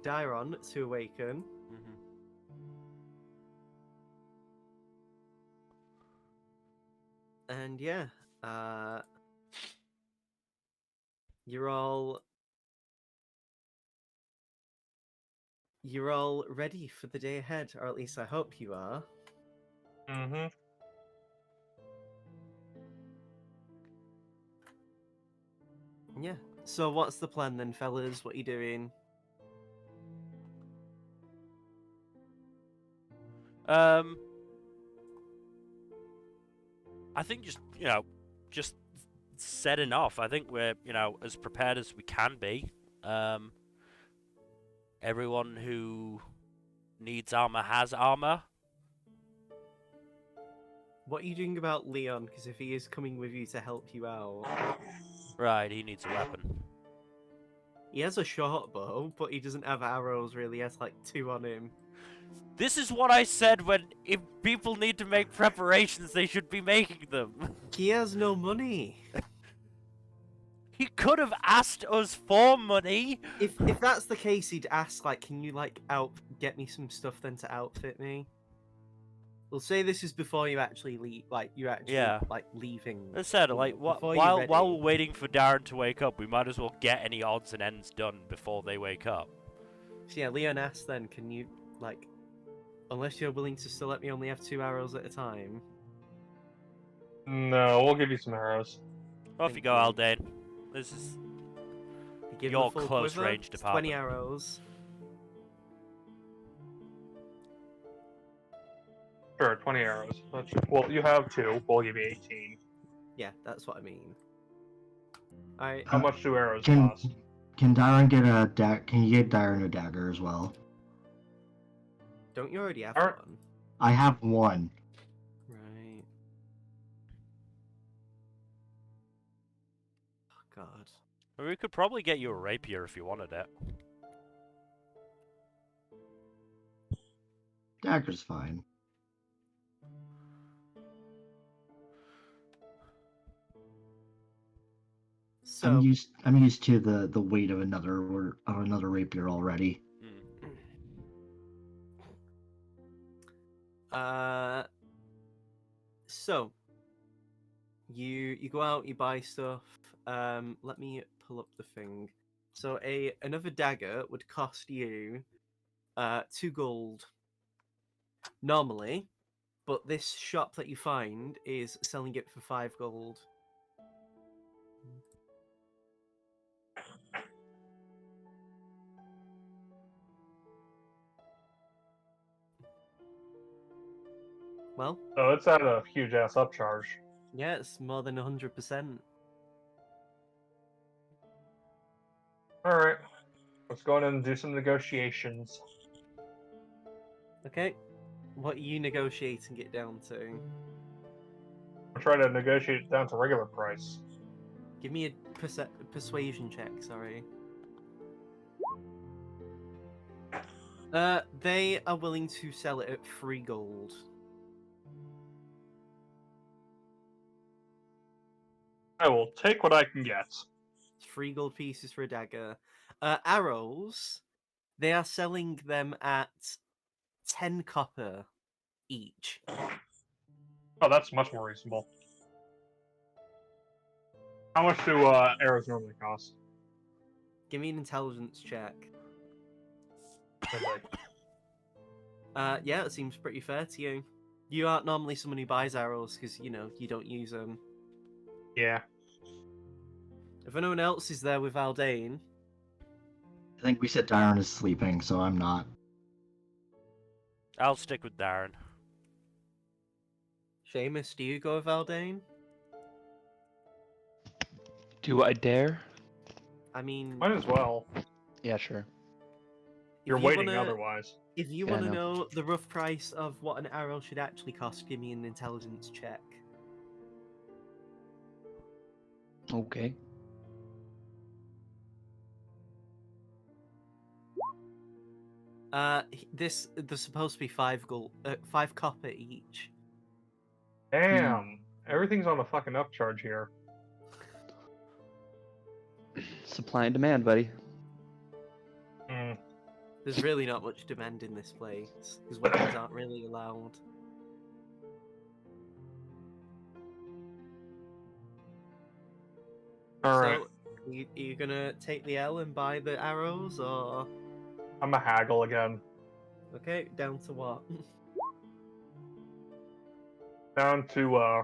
Dairon to awaken. Mhm. And yeah, uh, you're all ready for the day ahead, or at least I hope you are. Mm-hmm. Yeah. So what's the plan then, fellas? What are you doing? I think just setting off. I think we're, as prepared as we can be. Everyone who needs armor has armor. What are you doing about Leon? Because if he is coming with you to help you out, Right, he needs a weapon. he has a short bow, but he doesn't have arrows really. He has like 2 on him. This is what I said when if people need to make preparations, they should be making them. He has no money. He could have asked us for money. If that's the case, he'd ask like, "Can you like get me some stuff then to outfit me?" We'll say this is before you actually leave, like you're actually Yeah. like leaving. As I said, you like know, before you're while ready. we're waiting for Darren to wake up, we might as well get any odds and ends done before they wake up. So yeah, Leon asks then, "Can you like, unless you're willing to still let me only have 2 arrows at a time?" No, we'll give you some arrows. Off you Thank go, you. Aldane. This is You give him your a full close quiver, range it's 20 department. arrows. Sure, 20 arrows. Well, you have 2. We'll give you 18. Yeah, that's what I mean. Alright, How much do arrows Can cost? can Darren get a Can you get Darren a dagger as well? don't you already have Alright. one? I have one. Right. Oh god. We could probably get you a rapier if you wanted it. Dagger's fine. So I'm used to the weight of another rapier already. Hmm. So you go out, you buy stuff. Let me pull up the thing. So another dagger would cost you 2 gold normally, but this shop that you find is selling it for 5 gold. Well, Oh, it's at a huge ass upcharge. yeah, it's more than 100%. Alright. Let's go in and do some negotiations. Okay. What are you negotiating it down to? I'm trying to negotiate it down to regular price. Give me a persuasion check, sorry. They are willing to sell it at 3 gold. I will take what I can get. 3 gold pieces for a dagger. Arrows, they are selling them at 10 copper each. Oh, that's much more reasonable. How much do arrows normally cost? Give me an intelligence check. Okay. Yeah, it seems pretty fair to you. You aren't normally someone who buys arrows because, you know, you don't use them. Yeah. If anyone else is there with Aldane, I think we said Darren is sleeping, so I'm not. I'll stick with Darren. Seamus, do you go with Aldane? Do I dare? I mean, Might as well. Yeah, sure. You're waiting otherwise. If you Yeah, I want to know. know the rough price of what an arrow should actually cost, give me an intelligence check. Okay. There's supposed to be 5 gold, 5 copper each. Damn. Everything's on the fucking upcharge here. Supply and demand, buddy. Hmm. There's really not much demand in this place because weapons aren't really allowed. Alright. So, are you gonna take the L and buy the arrows, or I'm a haggle again. okay, down to what? Down to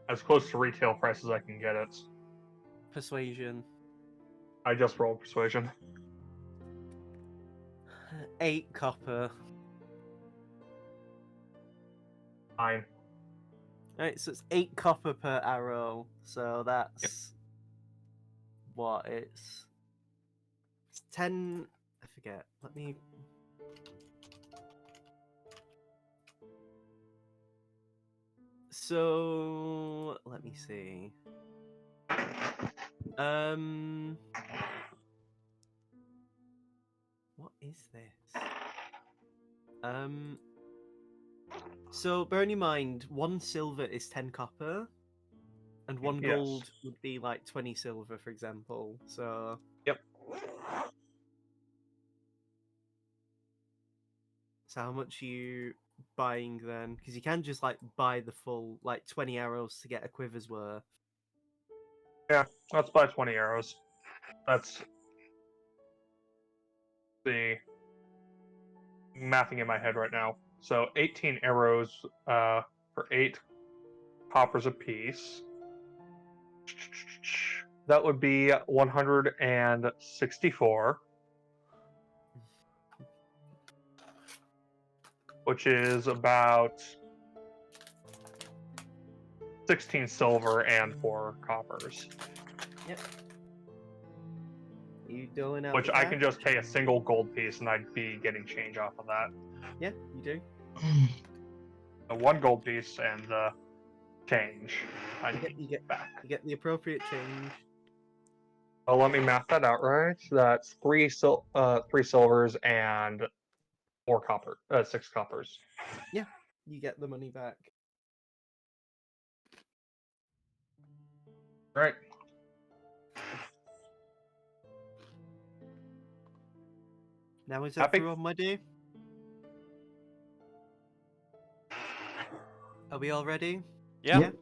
as close to retail price as I can get it. Persuasion. I just rolled persuasion. 8 copper. Fine. Right, so it's 8 copper per arrow. So that's what it's 10. I forget. Let me. So let me see. What is this? So bearing in mind, 1 silver is 10 copper, and 1 Yes. gold would be like 20 silver, for example. So Yep. so how much are you buying then? Because you can just like buy the full like 20 arrows to get a quiver's worth. Yeah, let's buy 20 arrows. That's the mathing in my head right now. So 18 arrows for 8 coppers apiece. That would be 164, which is about 16 silver and 4 coppers. Yep. You doling out Which the I cash? can just pay a single gold piece and I'd be getting change off of that. Yeah, you do. So 1 gold piece and change. I You get back. you get the appropriate change. Well, let me math that out, right? That's 3 silvers and 6 coppers. You get the money back. Right. Now is Happy? everyone ready? Are we all ready? Yeah. Yep.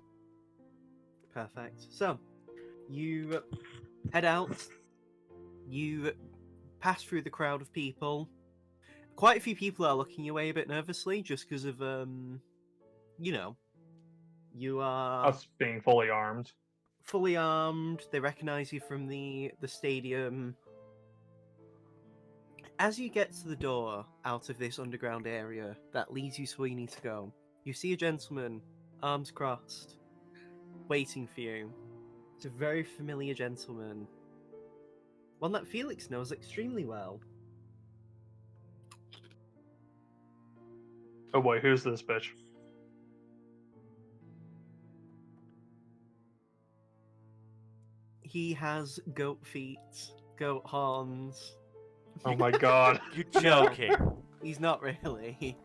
Perfect. So, you head out. You pass through the crowd of people. Quite a few people are looking your way a bit nervously, just because of you know, you are Us being fully armed. fully armed. They recognize you from the stadium. As you get to the door out of this underground area that leads you to where you need to go, you see a gentleman, arms crossed, waiting for you. It's a very familiar gentleman. One that Felix knows extremely well. Oh boy, who's this bitch? He has goat feet, goat horns. Oh my god. You're No. joking. He's not really.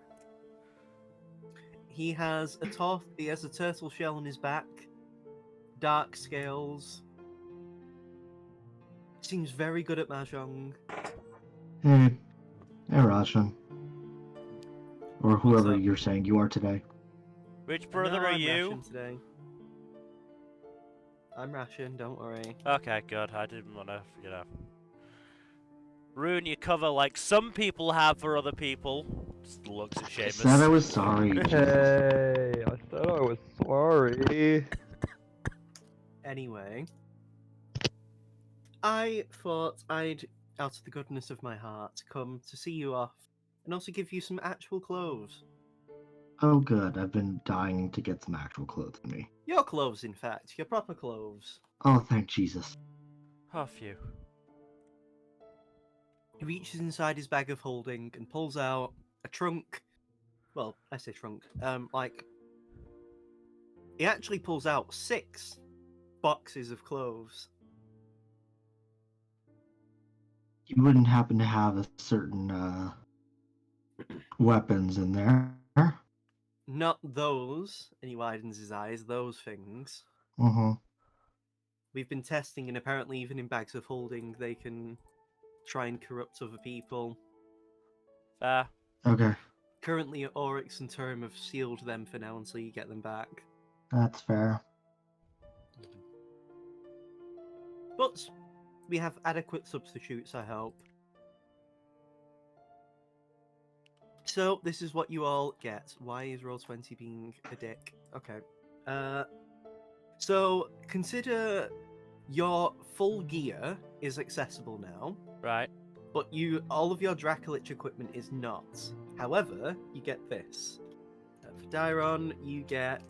He has a turtle shell on his back, dark scales. Seems very good at mahjong. Hey, Russian. Or What's whoever up? you're saying you are today. Which I know brother are I'm you? Ration today. I'm Ration, don't worry. Okay, good. I didn't want to, ruin your cover like some people have for other people. Just looks at I Seamus. said I was sorry. Jesus. Hey, I said I was sorry. Anyway, I thought I'd, out of the goodness of my heart, come to see you off and also give you some actual clothes. Oh, good. I've been dying to get some actual clothes on me. Your clothes, in fact, your proper clothes. Oh, thank Jesus. Oh, phew. He reaches inside his bag of holding and pulls out a trunk. Well, I say trunk. He actually pulls out 6 boxes of clothes. You wouldn't happen to have a certain weapons in there? Not those, and he widens his eyes, those things. Mm-hmm. We've been testing, and apparently, even in bags of holding, they can try and corrupt other people. Fair. Okay, Currently, Oryx and Turum have sealed them for now until you get them back. that's fair. But we have adequate substitutes, I hope. So, this is what you all get. Why is Roll20 being a dick? Okay. So, consider your full gear is accessible now, Right. but all of your Dracolich equipment is not. However, you get this. For Dairon, you get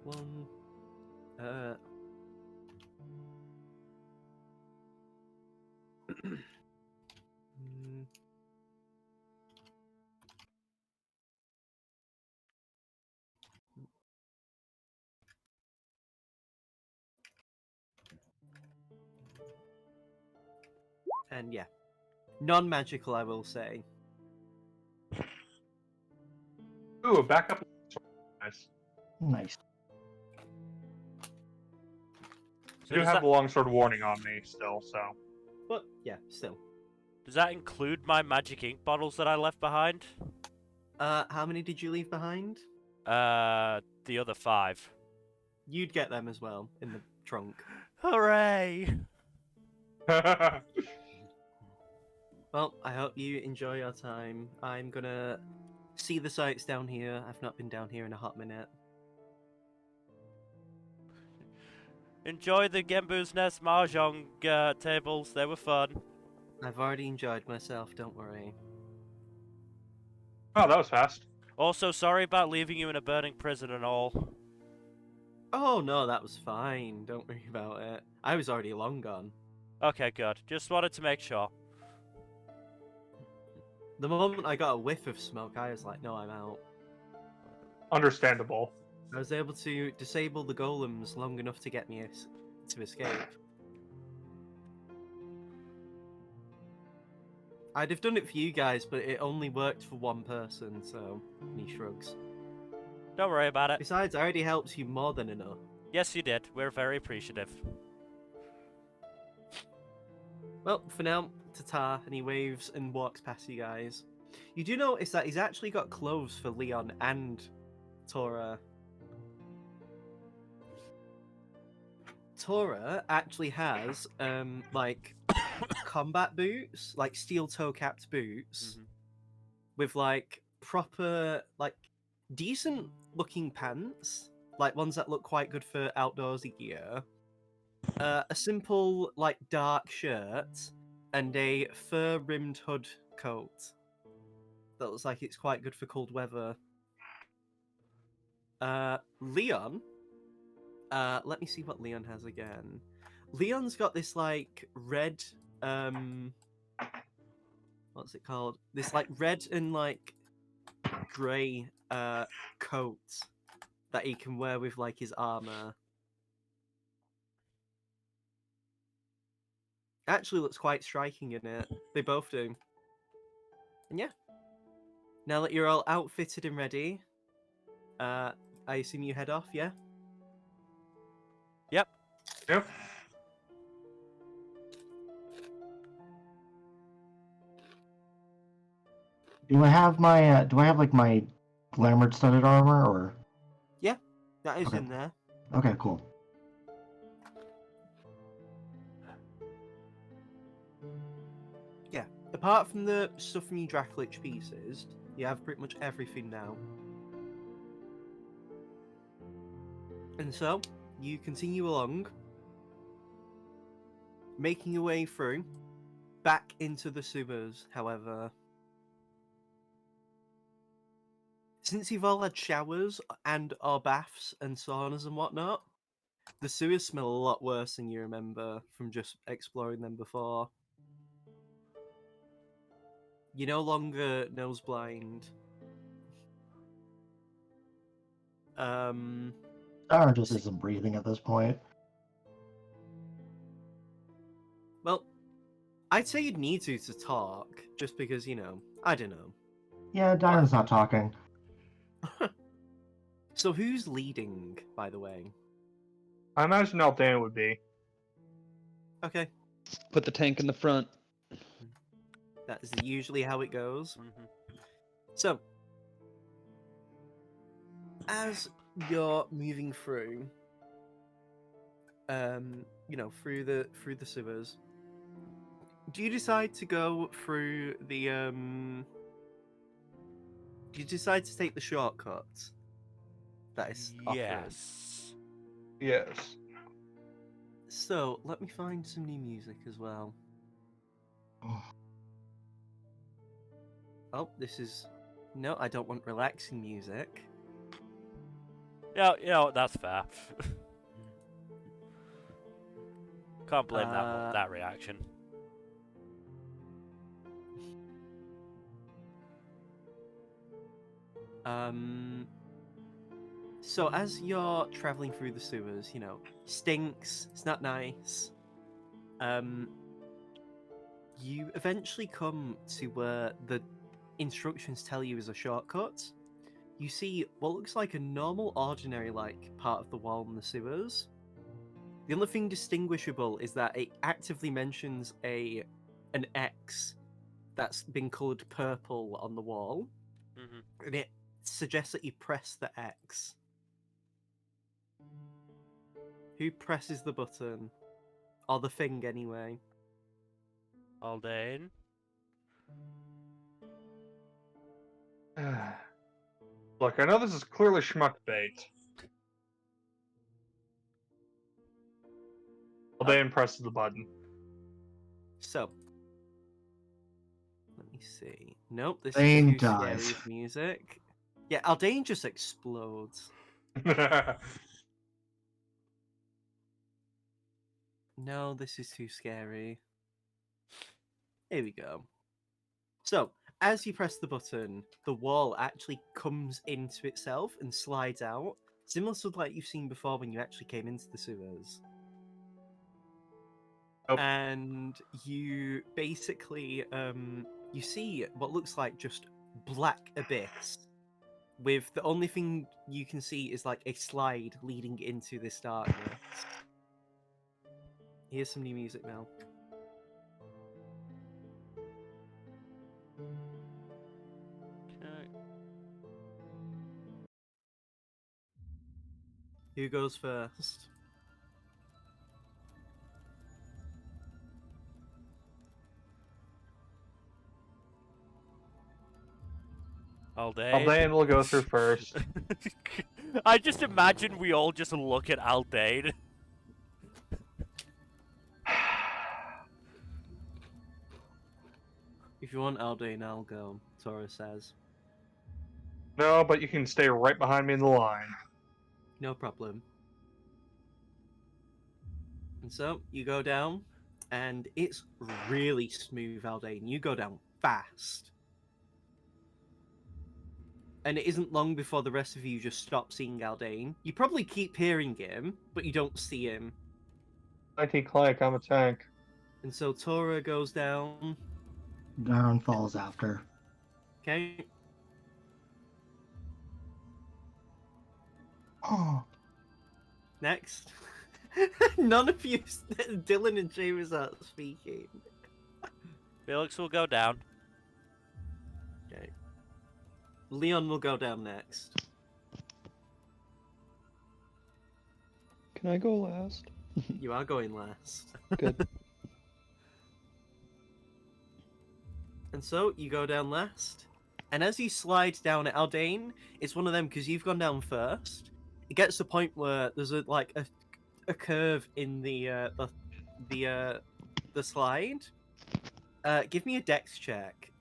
one. Mm, and yeah, non-magical, I will say. Ooh, a backup. Nice. Nice. So I do does have that, the longsword warning on me still, so. But yeah, still. does that include my magic ink bottles that I left behind? How many did you leave behind? The other 5. You'd get them as well in the trunk. Hooray! Well, I hope you enjoy your time. I'm gonna see the sights down here. I've not been down here in a hot minute. Enjoy the Gembu's Nest Mahjong tables. They were fun. I've already enjoyed myself, don't worry. Oh, that was fast. Also, sorry about leaving you in a burning prison and all. Oh no, that was fine. Don't worry about it. I was already long gone. Okay, good. Just wanted to make sure. The moment I got a whiff of smoke, I was like, no, I'm out. Understandable. I was able to disable the golems long enough to get me to escape. I'd have done it for you guys, but it only worked for one person, so he shrugs. Don't worry about it. Besides, I already helped you more than enough. Yes, you did. We're very appreciative. Well, for now, ta-ta, and he waves and walks past you guys. You do notice that he's actually got clothes for Leon and Tora. Tora actually has, like, combat boots, like steel toe-capped boots, with, like, proper, like, decent-looking pants, like ones that look quite good for outdoorsy gear. A simple, like, dark shirt, and a fur-rimmed hood coat. That looks like it's quite good for cold weather. Leon. Let me see what Leon has again. Leon's got this, like, red, what's it called? This, like, red and, like, grey coat that he can wear with like his armor. Actually looks quite striking in it. They both do. And yeah. Now that you're all outfitted and ready, I assume you head off, yeah? Yep. Yep. Do I have my like my glamour studded armor or? Yeah, that is Okay. in there. Okay, cool. Yeah. Apart from the stuff from your Dracolich pieces, you have pretty much everything now. And so, you continue along, making your way through, back into the sewers, however. Since you've all had showers and or baths and saunas and whatnot, the sewers smell a lot worse than you remember from just exploring them before. You're no longer nose blind. Or just isn't breathing at this point. Well, I'd say you'd need to talk, just because, you know, I don't know. Yeah, Diamond's not talking. So who's leading, by the way? I imagine Aldana would be. Okay, Put the tank in the front. that is usually how it goes. Mhm. So, as you're moving through, you know, through the sewers, do you decide to go through the Do you decide to take the shortcut that is offered? Yes. Yes. So let me find some new music as well. Oh, this is no, I don't want relaxing music. Yeah, you know, that's fair. Can't blame that reaction. So as you're traveling through the sewers, you know, stinks, it's not nice. You eventually come to where the instructions tell you is a shortcut. You see what looks like a normal, ordinary, like, part of the wall in the sewers. The only thing distinguishable is that it actively mentions an X that's been coloured purple on the wall, Hmm. and it suggests that you press the X. Who presses the button? Or the thing, anyway? Aldane. Look, I know this is clearly schmuck bait. Aldana presses the button. So, let me see. Nope, this Aldane is too scary dies. with music. Yeah, Aldane just explodes. No, this is too scary. Here we go. So, as you press the button, the wall actually comes into itself and slides out, similar to like you've seen before when you actually came into the sewers. Oh. And you basically you see what looks like just black abyss, with the only thing you can see is like a slide leading into this darkness. Here's some new music now. Okay. Who goes first? Aldane. Aldana will go through first. I just imagine we all just look at Aldane. If you want Aldane, I'll go, Tora says. No, but you can stay right behind me in the line. No problem. And so you go down, and it's really smooth, Aldane. You go down fast. And it isn't long before the rest of you just stop seeing Aldane. You probably keep hearing him, but you don't see him. Mighty Clank, I'm a tank. And so Tora goes down. Down falls after. Okay. Oh, Next. None of you, Dylan and James, are speaking. Felix will go down. Okay. Leon will go down next. Can I go last? You are going last. Good. And so you go down last. And as you slide down at Aldane, it's one of them because you've gone down first. It gets to the point where there's a curve in the slide. Give me a dex check.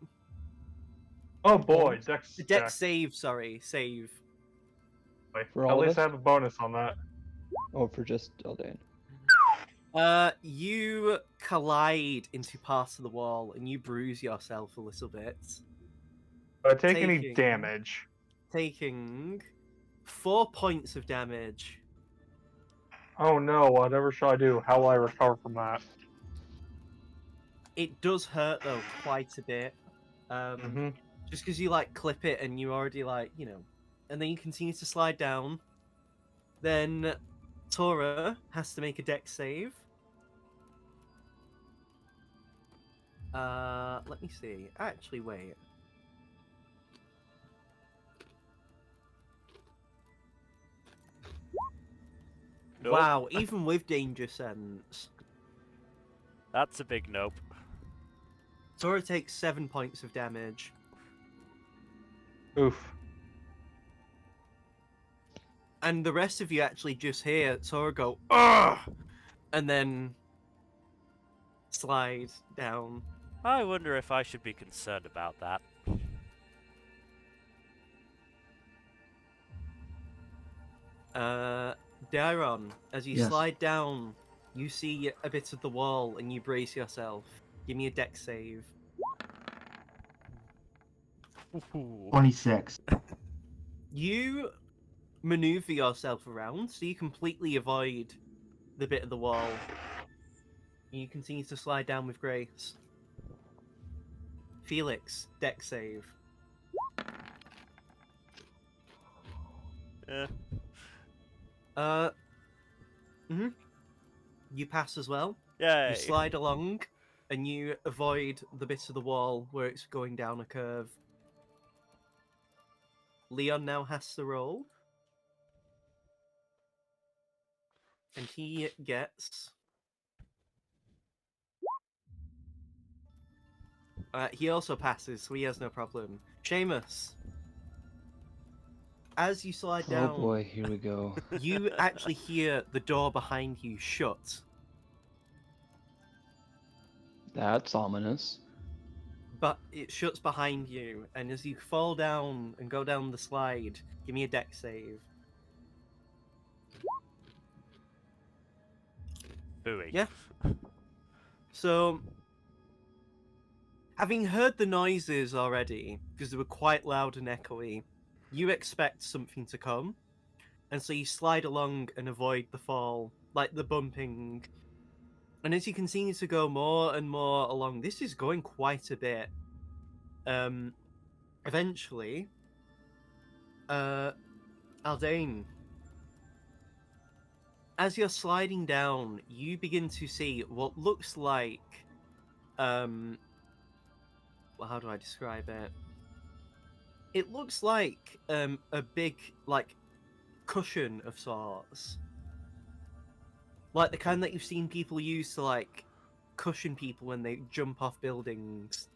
Oh boy, Dex. A dex save, sorry, save. For At all of least I us? have a bonus on that. Oh, for just Eldane. You collide into parts of the wall and you bruise yourself a little bit, Do I take any Taking- damage? taking 4 points of damage. Oh no, whatever shall I do? How will I recover from that? It does hurt though quite a bit. Mm-hmm. Just because you clip it and you already and then you continue to slide down. Then Tora has to make a dex save. Let me see. Actually, wait. Nope. Wow, even with danger sense, That's a big nope. Tora takes 7 points of damage. Oof. And the rest of you actually just hear Tora go, "Ugh!" and then slide down. I wonder if I should be concerned about that. Dairon, as you Yes. slide down, you see a bit of the wall and you brace yourself. Give me a dex save. Ooh. 26. You maneuver yourself around, so you completely avoid the bit of the wall. You continue to slide down with grace. Felix, dex save. Eh. You pass as well. Yay. You slide along, and you avoid the bit of the wall where it's going down a curve. Leon now has to roll. And he gets... he also passes, so he has no problem. Seamus, as you slide down, Oh boy, here we go. you actually hear the door behind you shut. That's ominous. But it shuts behind you, and as you fall down and go down the slide, give me a dex save. Booey. Yeah. So, having heard the noises already, because they were quite loud and echoey, you expect something to come, and so you slide along and avoid the fall, like the bumping. And as you continue to go more and more along, this is going quite a bit. Eventually, Aldane, as you're sliding down, you begin to see what looks like, well, how do I describe it? It looks like a big, cushion of sorts. Like the kind that you've seen people use to, cushion people when they jump off buildings.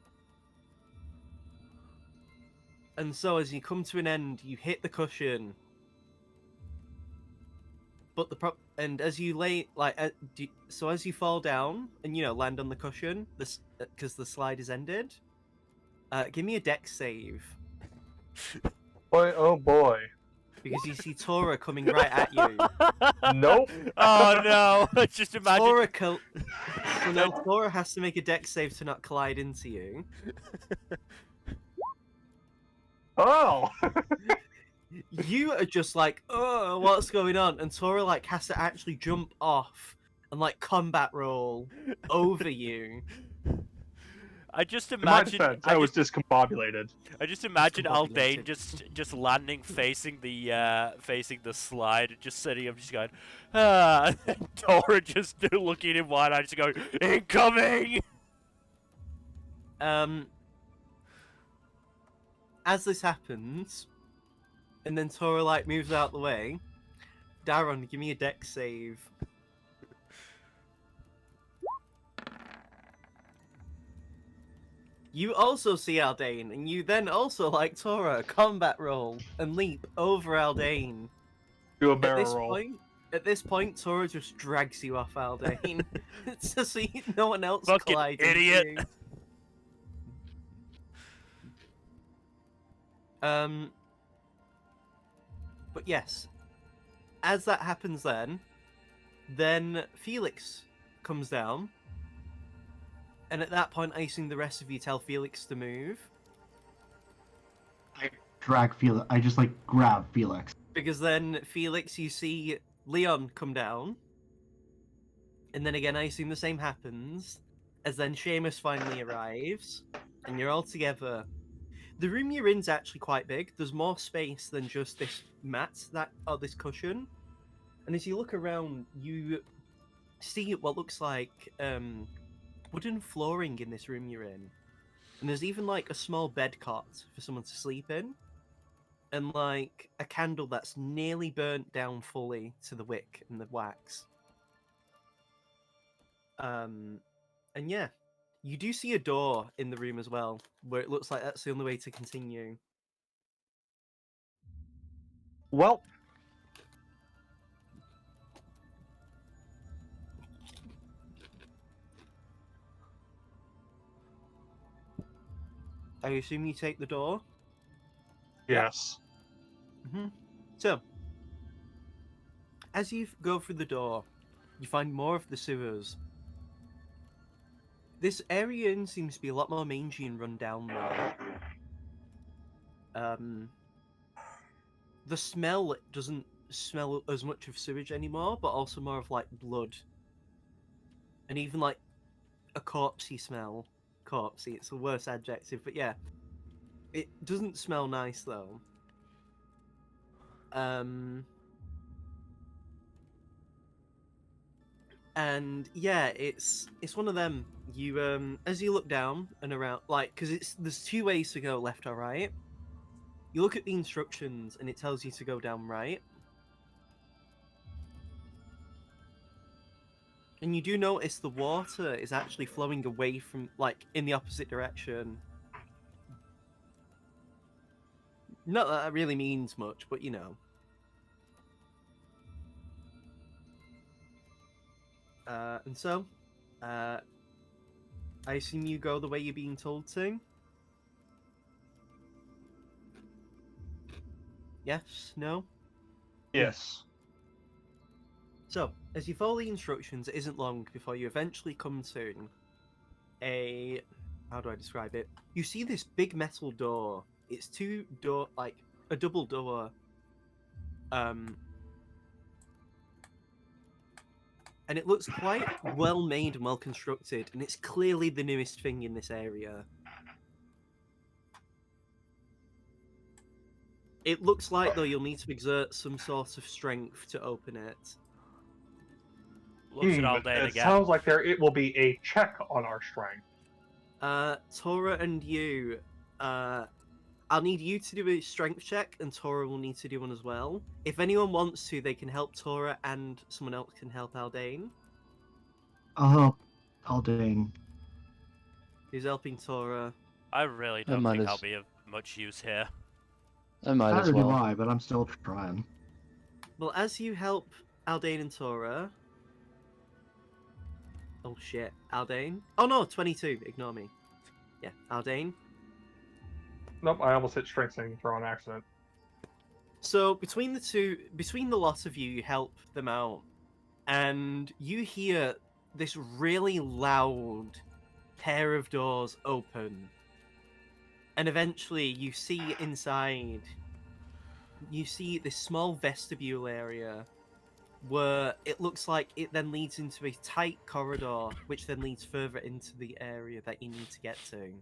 And so as you come to an end, you hit the cushion. But and as you so as you fall down and land on the cushion, because the slide is ended. Give me a dex save Boy, oh boy. because you see Tora coming right at you. Nope. Oh no! Just imagine. So now Tora has to make a dex save to not collide into you. Oh! You are just like, oh, what's going on? And Tora like has to actually jump off and like combat roll over you. I just In my imagine. defense, I was discombobulated. I just imagine Aldane Discombobulated. just landing facing the slide, just sitting up, just going, ah, and Dora just looking in wide eyed, just going, incoming. As this happens, and then Tora like moves out the way. Daron, give me a dex save. You also see Aldane, and you then also, like Tora, combat roll and leap over Aldane. Do a At barrel this roll. point, Tora just drags you off Aldane, so no one else Fucking collides idiot. into you. But yes, as that happens, then Felix comes down, and at that point, I assume the rest of you tell Felix to move. I drag Felix. I just like grab Felix. Because then, Felix, you see Leon come down. And then again, I assume the same happens. As then Seamus finally arrives. And you're all together. The room you're in's actually quite big. There's more space than just this mat, or this cushion. And as you look around, you see what looks like wooden flooring in this room you're in. And there's even like a small bed cot for someone to sleep in. And like a candle that's nearly burnt down fully to the wick and the wax. And yeah, you do see a door in the room as well, where it looks like that's the only way to continue. Well, I assume you take the door. yes. So, as you go through the door, you find more of the sewers. This area seems to be a lot more mangy and run down though. The smell doesn't smell as much of sewage anymore, but also more of like blood. And even like a corpsey smell. Corpsey, it's a worse adjective, but yeah. It doesn't smell nice though. And yeah, it's one of them. You as you look down and around, like, because there's two ways to go, left or right. You look at the instructions and it tells you to go down right. And you do notice the water is actually flowing away from, like, in the opposite direction. Not that really means much, but you know. And so, I assume you go the way you're being told to? Yes? No? Yes. So, as you follow the instructions, it isn't long before you eventually come to a... How do I describe it? You see this big metal door. It's like, a double door. And it looks quite well made and well constructed, and it's clearly the newest thing in this area. It looks like, though, you'll need to exert some sort of strength to open it. Looks at Aldane It again. sounds like it will be a check on our strength. Tora and you, I'll need you to do a strength check, and Tora will need to do one as well. If anyone wants to, they can help Tora, and someone else can help Aldane. I'll help Aldane. Who's helping Tora? I really I don't might think as- I'll be of much use here. I might as Neither do well. I, but I'm still trying. Well, as you help Aldane and Tora... Oh shit, Aldane? Oh no, 22, ignore me. Yeah, Aldane. Nope, I almost hit strength saving throw on accident. So between the lot of you, you help them out, and you hear this really loud pair of doors open, And eventually, you see inside. You see this small vestibule area where it looks like it then leads into a tight corridor, which then leads further into the area that you need to get to.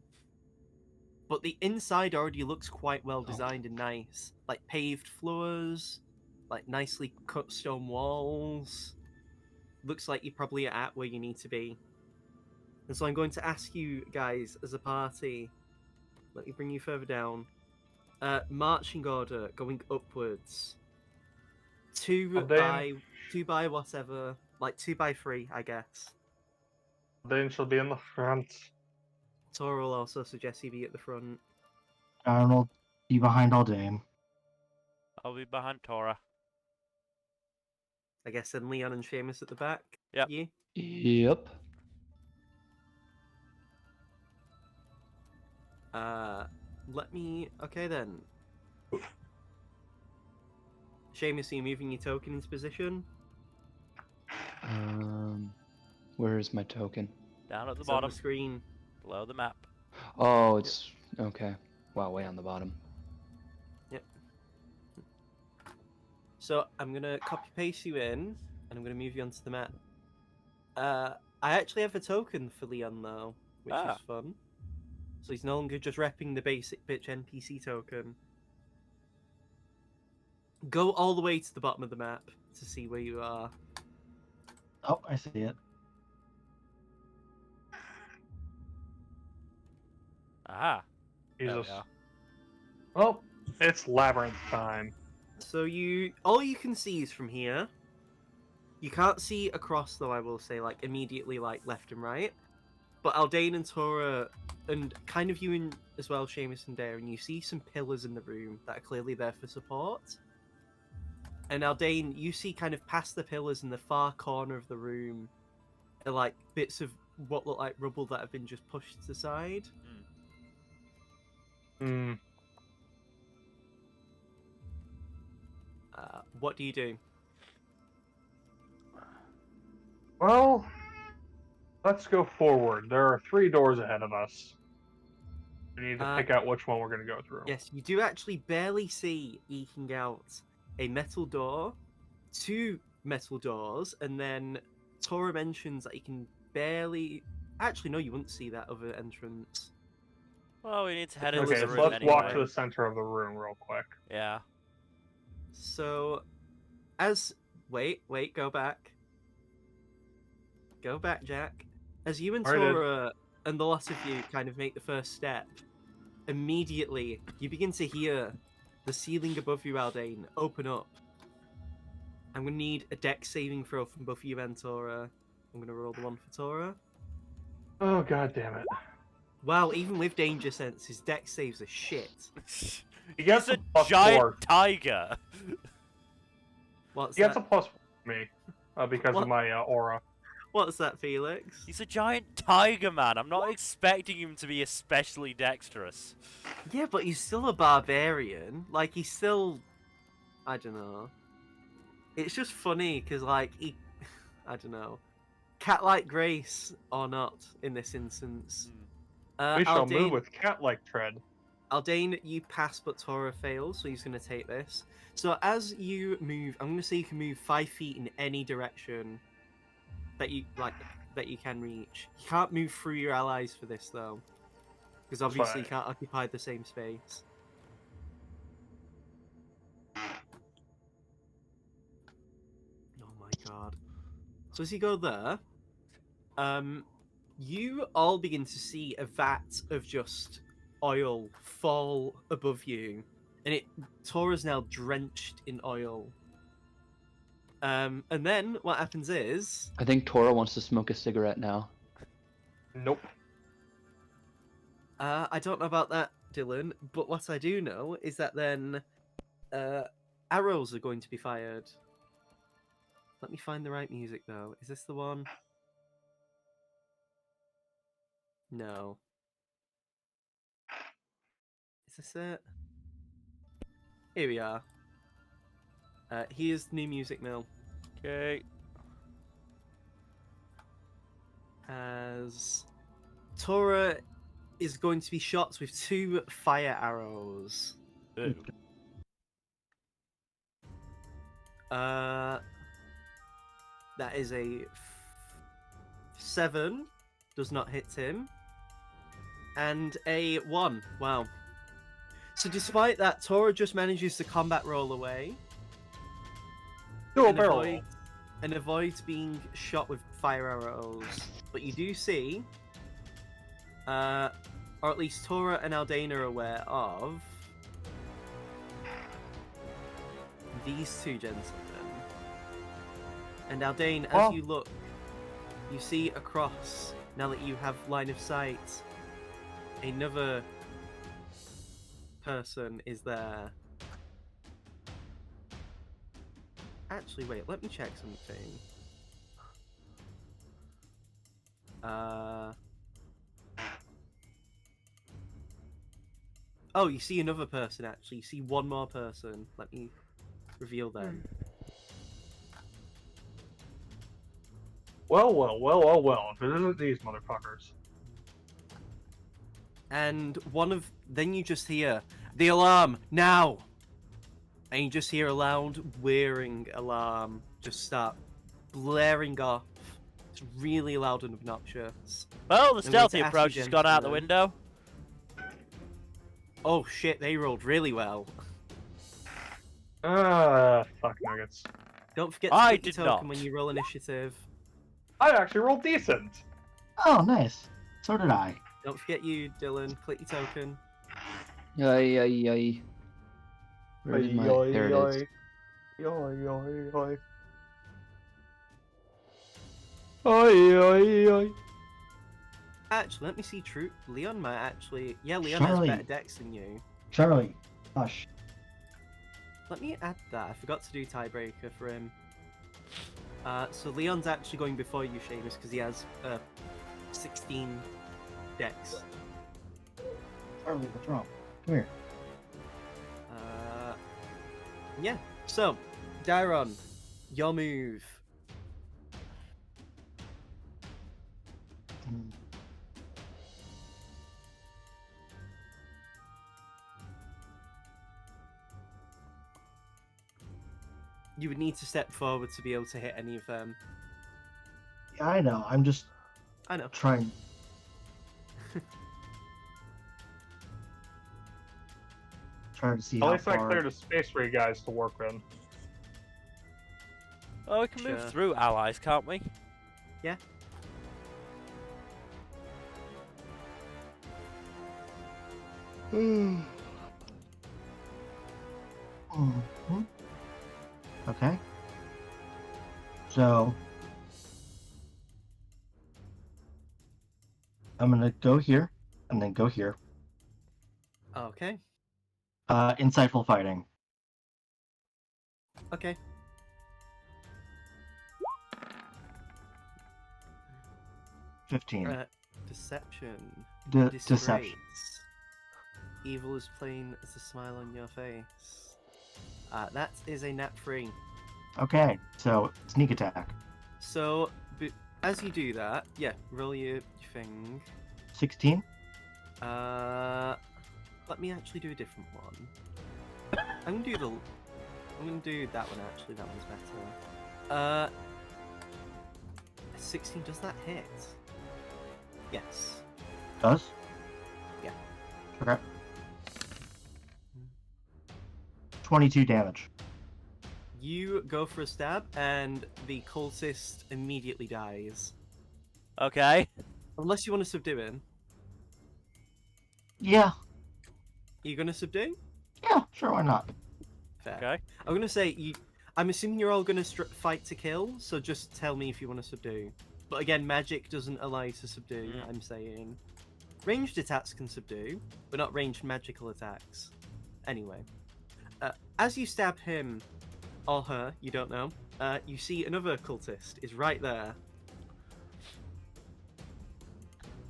But the inside already looks quite well designed and nice. Like paved floors, like nicely cut stone walls. Looks like you're probably at where you need to be. And so I'm going to ask you guys as a party, let me bring you further down. Marching order going upwards. Two by whatever, like 2 by 3, I guess. Then she'll be in the front. Tora will also suggest you be at the front. John will be behind Aldane. I'll be behind Tora. I guess then Leon and Seamus at the back. Yep. You? Yep. Let me. Okay then. Seamus, are you moving your token into position? Where is my token? Down at the It's on bottom, the screen. below the map. Oh, it's okay. Wow, way on the bottom. Yep. So I'm gonna copy paste you in, and I'm gonna move you onto the map. I actually have a token for Leon though, which is fun. So he's no longer just repping the basic bitch NPC token. Go all the way to the bottom of the map to see where you are. Oh, I see it. Aha. There we Jesus. are. Well, it's labyrinth time. So all you can see is from here. You can't see across though, I will say, like immediately like left and right. But Aldane and Tora, and kind of you in as well, Seamus and Dare, and you see some pillars in the room that are clearly there for support. And Aldane, you see kind of past the pillars in the far corner of the room are like bits of what look like rubble that have been just pushed to the side. Hmm. What do you do? Well, let's go forward. There are 3 doors ahead of us. We need to pick out which one we're going to go through. Yes, you do actually barely see eking out a metal door, 2 metal doors, and then Tora mentions that you can barely. Actually, no, you wouldn't see that other entrance. Well, we need to head into Okay, the so room let's walk to anyway. the center of the room real quick. Yeah. So, wait, go back. Go back, Jack. As you and Tora and the lot of you kind of make the first step, immediately you begin to hear the ceiling above you, Aldane, open up. I'm going to need a dex saving throw from both you and Tora. I'm going to roll the one for Tora. Oh, god damn it. Wow, even with danger sense, his dex saves are shit. He gets He's a a giant +4. tiger. What's He gets that? a +4 for me because What? of my aura. What's that, Felix? He's a giant tiger, man. I'm not expecting him to be especially dexterous. Yeah, but he's still a barbarian. Like, he's still... I don't know. It's just funny, because, like, he... I don't know. Cat-like grace or not, in this instance. We shall move Aldane, with cat-like tread. Aldane, you pass, but Tora fails, so he's going to take this. So as you move, I'm going to say you can move 5 feet in any direction that you can reach. You can't move through your allies for this, though. Because obviously you can't occupy the same space. Oh my god. So as you go there, you all begin to see a vat of just oil fall above you. And Tora's now drenched in oil. And then what happens is... I think Tora wants to smoke a cigarette now. Nope. I don't know about that, Dylan, but what I do know is that then arrows are going to be fired. Let me find the right music, though. Is this the one? No. Is this it? Here we are. Here's new music now. Okay. As Tora, is going to be shot with 2 fire arrows. Ooh. That is a 7, does not hit him, and a 1. Wow. So despite that, Tora just manages to combat roll away Do a and barrel roll. avoids being shot with fire arrows. But you do see, or at least Tora and Aldane are aware of, these 2 gentlemen. And Aldane, as Well- you look, you see across, now that you have line of sight, another person is there. Actually, wait, let me check something. Oh, you see another person, actually. You see one more person. Let me reveal them. Well. If it isn't these motherfuckers. And then you just hear, the alarm, now! And you just hear a loud whirring alarm just start blaring off. It's really loud and obnoxious. Well, the I'm going stealthy to ask approach you, has gone out the gentlemen. window. Oh shit, they rolled really well. Fuck nuggets. Don't forget to I click your did token not. when you roll initiative. I actually rolled decent. Oh, nice. So did I. Don't forget you, Dylan. Click your token. Ay. Where is my? There it is. Ay. Actually, let me see. True, Leon might actually. Yeah, Leon Charlie. has better dex than you. Charlie, hush. Let me add that. I forgot to do tiebreaker for him. So Leon's actually going before you, Seamus, because he has 16 dex. Charlie, what's wrong? Come here. Yeah. So, Dairon, your move. Mm. You would need to step forward to be able to hit any of them. Yeah, I know. I'm just I know. trying. Trying to see At how least I far. cleared a space for you guys to work in. Oh, we can move Sure. through allies, can't we? Yeah. Mhm. Okay. So I'm gonna go here and then go here. Okay. Insightful fighting. Okay. Deception. Deception. Disgrace. Evil is plain as a smile on your face. That is a nat 3. Okay, so sneak attack. So, as you do that, yeah, roll your thing. 16. Let me actually do a different one. I'm gonna do that one actually. That one's better. 16. Does that hit? Yes. Does? Yeah. Okay. 22 damage. You go for a stab, and the cultist immediately dies. Okay. Unless you want to subdue him. Yeah. Are you gonna subdue? Yeah, sure, why not? Fair. Okay. I'm gonna say I'm assuming you're all gonna fight to kill, so just tell me if you want to subdue. But again, magic doesn't allow you to subdue. I'm saying ranged attacks can subdue, but not ranged magical attacks. Anyway, as you stab him or her, you don't know. You see another cultist is right there.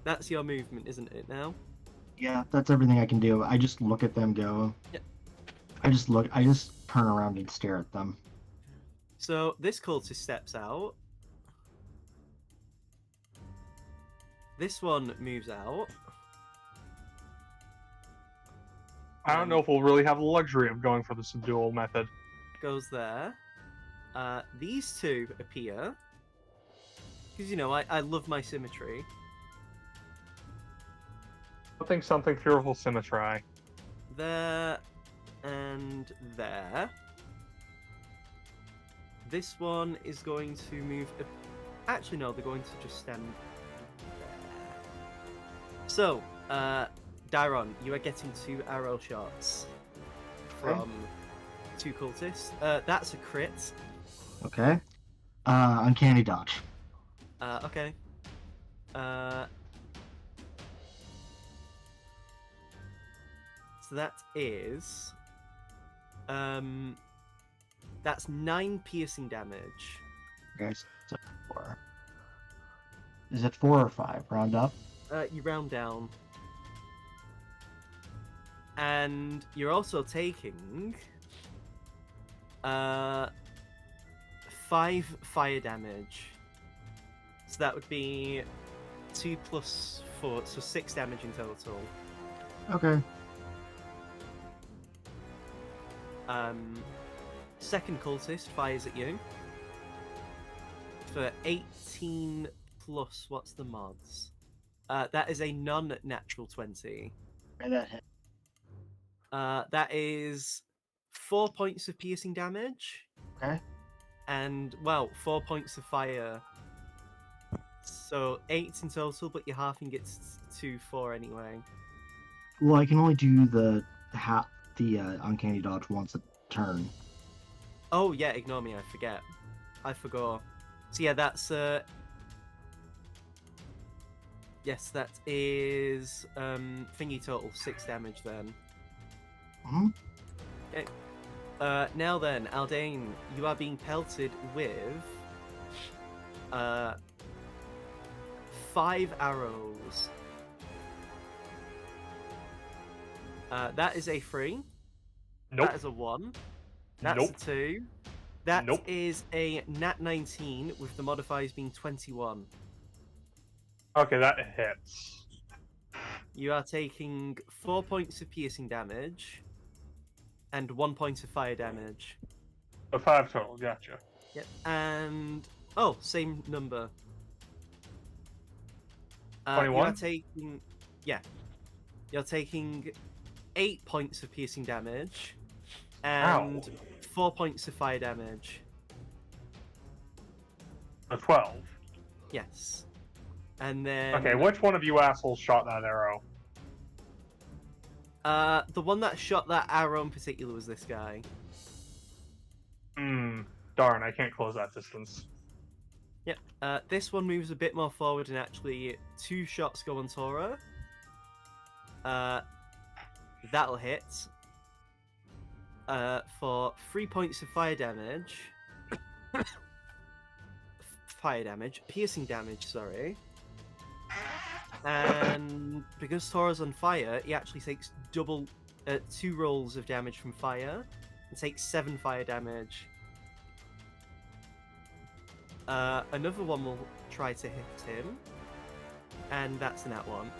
That's your movement, isn't it? Now. Yeah, that's everything I can do. I just look at them go. Yeah. I just turn around and stare at them. So this cultist steps out. This one moves out. I don't know if we'll really have the luxury of going for the subdual method. Goes there. These two appear. Because, you know, I love my symmetry. Something fearful symmetry. There and there. This one is going to move. Actually, no, they're going to just stand there. So, Dairon, you are getting 2 arrow shots from 2 cultists. That's a crit. Okay. Uncanny dodge. Okay. So that is that's 9 piercing damage. Okay, so 4. Is it 4 or 5? Round up. You round down. And you're also taking 5 fire damage. So that would be 2 plus 4, so 6 damage in total. Okay. Second cultist fires at you for 18 plus. What's the mods? That is a non-natural 20. And that hit. That is 4 points of piercing damage. Okay. And, well, 4 points of fire. So 8 in total, but you're halving it to 4 anyway. Well, I can only do the uncanny dodge once a turn. Oh, yeah, ignore me, I forget. I forgot. So, yeah, that's, yes, that is, thingy total, 6 damage then. Hmm? Okay. Now then, Aldane, you are being pelted with, 5 arrows. That is a 3. Nope. That is a 1. That's Nope. a 2. That Nope. is a nat 19 with the modifiers being 21. Okay, that hits. You are taking 4 points of piercing damage and 1 point of fire damage. So 5 total, gotcha. Yep. And oh, same number. 21? You're taking, yeah. You're taking 8 points of piercing damage and Ow. 4 points of fire damage. A 12. Yes. And then Okay, which one of you assholes shot that arrow? the one that shot that arrow in particular was this guy. Darn, I can't close that distance. Yep. This one moves a bit more forward and actually 2 shots go on Tora. That'll hit. For 3 points of fire damage. Piercing damage, sorry. And because Tora's on fire, he actually takes 2 rolls of damage from fire. And takes 7 fire damage. Another one will try to hit him. And that's an at one.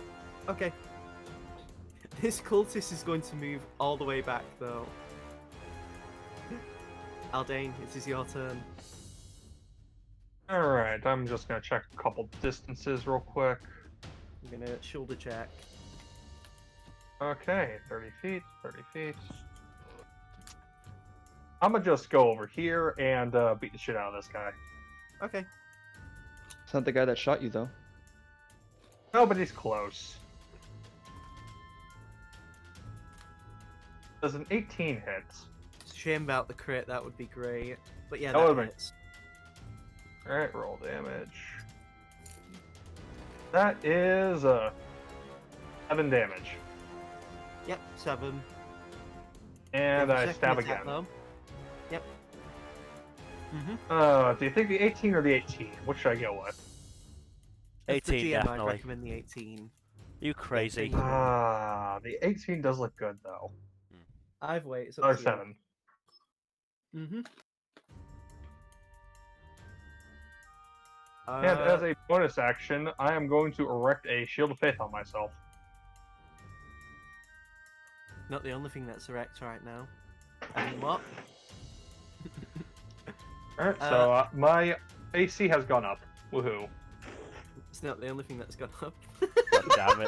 Okay. This cultist is going to move all the way back, though. Aldane, it is your turn. Alright, I'm just gonna check a couple distances real quick. I'm gonna shoulder check. Okay, 30 feet, 30 feet. I'm gonna just go over here and beat the shit out of this guy. Okay. It's not the guy that shot you, though. Nobody's close. Does an 18 hit? It's a shame about the crit, that would be great. But yeah, That that would've been- hits. Alright, roll damage. That is 7 damage. Yep, 7. And Have a I second stab attack, again. though. Yep. Do you think the 18 or the 18? Which should I go with? As the 18, GM, I'd definitely. recommend the 18. You crazy. The 18 does look good though. Either way, it's up Another to 7. you. Mm-hmm. And as a bonus action, I am going to erect a shield of faith on myself. Not the only thing that's erect right now. I mean, what? Alright, so my AC has gone up. Woohoo. It's not the only thing that's gone up. God damn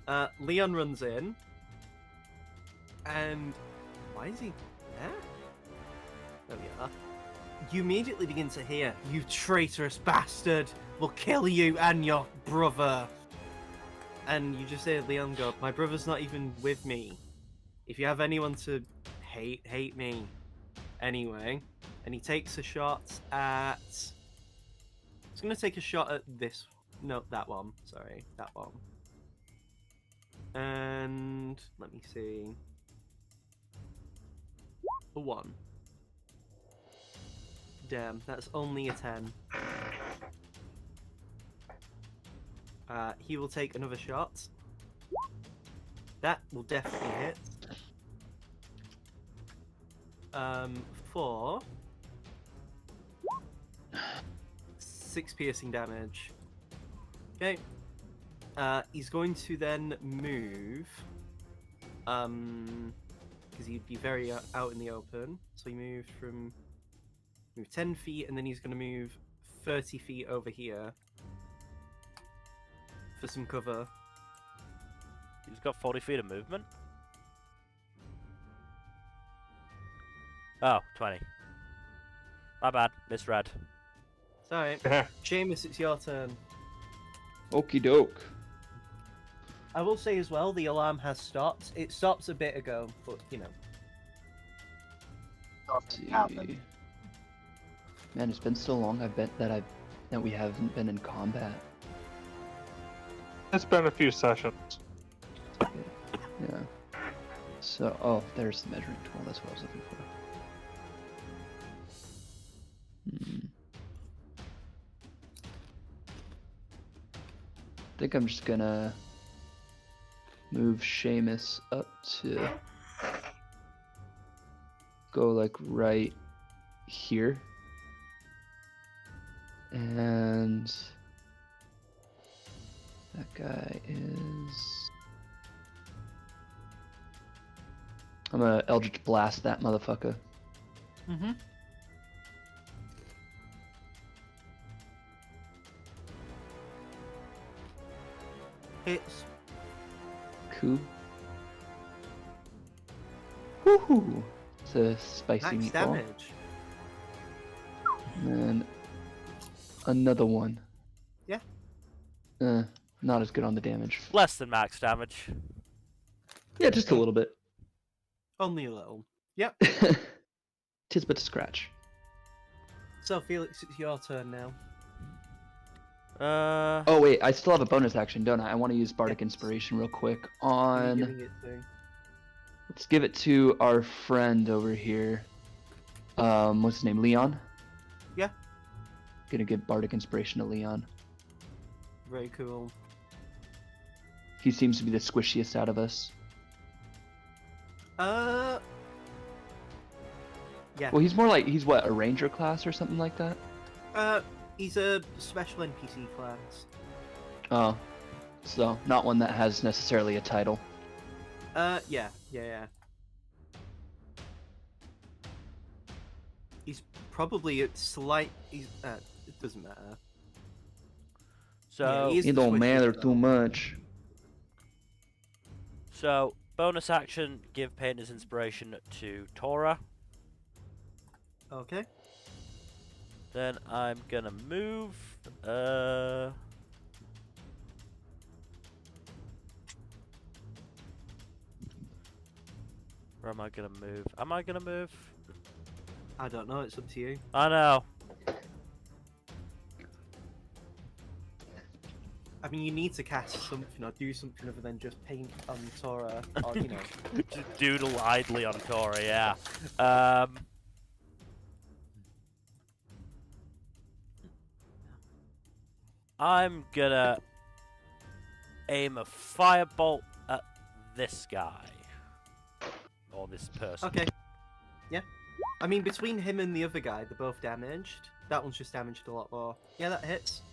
it. Leon runs in. And why is he there? There we are. You immediately begin to hear, "You traitorous bastard! We'll kill you and your brother!" And you just hear Leon go, "My brother's not even with me. If you have anyone to hate me." Anyway, and he takes a shot at... He's going to take a shot at this... No, that one. Sorry, that one. And... let me see... A 1. Damn, that's only a 10. He will take another shot. That will definitely hit. For 6 piercing damage. Okay. He's going to then move. Because he'd be very out in the open. So he moved from... Move 10 feet, and then he's going to move 30 feet over here. For some cover. He's got 40 feet of movement. Oh, 20. My bad, misread. Sorry. Seamus, it's your turn. Okie doke. I will say as well, the alarm has stopped. It stopped a bit ago, but, you know. Let's see. Man, it's been so long. I bet that we haven't been in combat. It's been a few sessions. Yeah. So, oh, there's the measuring tool. That's what I was looking for. I think I'm just gonna move Seamus up to go like right here. And that guy is... I'm gonna Eldritch Blast that motherfucker. Mm-hmm. Hits. Cool. Woohoo! It's a spicy Max meatball. damage. And then another one. Yeah. Not as good on the damage. Less than max damage. Yeah, just a little bit. Only a little. Yep. Tis but a scratch. So, Felix, it's your turn now. Oh wait, I still have a bonus action, don't I? I want to use Bardic Inspiration real quick Who are you on... giving it to? Let's give it to our friend over here. What's his name? Leon? Yeah. Gonna give Bardic Inspiration to Leon. Very cool. He seems to be the squishiest out of us. Yeah. Well, he's more like, he's what, a ranger class or something like that? He's a special NPC class. Oh. So, not one that has necessarily a title. Yeah. He's probably a slight... it doesn't matter. So, Yeah, It don't matter too much. so bonus action, give Painter's Inspiration to Tora. Okay. Then I'm gonna move. Where am I gonna move? Am I gonna move? I don't know, it's up to you. I know. I mean, you need to cast something or do something other than just paint on Tora, or, you know. Just doodle idly on Tora, yeah. I'm gonna aim a firebolt at this guy. Or this person. Okay. Yeah. I mean, between him and the other guy, they're both damaged. That one's just damaged a lot more. Yeah, that hits.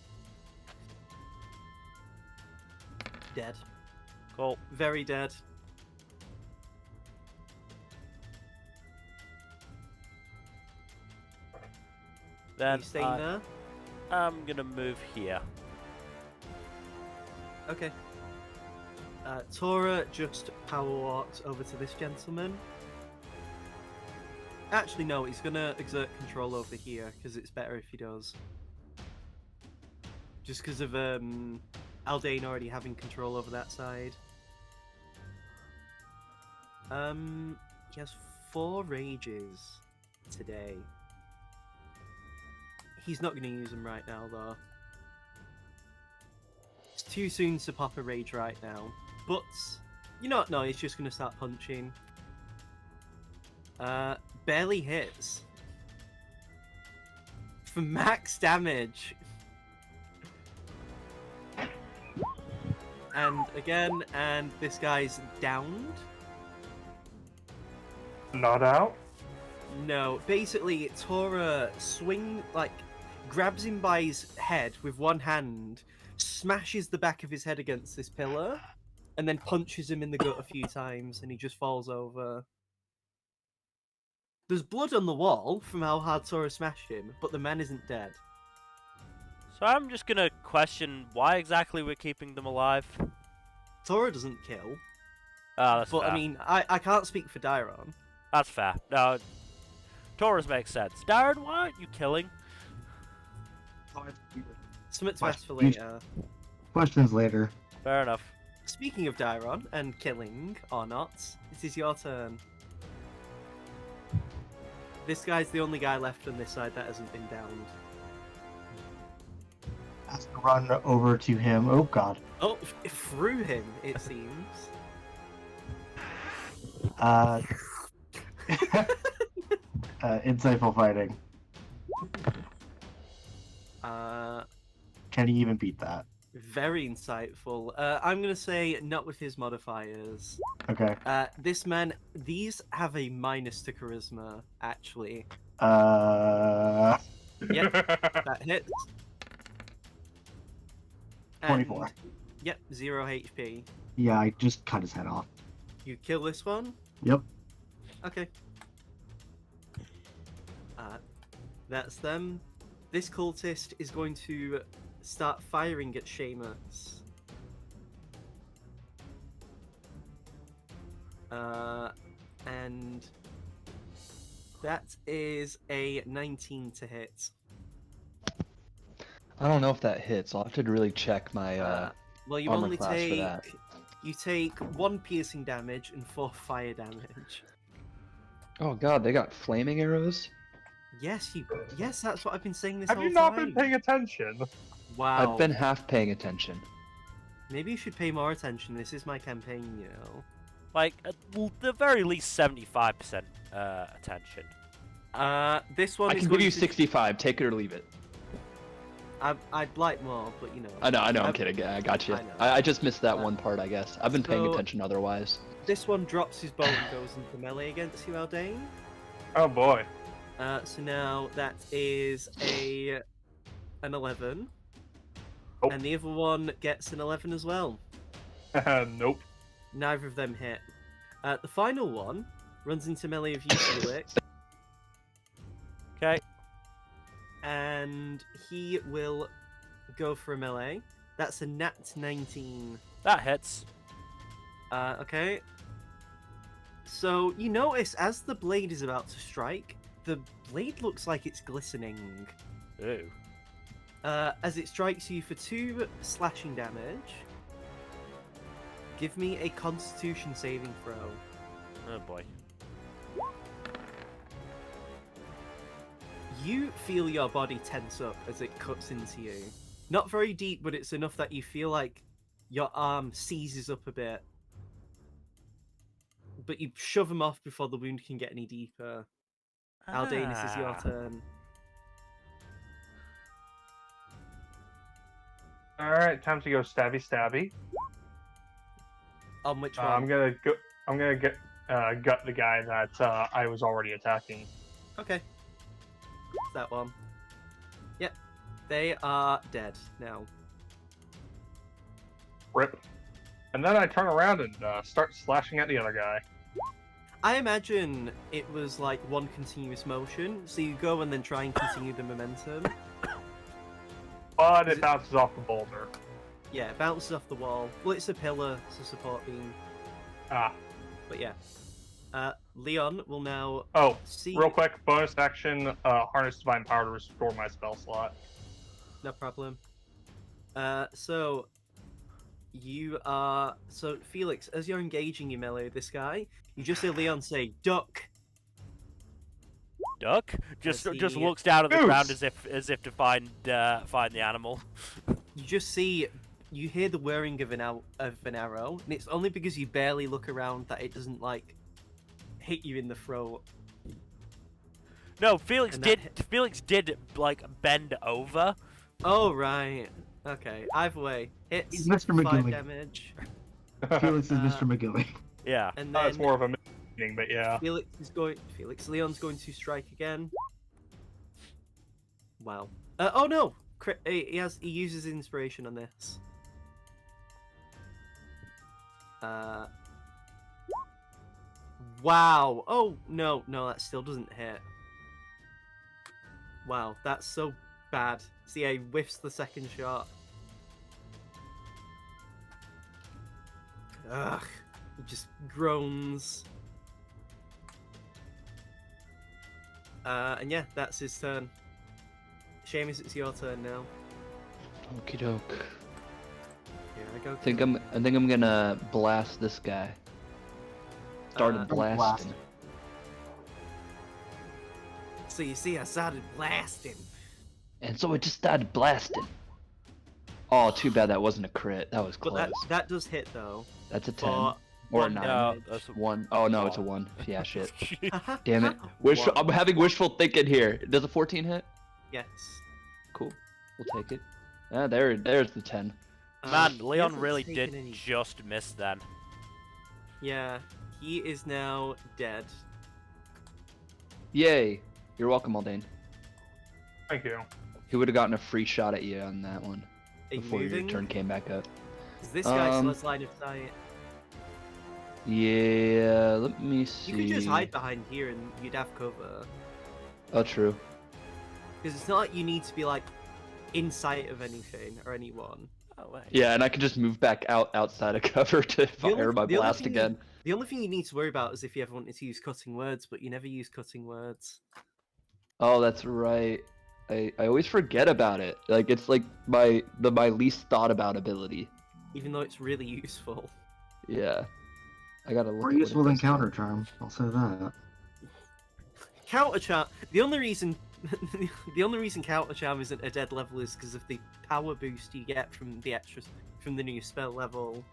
Dead. Cool. Very dead. Then you staying there? I'm gonna move here. Okay. Tora just power walks over to this gentleman. Actually, no, he's gonna exert control over here because it's better if he does. Just because of Aldane already having control over that side. He has 4 rages today. He's not going to use them right now, though. It's too soon to pop a rage right now. But, you know what? No, he's just going to start punching. Barely hits. For max damage. And again, and this guy's downed. Not out. No, basically, Tora grabs him by his head with one hand, smashes the back of his head against this pillar, and then punches him in the gut a few times, and he just falls over. There's blood on the wall from how hard Tora smashed him, but the man isn't dead. So I'm just gonna question why exactly we're keeping them alive. Tora doesn't kill, Ah, that's but fair. I mean, I can't speak for Dairon. That's fair. No, Taurus makes sense. Darren, why aren't you killing? Something to ask for You- later. Questions later. Fair enough. Speaking of Dairon and killing or not, it is your turn. This guy's the only guy left on this side that hasn't been downed. Has to run over to him. Oh god. Oh, through him, it seems. Insightful fighting. Can he even beat that? Very insightful. I'm gonna say not with his modifiers. Okay. This man, these have a minus to charisma, actually. Yep, that hits. 24. And, yep, 0 HP. Yeah, I just cut his head off. You kill this one? Yep. Okay. That's them. This cultist is going to start firing at Seamus. And that is a 19 to hit. I don't know if that hits. I'll have to really check my Well, you armor only class for that. take 1 piercing damage and 4 fire damage. Oh god, they got flaming arrows? Yes, that's what I've been saying this Have whole you not time. been paying attention? Wow. I've been half paying attention. Maybe you should pay more attention. This is my campaign, you know. Like, at the very least 75% attention. This one I is can give going you to... 65, take it or leave it. I'd like more, but you know. I know, I'm kidding. I got you. I know. I just missed that one part, I guess. I've been paying So- attention otherwise. This one drops his bow and goes into melee against you, Aldane. Oh boy. So now that is an 11. Oh. And the other one gets an 11 as well. Nope. Neither of them hit. The final one runs into melee of you, Felix, Okay. and he will go for a melee. That's a nat 19. That hits. Okay. So you notice as the blade is about to strike, the blade looks like it's glistening. Ooh. As it strikes you for 2 slashing damage. Give me a Constitution saving throw. Oh boy. You feel your body tense up as it cuts into you. Not very deep, but it's enough that you feel like your arm seizes up a bit. But you shove him off before the wound can get any deeper. Aldane, this is your turn. Alright, time to go stabby stabby. On which one? I'm gonna get gut the guy that I was already attacking. Okay. It's that one. Yep. They are dead now. Rip. And then I turn around and start slashing at the other guy. I imagine it was like one continuous motion, so you go and then try and continue the momentum. But Is it it- bounces off the boulder. Yeah, it bounces off the wall. Well, it's a pillar to support beam. Ah. But yeah. Leon will now Oh, see... real quick, bonus action, harness divine power to restore my spell slot. No problem. So... You are... So, Felix, as you're engaging your melee with this guy, you just hear Leon say, duck! Duck just As just he- looks down at the ground Goose! as if to find the animal. You just see... You hear the whirring of an arrow, and it's only because you barely look around that it doesn't, like, hit you in the throat. No, Felix And that Felix did like bend over. Oh, right. Okay, either way. Hits He's Mr. 5 McGilly. damage, Felix is Uh, Mr. McGilly. Yeah. and It's then more of a meaning, but yeah. Leon's going to strike again. Wow. Oh no! He uses inspiration on this. Wow. Oh no, that still doesn't hit. Wow, that's so bad. See, he whiffs the second shot. Ugh. He just groans. And yeah, that's his turn. Seamus, it's your turn now. Okie doke. Here I go. I think I'm gonna blast this guy. Started Blast. blasting. So you see, I started blasting. And so it just started blasting. Oh, too bad that wasn't a crit. That was But close. that does hit though. That's a 10. For Or a one 9. No, damage. that's One. Oh no, it's a 1. Yeah, shit. Damn Damn it. Wishful, I'm having wishful thinking here. Does a 14 hit? Yes. Cool. We'll take it. Ah, there's the 10. Man, He Leon hasn't really taken did any- just miss then. Yeah, he is now dead. Yay. You're welcome, Aldane. Thank you. He would have gotten a free shot at you on that one Are you before your moving? turn came back up. 'Cause this guy still Um, has line of sight. Yeah, let me see. You could just hide behind here and you'd have cover. Oh, true. Because it's not like you need to be like in sight of anything or anyone. Oh wait. Yeah, and I could just move back outside of cover to fire my the only blast thing- again. The only thing you need to worry about is if you ever wanted to use cutting words, but you never use cutting words. Oh, that's right. I always forget about it. Like it's like my least thought about ability. Even though it's really useful. Yeah. I gotta look More at what it useful than does. counter charm. I'll say that. Counter charm. The only reason counter charm isn't a dead level is because of the power boost you get from the new spell level.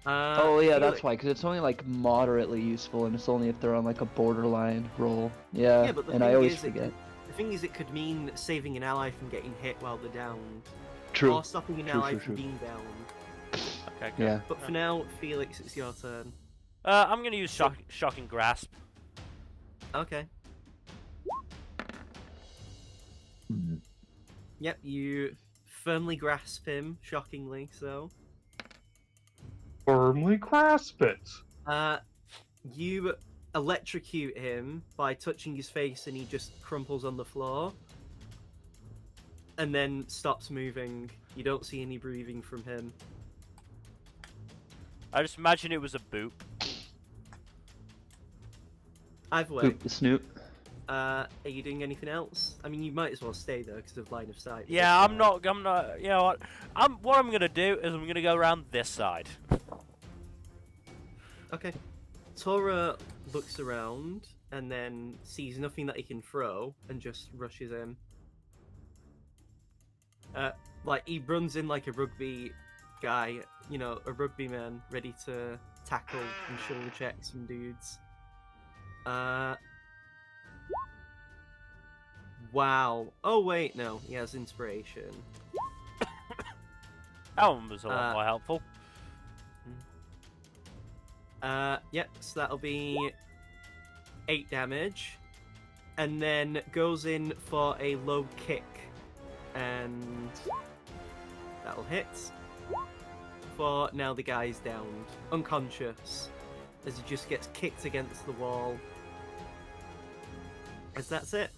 Oh yeah, that's Felix- why. Because it's only like moderately useful, and it's only if they're on like a borderline roll. Yeah. Yeah, but the and I thing always is, forget. The thing is, it could mean saving an ally from getting hit while they're downed, True. or stopping an True, ally true, from true. being downed. Okay, good. Yeah. But for now, Felix, it's your turn. I'm gonna use shocking grasp. Okay. Yep, you firmly grasp him, shockingly so. Firmly grasp it. You electrocute him by touching his face and he just crumples on the floor. And then stops moving. You don't see any breathing from him. I just imagine it was a boop. Either way, Poop the snoot. are you doing anything else? I mean, you might as well stay there because of line of sight. Yeah, but, I'm not. You know what? What I'm gonna do is I'm gonna go around this side. Okay. Tora looks around and then sees nothing that he can throw and just rushes in. Like he runs in like a rugby guy, you know, a rugby man ready to tackle and shoulder check some dudes. Wow. Oh wait, no, he has inspiration. That one was a lot more helpful. Yep, so that'll be 8 damage. And then goes in for a low kick. And that'll hit. before, now the guy's downed, unconscious, as he just gets kicked against the wall. As that's it.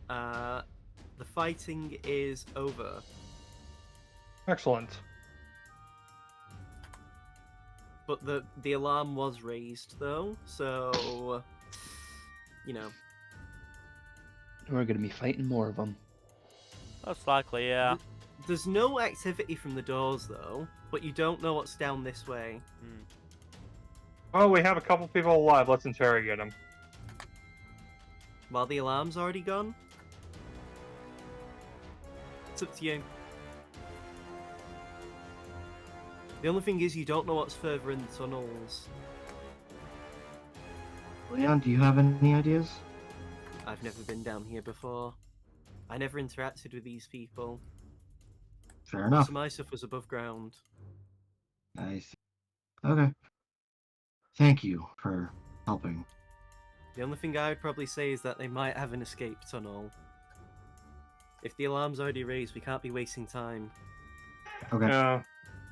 The fighting is over. Excellent. But the alarm was raised, though, so... You know. We're gonna be fighting more of them. Most likely, yeah. There's no activity from the doors, though, but you don't know what's down this way. Oh, we have a couple people alive. Let's interrogate them. While the alarm's already gone? It's up to you. The only thing is you don't know what's further in the tunnels. Leon, do you have any ideas? I've never been down here before. I never interacted with these people. Fair enough. So my stuff was above ground. I see. Okay. Thank you for helping. The only thing I would probably say is that they might have an escape tunnel. If the alarm's already raised, we can't be wasting time. Okay. Yeah.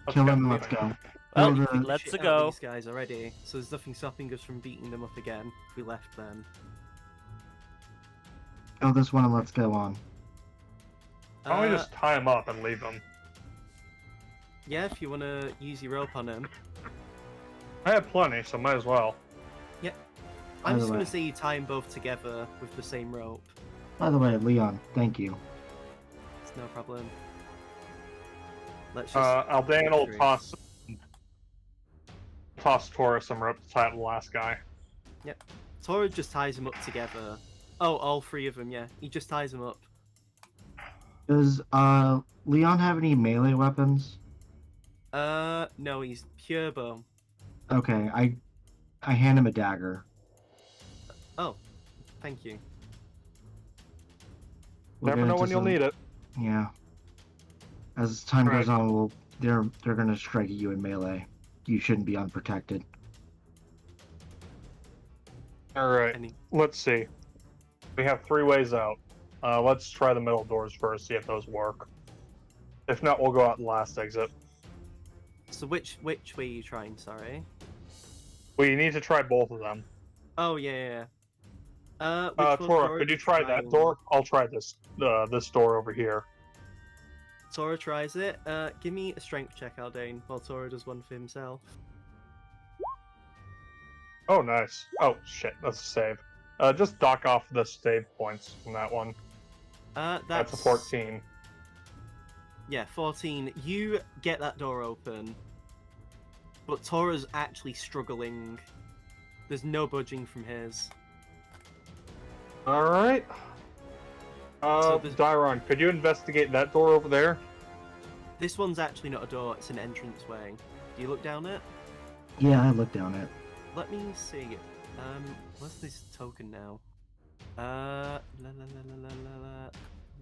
Kill him, let's go. Well, Kill the- let's Shit out of go. These guys already, so there's nothing stopping us from beating them up again if we left then. Kill this one and let's go on. Why don't we just tie him up and leave him? Yeah, if you want to use your rope on him. I have plenty, so might as well. I'm By just the going way- to say you tie them both together with the same rope. By the way, Leon, thank you. It's no problem. Let's just... Aldane will Agree. toss Tora some rope to tie up the last guy. Tora just ties them up together. Oh, all three of them, yeah. He just ties them up. Does Leon have any melee weapons? No, he's pure bow. Okay, I hand him a dagger. Oh, thank you. We'll Never get know into when you'll some- need it. Yeah. As time goes Right. on, they're gonna strike at you in melee. You shouldn't be unprotected. Alright, Any... let's see. We have 3 ways out. Let's try the middle doors first, see if those work. If not, we'll go out the last exit. So which way are you trying, sorry? We need to try both of them. Oh, yeah. Which one, Tora, could you is try that trying? door? I'll try this door over here. Tora tries it. Give me a strength check, Aldane, while Tora does one for himself. Oh, nice. Oh, shit, that's a save. Just dock off the save points from that one. That's a 14. Yeah, 14. You get that door open, but Tora's actually struggling. There's no budging from his. Alright. So there's- Dyron, could you investigate that door over there? This one's actually not a door, it's an entranceway. Do you look down it? Yeah, I looked down it. Let me see. What's this token now? La la la la la la la.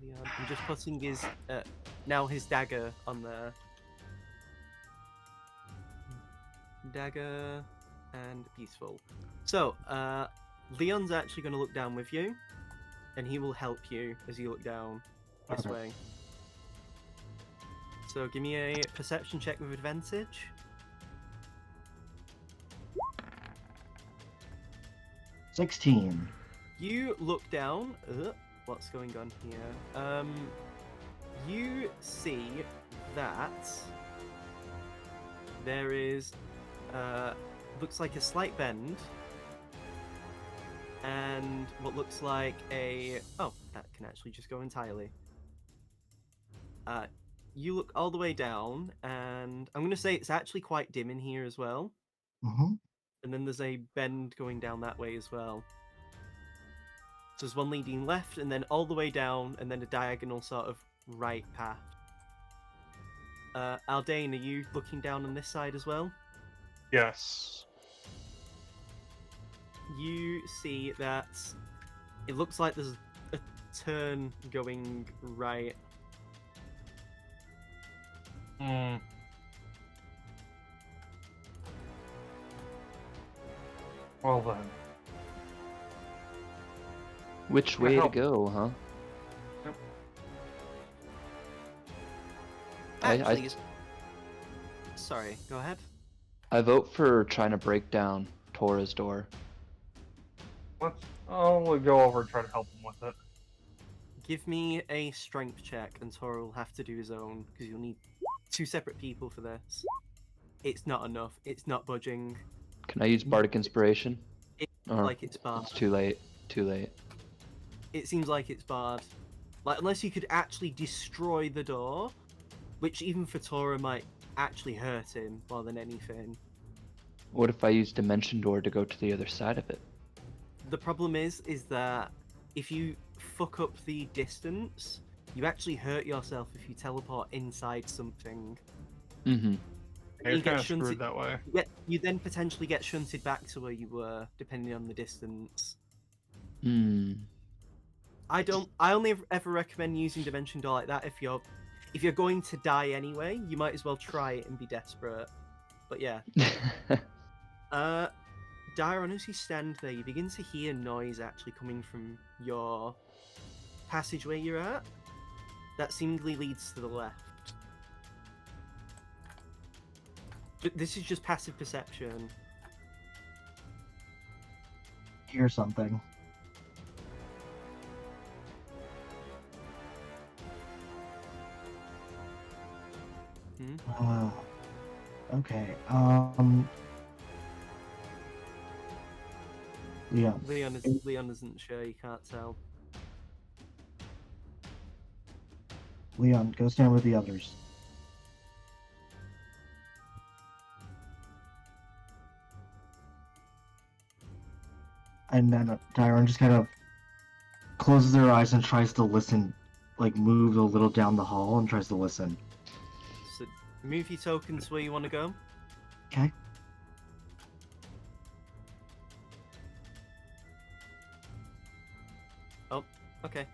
Leon. I'm just putting his now his dagger on there. Dagger and peaceful. So, Leon's actually going to look down with you, and he will help you as you look down this Okay. way. So, give me a perception check with advantage. 16. You look down. What's going on here? You see that there is looks like a slight bend, and what looks like a that can actually just go entirely. You look all the way down, and I'm gonna say it's actually quite dim in here as well. Mm-hmm. And then there's a bend going down that way as well. So there's one leading left, and then all the way down, and then a diagonal sort of right path. Aldane, are you looking down on this side as well? Yes. You see that it looks like there's a turn going right. Hmm. Well then. Which way to help. go, huh? Actually, sorry, go ahead. I vote for trying to break down Tora's door. We'll go over and try to help him with it. Give me a strength check, and Tora will have to do his own, because you'll need 2 separate people for this. It's not enough. It's not budging. Can I use Bardic Inspiration? It Or seems like it's barred. It's too late. Too late. It seems like it's barred. Like, unless you could actually destroy the door, which even for Tora might actually hurt him more than anything. What if I use Dimension Door to go to the other side of it? The problem is that if you fuck up the distance, you actually hurt yourself if you teleport inside something. Mm-hmm. Yeah, you're You get kind of shunted- screwed that way. You then potentially get shunted back to where you were, depending on the distance. Hmm. I only ever recommend using Dimension Door like that if you're going to die anyway. You might as well try it and be desperate. But yeah. Dairon, as you stand there, you begin to hear noise actually coming from your passageway you're at. That seemingly leads to the left. This is just passive perception. Hear something. Okay. Yeah. Leon isn't sure. You can't tell. Leon, go stand with the others. And then Tyron just kind of closes their eyes and tries to listen, like move a little down the hall and tries to listen. So move your tokens where you want to go. Okay. Oh, okay.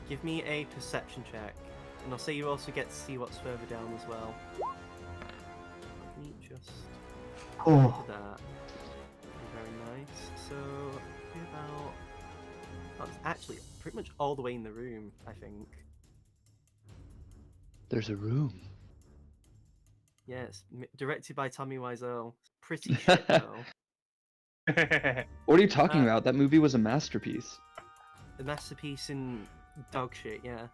Give me a perception check. And I'll say you also get to see what's further down as well. Let me just Oh, look at that. Very nice. So, about... Oh, it's actually pretty much all the way in the room, I think. There's a room. Yes, directed by Tommy Wiseau. Pretty shit, though. What are you talking Uh, about? That movie was a masterpiece. A masterpiece in dog shit, yeah.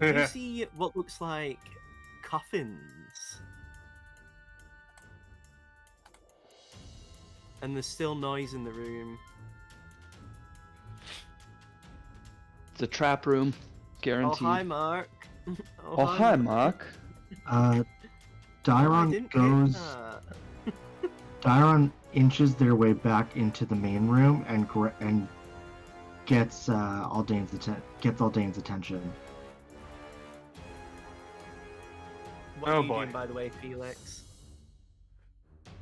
Do you see what looks like coffins? And there's still noise in the room. It's a trap room. Oh, Guaranteed. hi, Mark. Oh, hi, Mark. I Dairon didn't goes. get that. Dairon inches their way back into the main room and gets Aldane's attention. What Oh, are you boy. doing, by the way, Felix?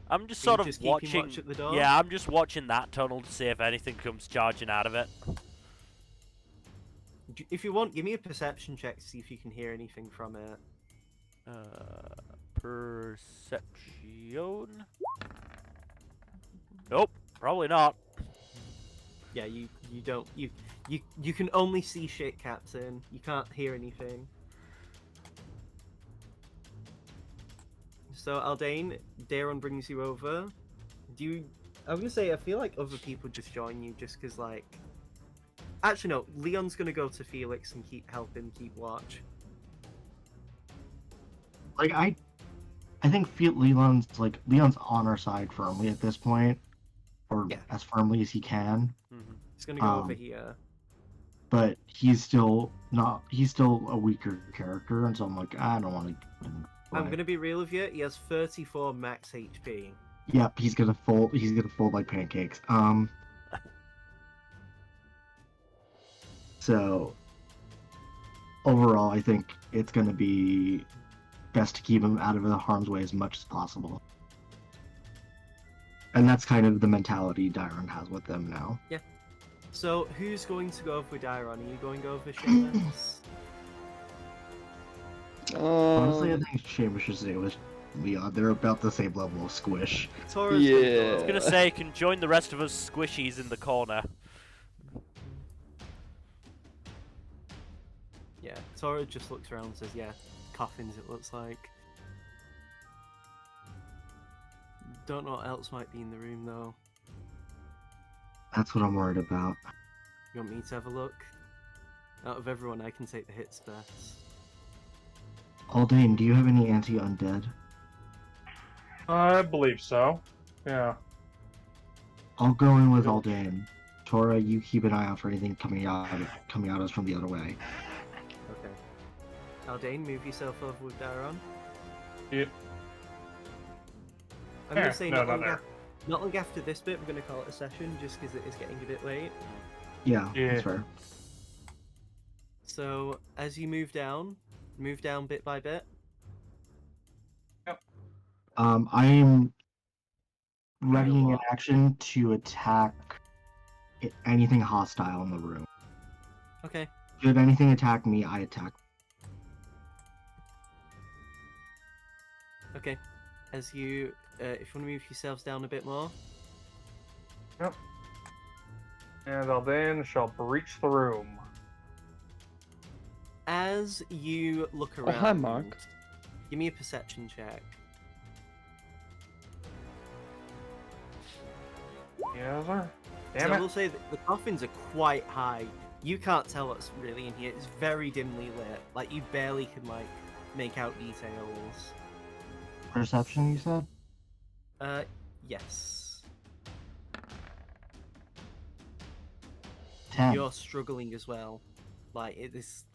I'm just Are you sort of just keeping watching. watch at the door? Yeah, I'm just watching that tunnel to see if anything comes charging out of it. If you want, give me a perception check to see if you can hear anything from it. Perception. Nope, probably not. Yeah, you don't you can only see shit, Captain. You can't hear anything. So Aldane, Daron brings you over. I'm gonna say I feel like other people just join you just because like. Actually no, Leon's gonna go to Felix and help him keep watch. Like I think Leon's on our side firmly at this point, or Yeah. as firmly as he can. Mhm. He's gonna go over here. But he's still a weaker character, and so I'm like, I don't want to. I'm gonna be real with you. He has 34 max HP. Yep, he's gonna fold. He's gonna fold like pancakes. So overall, I think it's gonna be best to keep him out of the harm's way as much as possible. And that's kind of the mentality Dairon has with them now. So who's going to go over with Dairon? Are you going over Seamus? Honestly, I think Seamus should stay with Leon. They're about the same level of squish. Tora's gonna go Yeah. I was over. gonna say, can join the rest of us squishies in the corner. Yeah, Tora just looks around and says, yeah. coffins, it looks like. Don't know what else might be in the room, though. That's what I'm worried about. You want me to have a look? Out of everyone, I can take the hits best. Aldane, do you have any anti-undead? I believe so. Yeah. I'll go in with Aldane. Tora, you keep an eye out for anything coming at us from the other way. Okay. Aldane, move yourself over with Daron. Yeah. I'm going There. to say No, not there. not long after this bit, we're going to call it a session, just because it is getting a bit late. Yeah, Yeah. that's fair. So, as you move down bit by bit. I am readying an action to attack anything hostile in the room. Okay. Should anything attack me, I attack. Okay. As you, if you want to move yourselves down a bit more. Yep. And Aldane shall breach the room. As you look Oh, around, hi, Mark. give me a perception check. Yes, sir. So Damn I it. will say that the coffins are quite high. You can't tell what's really in here. It's very dimly lit. Like, you barely can, like, make out details. Perception, you said? Yes. 10. You're struggling as well. Like, it is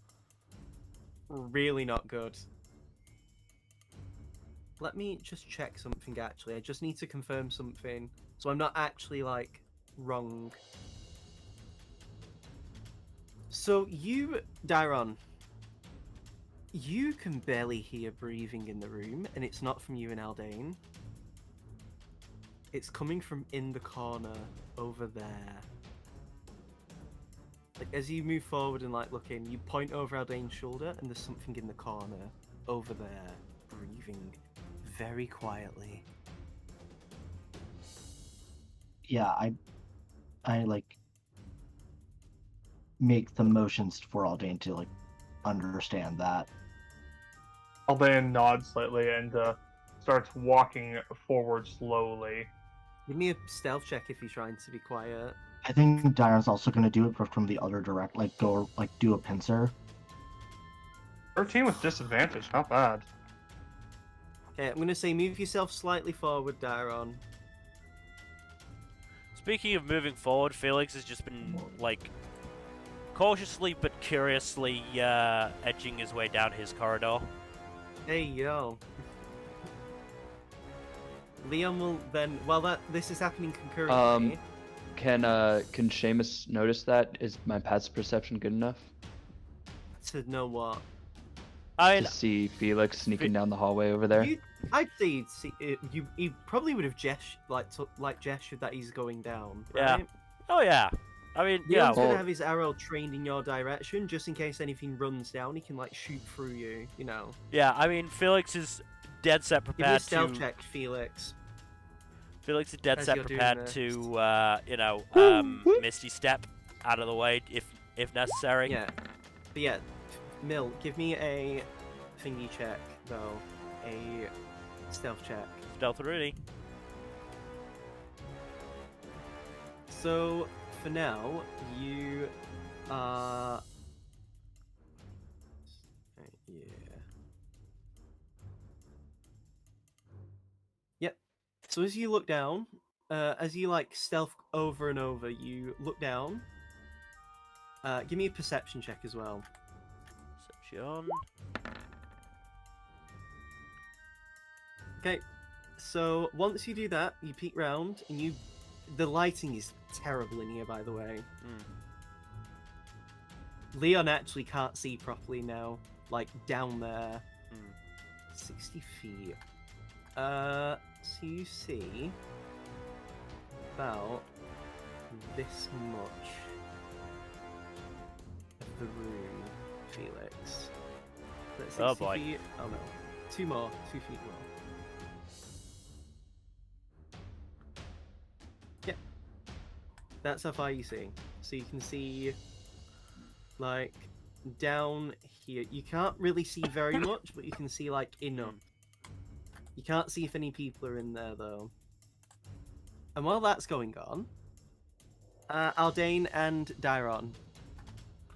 really not good. Let me just check something, actually. I just need to confirm something. So I'm not actually, like, wrong. So you, Dairon, you can barely hear breathing in the room, and it's not from you and Aldane. It's coming from in the corner over there. Like, as you move forward and, like, look in, you point over Aldane's shoulder, and there's something in the corner over there, breathing very quietly. Yeah, I like make the motions for Aldane to like understand that. Aldane nods slightly and starts walking forward slowly. Give me a stealth check if you're trying to be quiet. I think Dire's also gonna do it, but from the other direct, like go like do a pincer. 13 with disadvantage, not bad. Okay, I'm gonna say move yourself slightly forward, Dairon. Speaking of moving forward, Felix has just been, like, cautiously but curiously edging his way down his corridor. Hey, yo. Leon will then, while this is happening concurrently... Can Seamus notice that? Is my passive perception good enough To know what? I mean, to see Felix sneaking down the hallway over there? I'd say you'd see, you probably would have gestured that he's going down, Yeah. right? oh yeah. I mean, yeah. Leon's gonna well- have his arrow trained in your direction, just in case anything runs down, he can, like, shoot through you, you know. Yeah, I mean, Felix is dead set Give me a prepared stealth to. check, Felix. Felix is dead as set you're doing prepared this. to, Misty Step out of the way if necessary. Yeah. But yeah, Mill, give me a thingy check, though. A stealth check. Stealth Rudy. So, for now, you are... Yeah. Yep. So as you look down, as you, like, stealth over and over, you look down. Give me a perception check as well. Perception. Okay, so once you do that, you peek round, and the lighting is terrible in here, by the way. Leon actually can't see properly now, like, down there. 60 feet. So you see about this much of the room, Felix. That's 60 Oh, boy. feet. Oh no. 2 feet more. Yep. That's how far you see. So you can see, like, down here. You can't really see very much, but you can see like enough. You can't see if any people are in there though. And while that's going on, Aldane and Dairon.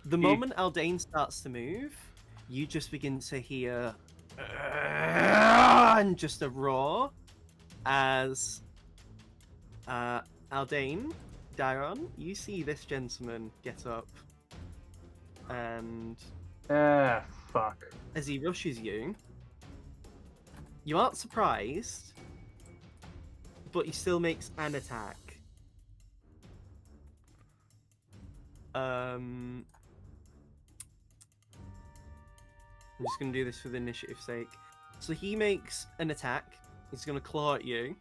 The moment Aldane starts to move, you just begin to hear and just a roar as Aldane, Dairon, you see this gentleman get up, and Fuck. as he rushes you, you aren't surprised, but he still makes an attack. I'm just going to do this for the initiative's sake. So he makes an attack. He's going to claw at you.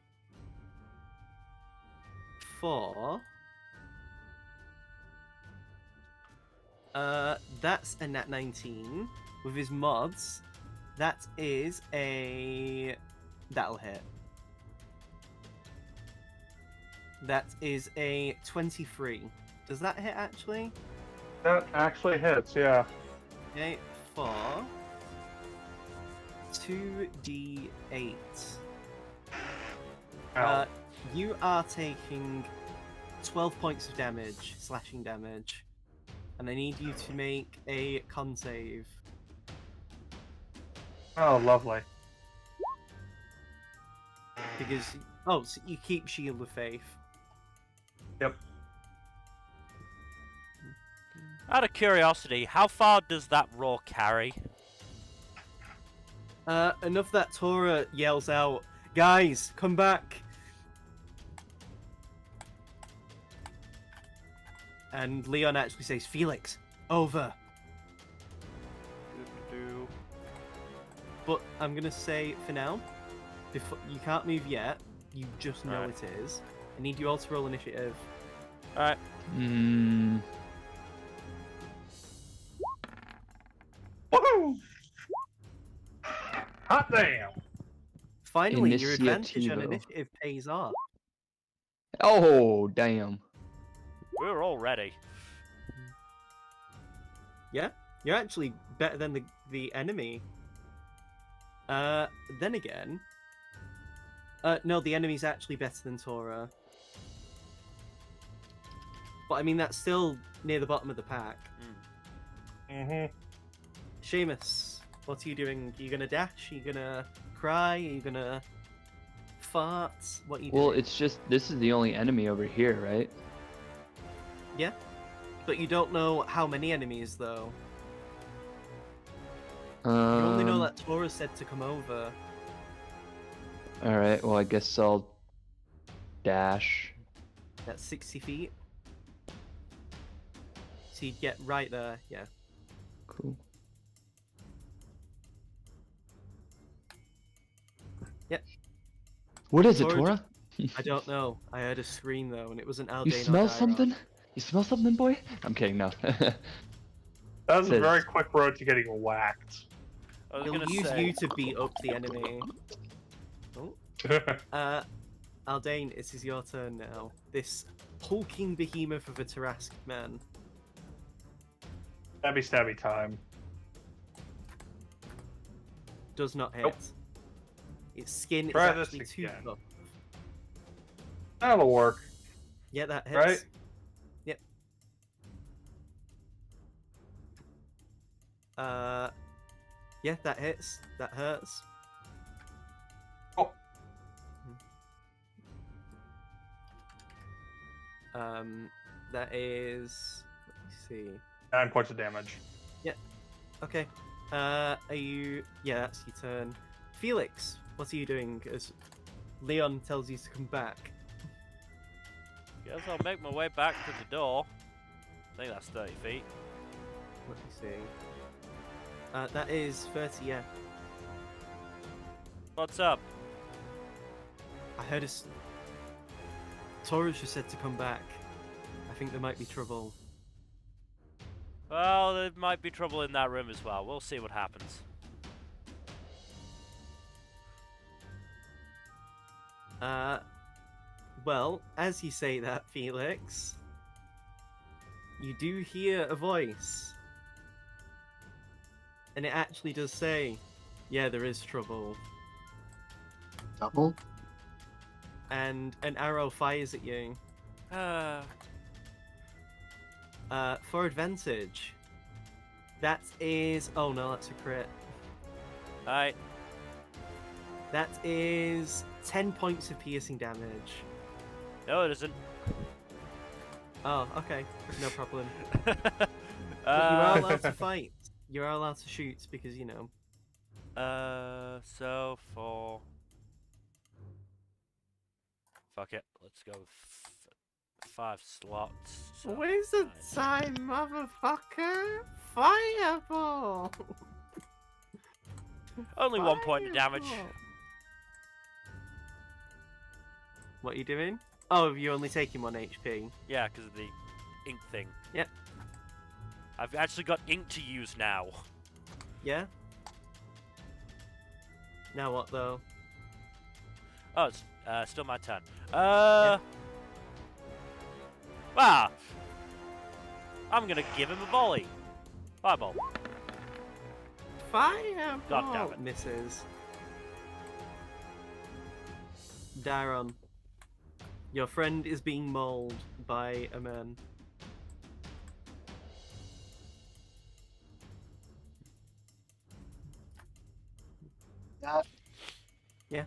That's a nat 19. With his mods, that is a... That'll hit. That is a 23. Does that hit, actually? That actually hits, yeah. Okay, 2d8. Ow. You are taking 12 points of damage, slashing damage. And I need you to make a con save. Oh, lovely. Because... Oh, so you keep Shield of Faith. Yep. Out of curiosity, how far does that roar carry? Enough that Tora yells out, "Guys, come back!" And Leon actually says, "Felix, over." But I'm gonna say for now, before you can't move yet, you just know Alright. it is. I need you all to roll initiative. Alright. Woohoo! Hot damn! Finally, your advantage on Initiativo. initiative pays off. Oh, damn. We're all ready. Yeah, you're actually better than the enemy. Then again, no, the enemy's actually better than Tora. But I mean, that's still near the bottom of the pack. Mm-hmm. Seamus, what are you doing? Are you gonna dash? Are you gonna cry? Are you gonna fart? What are you Well, doing? it's just, this is the only enemy over here, right? Yeah, but you don't know how many enemies though. You only know that Tora said to come over. Alright, well, I guess I'll dash. That's 60 feet. So you'd get right there, yeah. Cool. Yep. What is it, Tora Tora? I don't know. I heard a scream though, and it was an Aldane. You smell something? You smell something, boy? I'm kidding, no. That was a Says- very quick road to getting whacked. I was He'll gonna use say, you to beat up the enemy. Oh. Aldane, it is your turn now. This hulking behemoth of a Tarrasque man. Stabby stabby time. Does not hit. Nope. Its skin is Try this actually too again. tough. That'll work. Yeah, that hits. Right? Yep. Yeah, that hits. That hurts. Oh. That is. Let me see. 9 points of damage. Okay. Are you? Yeah, that's your turn. Felix, what are you doing? As Leon tells you to come back. guess I'll make my way back to the door. I think that's 30 feet. Let me see. That is 30. Yeah. What's up? I heard us. Taurus just said to come back. I think there might be trouble. Well, there might be trouble in that room as well. We'll see what happens. Well, as you say that, Felix, you do hear a voice. And it actually does say, yeah, there is trouble. Double. And an arrow fires at you. For advantage. That is... Oh no, that's a crit. Alright. That is 10 points of piercing damage. No, it isn't. Oh, okay. No problem. But you are allowed to fight. You are allowed to shoot because, you know. So for... Fuck it, let's go 5 slots. So Waste of time, motherfucker! Fireball! only 1 point of damage. What are you doing? Oh, you're only taking 1 HP. Yeah, because of the ink thing. Yep. I've actually got ink to use now. Yeah? Now what, though? Oh, it's still my turn. Ah! I'm gonna give him a volley. Fireball. Fireball! God damn it. Misses. Daron. Your friend is being mauled by a man. That Yeah.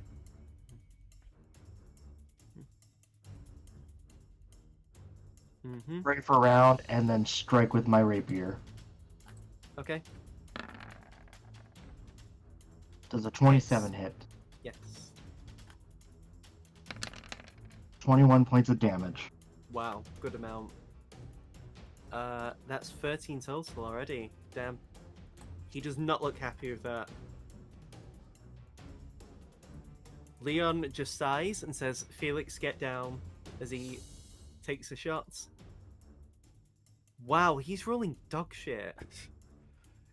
Mm-hmm. strafe around and then strike with my rapier. Okay. Does a 27 hit? Yes. 21 points of damage. Wow. Good amount. That's 13 total already. Damn. He does not look happy with that. Leon just sighs and says, Felix, get down, as he takes the shots. Wow, he's rolling dog shit.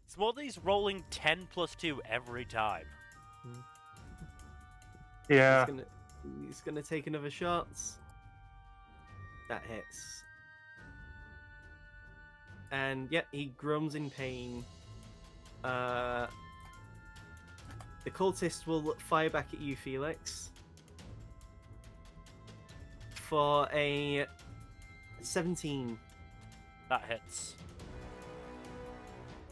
It's more that he's rolling 10 plus 2 every time. Yeah. He's gonna take another shot. That hits. And yeah, he groans in pain. The cultist will fire back at you, Felix. For a 17. That hits.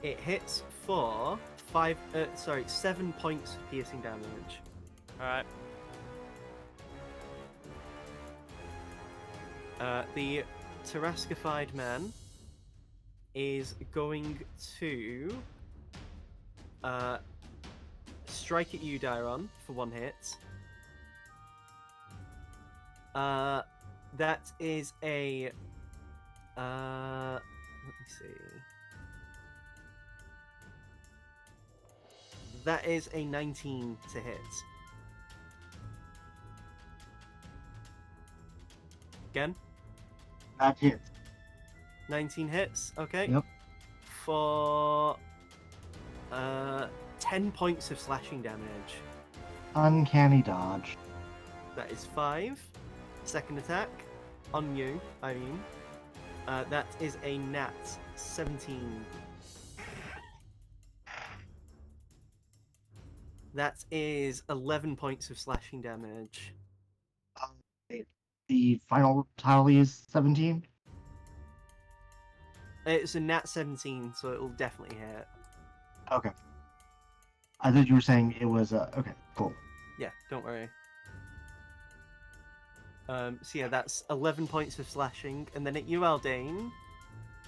It hits for 7 points of piercing damage. Alright. The Tarascified man is going to strike at you, Dairon, for 1 hit. That is a let me see. That is a 19 to hit. Again? That hits. 19 hits, okay. Yep. For 10 points of slashing damage. Uncanny dodge. That is 5. Second attack on you, I mean. That is a nat 17. That is 11 points of slashing damage. The final tally is 17. It's a nat 17, so it'll definitely hit. Okay. I thought you were saying it was okay, cool. Yeah, don't worry. So yeah, that's 11 points of slashing, and then at you, Aldane,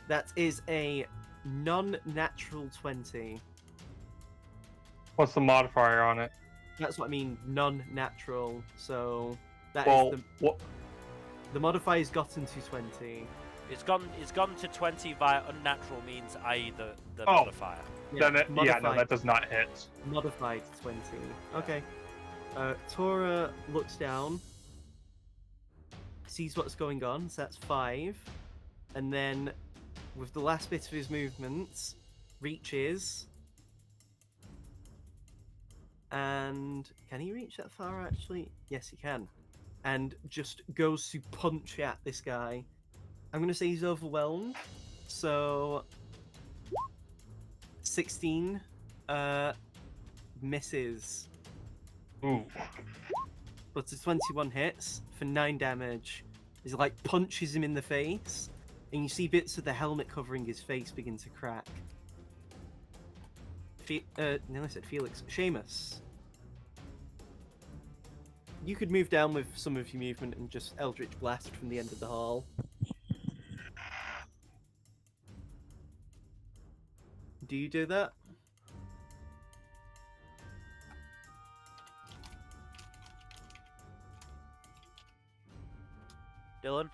that is a non-natural 20. What's the modifier on it? That's what I mean, non-natural. So that Well, is what? the modifier's gotten to 20. It's gone to 20 via unnatural means, i.e. the Oh. modifier. Then it, yeah, no, modified- that does not hit. Modified to 20. Okay. Tora looks down, sees what's going on, so that's 5. And then, with the last bit of his movement, reaches. And can he reach that far, actually? Yes, he can. And just goes to punch at this guy. I'm going to say he's overwhelmed. So, 16 Misses. Ooh. But a 21 hits for 9 damage. He like punches him in the face, and you see bits of the helmet covering his face begin to crack. Nearly said Felix. Seamus. You could move down with some of your movement and just Eldritch Blast from the end of the hall. Do you do that? Dylan?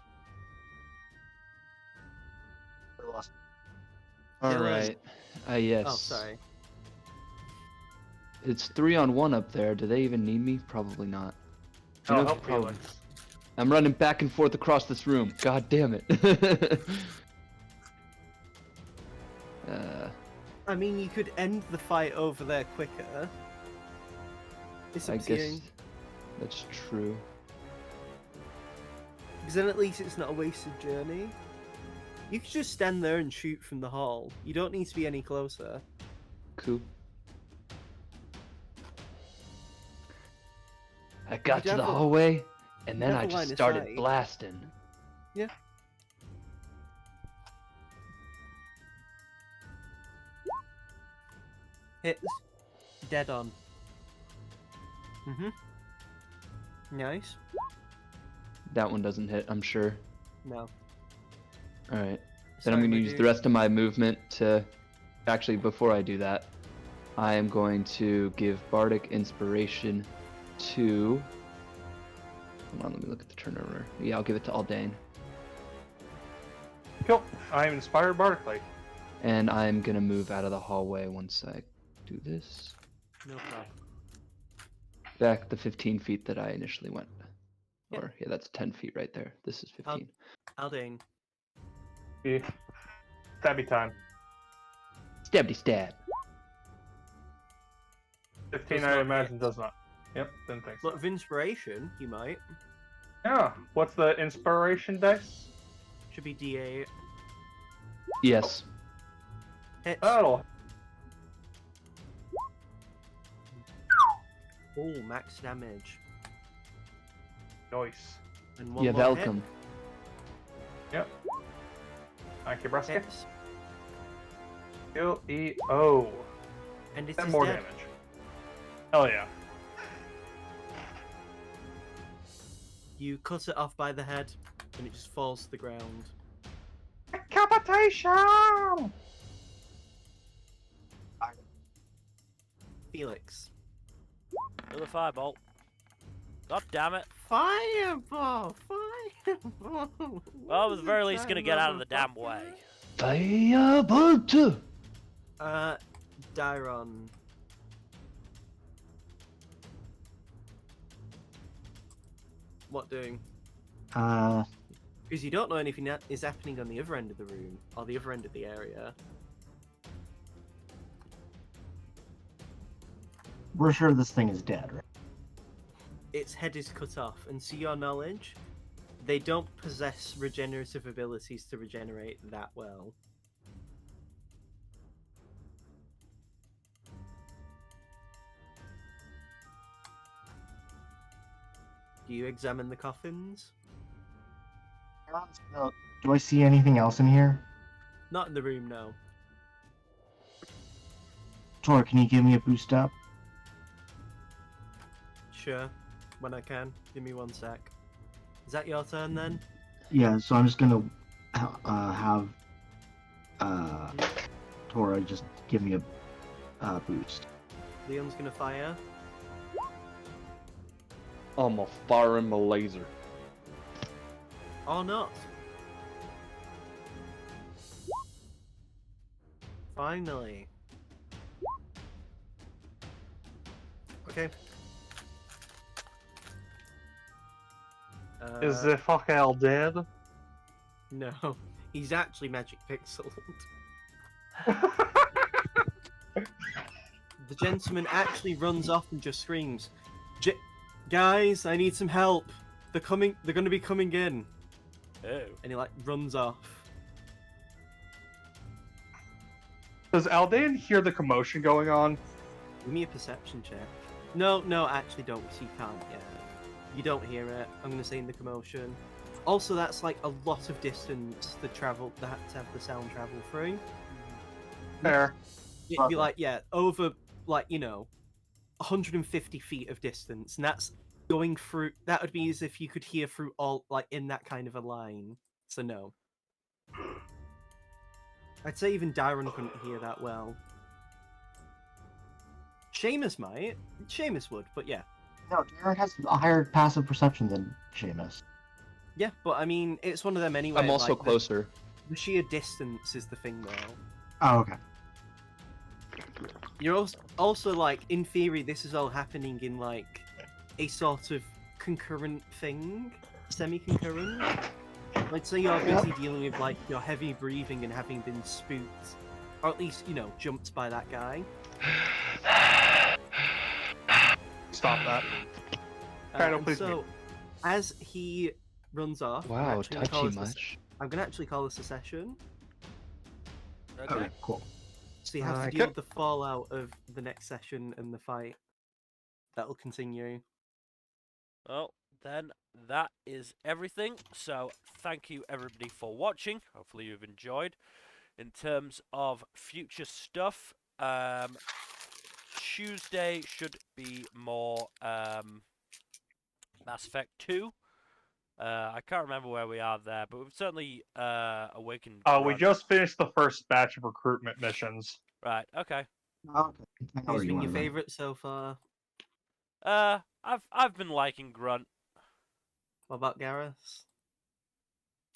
All Dylan. right. Yes. Oh, sorry. It's 3-on-1 up there. Do they even need me? Probably not. You I'll know, help probably- Felix. I'm running back and forth across this room. God damn it. I mean, you could end the fight over there quicker. It's I up to guess you. that's true. Because then at least it's not a wasted journey. You could just stand there and shoot from the hall. You don't need to be any closer. Cool. I got to the have a- hallway, and then have I a line just of started sight. blasting. Yeah. Hits. Dead on. Nice. That one doesn't hit, I'm sure. No. All right. Then Sorry, I'm going to my use the dude. rest of my movement to... Actually, before I do that, I am going to give Bardic Inspiration to... Hold on, let me look at the turnover. Yeah, I'll give it to Aldane. Cool. I am inspired bardically. And I'm going to move out of the hallway once I do this. No problem. Back the 15 feet that I initially went. Yeah. Or, yeah, that's 10 feet right there. This is 15. Aldane. Yeah. Stabby time. Stabby stab. 15, Does I not imagine, hit. does not. Yep, didn't think so. Lot of inspiration, you might. Yeah. What's the inspiration dice? Should be D8. Yes. Hits. Oh, Oh, max damage. nice. And one You're more welcome. Yep. Thank you, Hit. Breskin. Hits. Kill E-O. And it 10 is more dead. damage. Hell yeah. You cut it off by the head, and it just falls to the ground. Decapitation! Felix. Another firebolt. God damn it. Fireball! Fireball! Well, I was very least gonna get out of the damn way. Firebolt! Dyron. What doing? Because you don't know anything that is happening on the other end of the room, or the other end of the area. We're sure this thing is dead, right? Its head is cut off, and to your knowledge, they don't possess regenerative abilities to regenerate that well. Do you examine the coffins? Do I see anything else in here? Not in the room, no. Tor, can you give me a boost up? Sure, when I can. Give me 1 sec. Is that your turn then? Yeah, so I'm just gonna have Tora just give me a boost. Leon's gonna fire. I'm a firing my laser. Or not. Finally. Okay. Is the fuck all dead? No, he's actually magic pixeled. The gentleman actually runs off and just screams, "Guys, I need some help. They're coming. They're going to be coming in." Oh. And he like runs off. Does Aldean hear the commotion going on? Give me a perception check. No, actually don't, because you can't. Yeah, you don't hear it. I'm gonna say in the commotion. Also, that's like a lot of distance to travel. That to have the sound travel through. Fair. It'd be Okay. like, yeah, over like 150 feet of distance, and that's going through. That would be as if you could hear through all like in that kind of a line. So no. I'd say even Darren couldn't hear that well. Seamus might. Seamus would, but yeah. No, Darren has a higher passive perception than Seamus. Yeah, but I mean, it's one of them anyway. I'm also like, closer. The sheer distance is the thing, though. Oh, okay. You're also like, in theory, this is all happening in like a sort of concurrent thing, semi-concurrent. Like, say you're busy dealing with like your heavy breathing and having been spooked, or at least jumped by that guy. Stop that. Alright, And please so, as he runs off, Wow, touchy much. I'm gonna actually call this a session. Okay, cool. So you have to Okay. deal with the fallout of the next session and the fight. That'll continue. Well, then that is everything. So thank you everybody for watching. Hopefully you've enjoyed. In terms of future stuff, Tuesday should be more Mass Effect 2. I can't remember where we are there, but we've certainly awakened. We Grunt. just finished the first batch of recruitment missions. Right. Okay. Okay. I know where Who's you been want your to go. favourite so far? I've been liking Grunt. What about Garrus?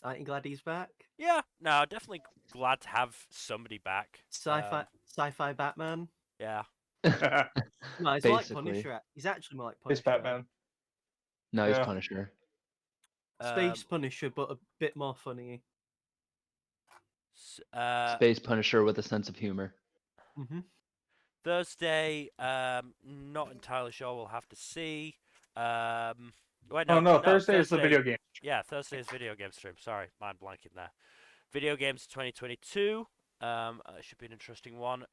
Aren't you glad he's back? Yeah. No, definitely glad to have somebody back. Sci-fi Batman. Yeah. No, he's more like Basically. Punisher. He's actually more like Punisher. Space Batman. No, he's Yeah. Punisher. Space Punisher, but a bit more funny. Space Punisher with a sense of humor. Mm-hmm. Thursday, not entirely sure. We'll have to see. Wait, Oh no, Thursday is the video game. Yeah, Thursday's video game stream. Sorry, mind blanking there. Video games 2022. Should be an interesting one.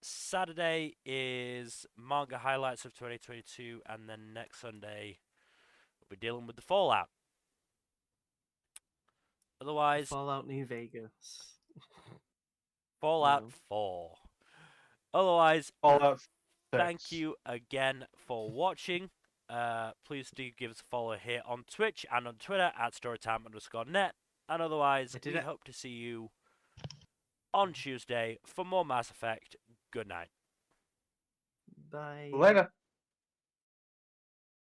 Saturday is manga highlights of 2022, and then next Sunday we'll be dealing with the Fallout. Otherwise, Fallout New Vegas. Fallout No. 4. Otherwise, Fallout 6. thank you again for watching. Please do give us a follow here on Twitch and on Twitter at storytime_net. And otherwise, I did we it. hope to see you on Tuesday for more Mass Effect. Good night. Bye. Later.